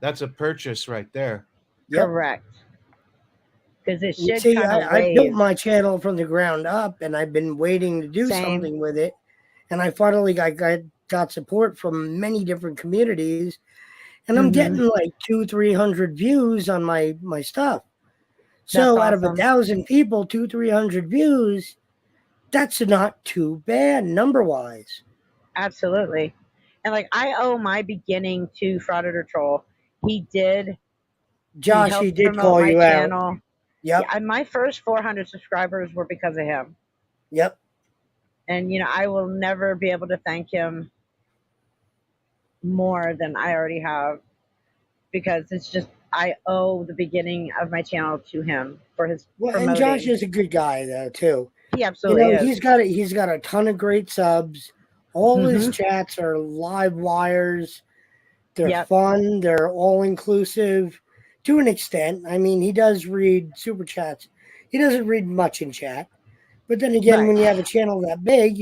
that's a purchase right there. Yep. Correct. Because it You should see, kind of I built my channel from the ground up, and I've been waiting to do Same. something with it. And I finally got support from many different communities, and I'm Mhm. getting like 200-300 views on my stuff. So That's out of awesome. 1,000 people, 200-300 views, that's not too bad number wise. Absolutely. And like I owe my beginning to Frauditor Troll. He Josh, helped he did promote call my you out. channel. Yep. Yeah, my first 400 subscribers were because of him. Yep. And I will never be able to thank him more than I already have, because it's just I owe the beginning of my channel to him for his Well, promoting. and Josh is a good guy though too. He absolutely is. He's got a ton of great subs. All his Mhm. chats are live wires. They're Yep. fun. They're all inclusive to an extent. I mean, he does read super chats. He doesn't read much in chat. But then again, Right. when you have a channel that big,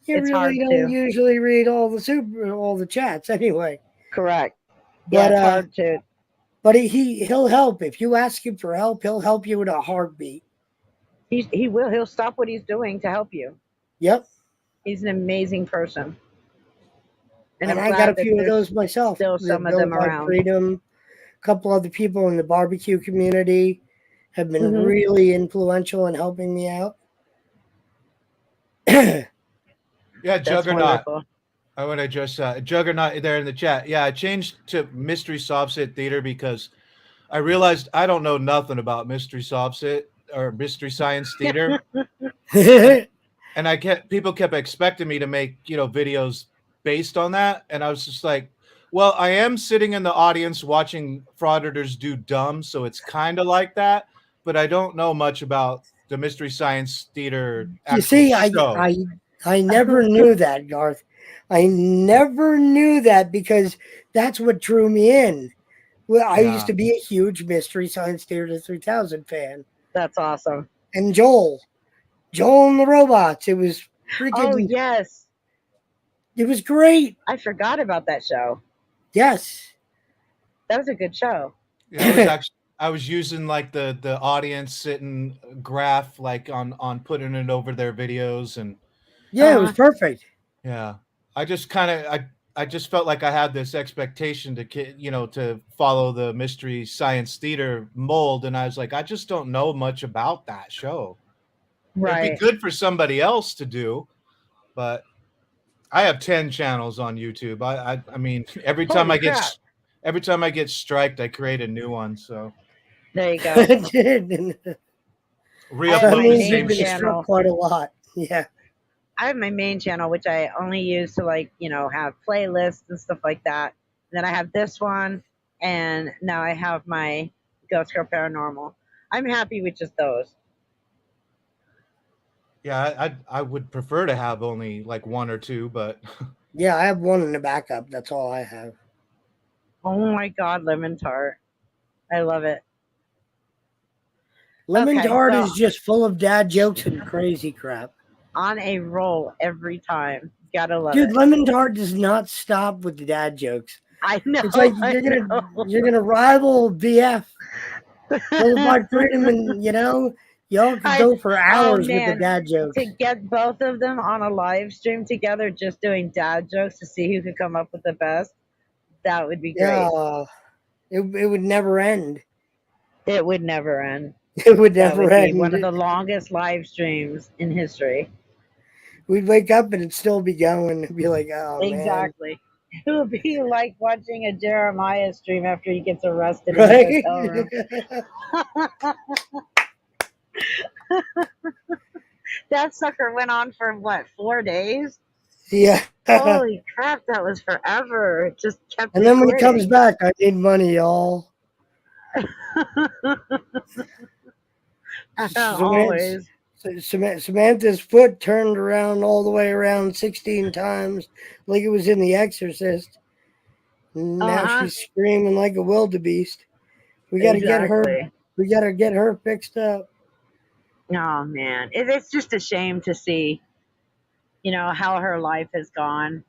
you It's hard really don't to. usually read all the chats anyway. Correct. But Yeah, it's hard to. but he'll help. If you ask him for help, he'll help you in a heartbeat. He will. He'll stop what he's doing to help you. Yep. He's an amazing person. And I'm I glad got a that few of there's those myself. still The some of them Vilified around. Freedom, a couple other people in the barbecue community have been Mhm. really influential in helping me out. Yeah, That's Juggernaut. wonderful. I want to just Juggernaut there in the chat. Yeah, I changed to Mystery Sobsit Theater because I realized I don't know nothing about Mystery Sobsit or Mystery Science Theater, and people kept expecting me to make videos based on that, and I was just like, well, I am sitting in the audience watching frauditors do dumb, so it's kind of like that, but I don't know much about the Mystery Science Theater. You see, show. I never knew that, Garth. I never knew that because that's what drew me in. Well, I Yeah. used to be a huge Mystery Science Theater 3000 fan. That's awesome. And Joel and the Robots. It was freaking. Oh yes, It was great. I forgot about that show. Yes. That was a good show. Yeah, it was actually, I was using like the audience sitting graph like on putting it over their videos, and Yeah, it was perfect. yeah, I just kind of I just felt like I had this expectation to follow the Mystery Science Theater mold, and I was like, I just don't know much about that show. Right. It'd be good for somebody else to do, but I have 10 channels on YouTube. I mean, every time Holy I get crap. striked, I create a new one. So There you go. That re-upload the means same you've been shit. channel. struck quite a lot. Yeah. I have my main channel, which I only use to have playlists and stuff like that. And then I have this one, and now I have my Ghost Girl Paranormal. I'm happy with just those. Yeah, I would prefer to have only like one or two, but Yeah, I have one in the backup. That's all I have. Oh my God, Lemon Tart. I love it. Lemon Okay, Tart so- is just full of dad jokes and crazy crap. On a roll every time. Gotta love Dude, it. Lemon Tart does not stop with the dad jokes. I know. It's like I you're know. gonna rival BF. Vilified Freedom, and y'all could go for hours with the man. dad jokes. To get both of them on a live stream together, just doing dad jokes to see who could come up with the best, that would be great. Yeah, it would never end. It would never end. It would That never would be end. one of the longest live streams in history. We'd wake up and it'd still be going. It'd be like, oh man. Exactly. It would be like watching a Jeremiah stream after he gets arrested in the Right? hotel room. That sucker went on for what, 4 days? Yeah. Holy crap, that was forever. It just kept And then when he recording. comes back, I need money, y'all. Always. Samantha's foot turned around all the way around 16 times, like it was in The Exorcist. Now she's screaming like a wildebeest. We got to get her. Exactly. We got to get her fixed up. Oh man, it's just a shame to see, you know, how her life has gone.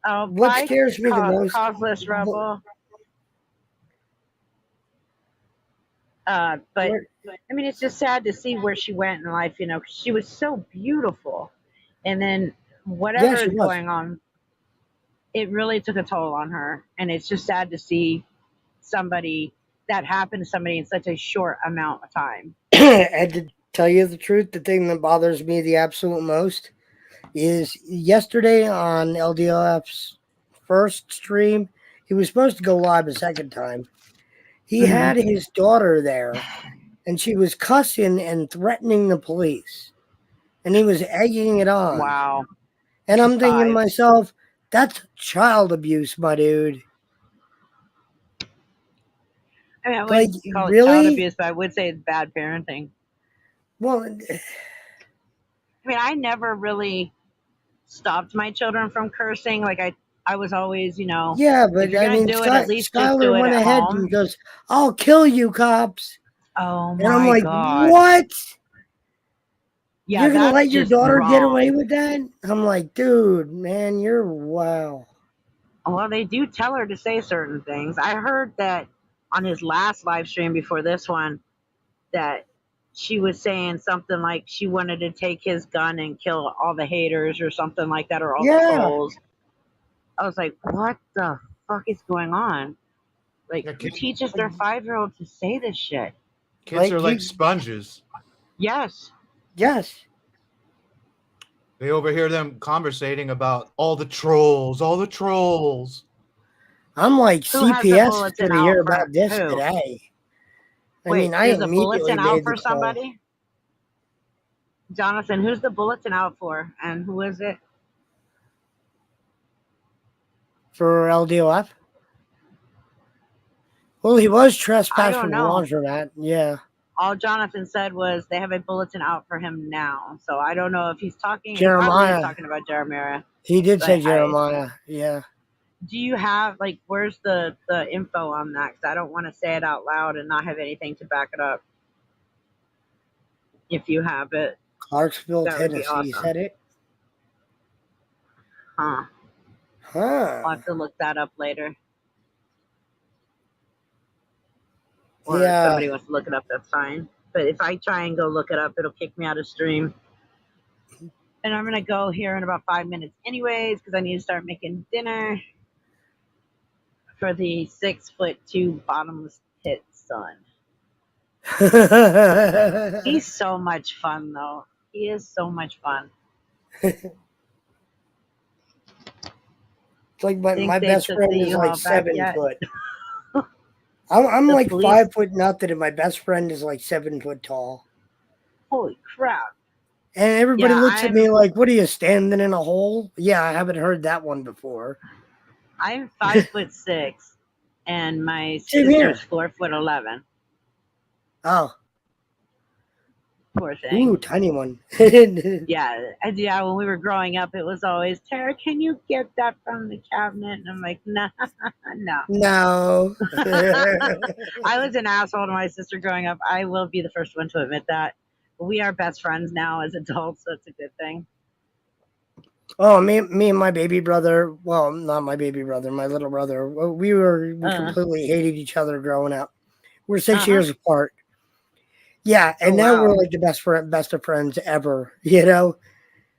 Oh, What bye, scares me the most? causeless rebel. But I mean, it's just sad to see where she went in life. You know, 'cause she was so beautiful, and then whatever she is was. going on, it really took a toll on her, and it's just sad to see somebody that happened to somebody in such a short amount of time. And to tell you the truth, the thing that bothers me the absolute most is yesterday on LDLF's first stream, he was supposed to go live a second time. He had his daughter there, and she was cussing and threatening the police, and he was egging it on. Wow. And I'm thinking to Five. myself, that's child abuse, my dude. I mean, I Like, wouldn't call it really? child abuse, but I would say it's bad parenting. Well, I mean, I never really stopped my children from cursing. Like I was always, you know, yeah, if but you're I gonna mean, do it, at least just do Skylar it went at ahead home. and goes, "I'll kill you, cops." Oh And I'm my like, god! what? Yeah, You're gonna that's let your just daughter get wrong. away with that? I'm like, dude, man, you're wow. Well, they do tell her to say certain things. I heard that on his last live stream before this one, that she was saying something like she wanted to take his gun and kill all the haters or something like that, or all the Yeah. trolls. I was like, what the fuck is going on? Like, Yeah, who teaches their 5-year-old to say this shit? Kids Like, are like you- sponges. Yes. Yes. They overhear them conversating about all the trolls, all the trolls. I'm like, Who has the CPS is bulletin going to hear out for about this who? today. I Wait, mean, I there's a immediately bulletin out made for the call. somebody? Jonathan, who's the bulletin out for? And who is it? For LDOF? Well, he was I trespassed don't from the know. laundromat. Yeah. All Jonathan said was they have a bulletin out for him now. So I don't know if he's talking. He Jeremiah. probably is talking about Jeremiah. He did say But Jeremiah. Yeah. Do you have, like, where's the info on that? Because I don't want to say it out loud and not have anything to back it up. If you have it. Clarksville, That would be Tennessee awesome. said it. Huh. Huh. I'll have to look that up later. Or Yeah. if somebody wants to look it up, that's fine. But if I try and go look it up, it'll kick me out of stream. And I'm going to go here in about 5 minutes anyways, because I need to start making dinner for the 6'2" bottomless pit son. He's so much fun, though. He is so much fun. It's like my Think they best took friend the is U-Haul like back 7 yet? foot. I'm The like police- 5 foot nothing, and my best friend is like 7 foot tall. Holy crap. And everybody Yeah, looks at me like, "What are you standing in a hole?" Yeah, I haven't heard that one before. I'm 5'6", and my Same here. sister's 4'11". Oh, Poor thing. ooh, tiny one. Yeah, when we were growing up, it was always, Tara, can you get that from the cabinet? And I'm like, nah, no. No. I was an asshole to my sister growing up. I will be the first one to admit that. But we are best friends now as adults, so it's a good thing. Oh, me and my baby brother. Well, not my baby brother, my little brother. We completely hated each other growing up. We're 6 years apart. Yeah, and now wow. we're like the best of friends ever. You know,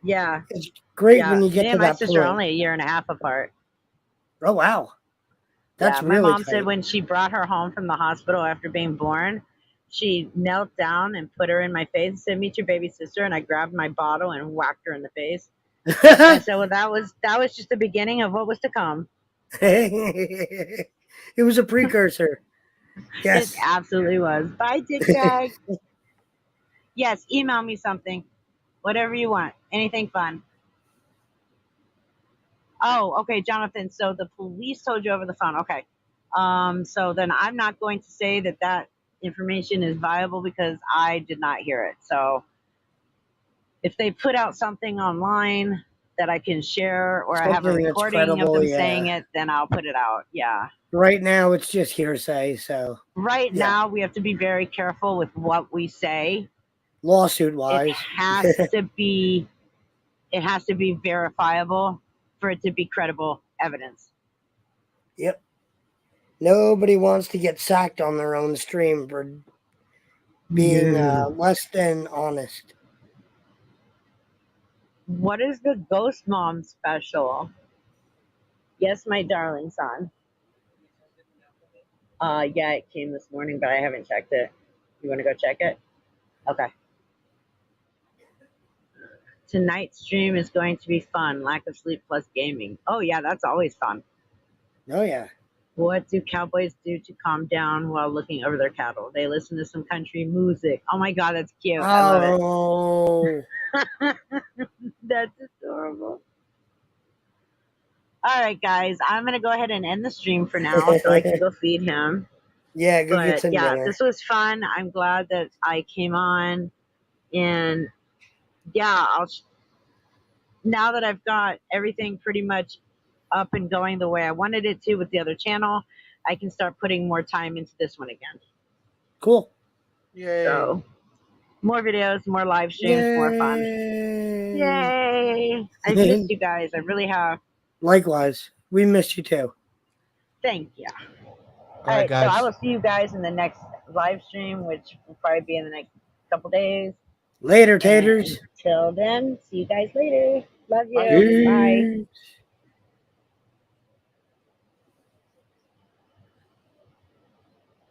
Yeah. it's great Yeah. when you get Me to and my that sister are point. only a year and a half apart. Oh wow, that's Yeah, my really mom tight. said when she brought her home from the hospital after being born, she knelt down and put her in my face and said, "Meet your baby sister." And I grabbed my bottle and whacked her in the face. And so that was just the beginning of what was to come. It was a precursor. Yes. It absolutely was. Bye, Dick Bag. Yes, email me something, whatever you want, anything fun. Oh, okay, Jonathan. So the police told you over the phone. Okay. So then I'm not going to say that that information is viable because I did not hear it. So if they put out something online that I can share or I have a Something that's recording of credible, them yeah. saying it, then I'll put it out. Yeah. Right now, it's just hearsay. So Right Yeah. now, we have to be very careful with what we say. lawsuit It wise, has to be verifiable for it to be credible evidence. yep. Nobody wants to get sacked on their own stream for being less than honest. What is the Ghost Mom special? Yes, my darling son. Yeah, it came this morning, but I haven't checked it. You want to go check it? Okay. Tonight's stream is going to be fun. Lack of sleep plus gaming. Oh yeah, that's always fun. Oh yeah. What do cowboys do to calm down while looking over their cattle? They listen to some country music. Oh my god, that's cute. I love it. Oh, That's adorable. All right, guys, I'm gonna go ahead and end the stream for now so I can go feed him. yeah. Go get But some yeah, dinner. this was fun. I'm glad that I came on, and yeah, now that I've got everything pretty much up and going the way I wanted it to with the other channel, I can start putting more time into this one again. Cool. Yay. So more videos, more live streams, more fun. Yay! I've missed you guys. I really have. Likewise, we missed you too. Thank you. All All right, right, so I guys. will see you guys in the next live stream, which will probably be in the next couple days. Later, taters. Until then, see you guys later. Love you. Bye. Peace.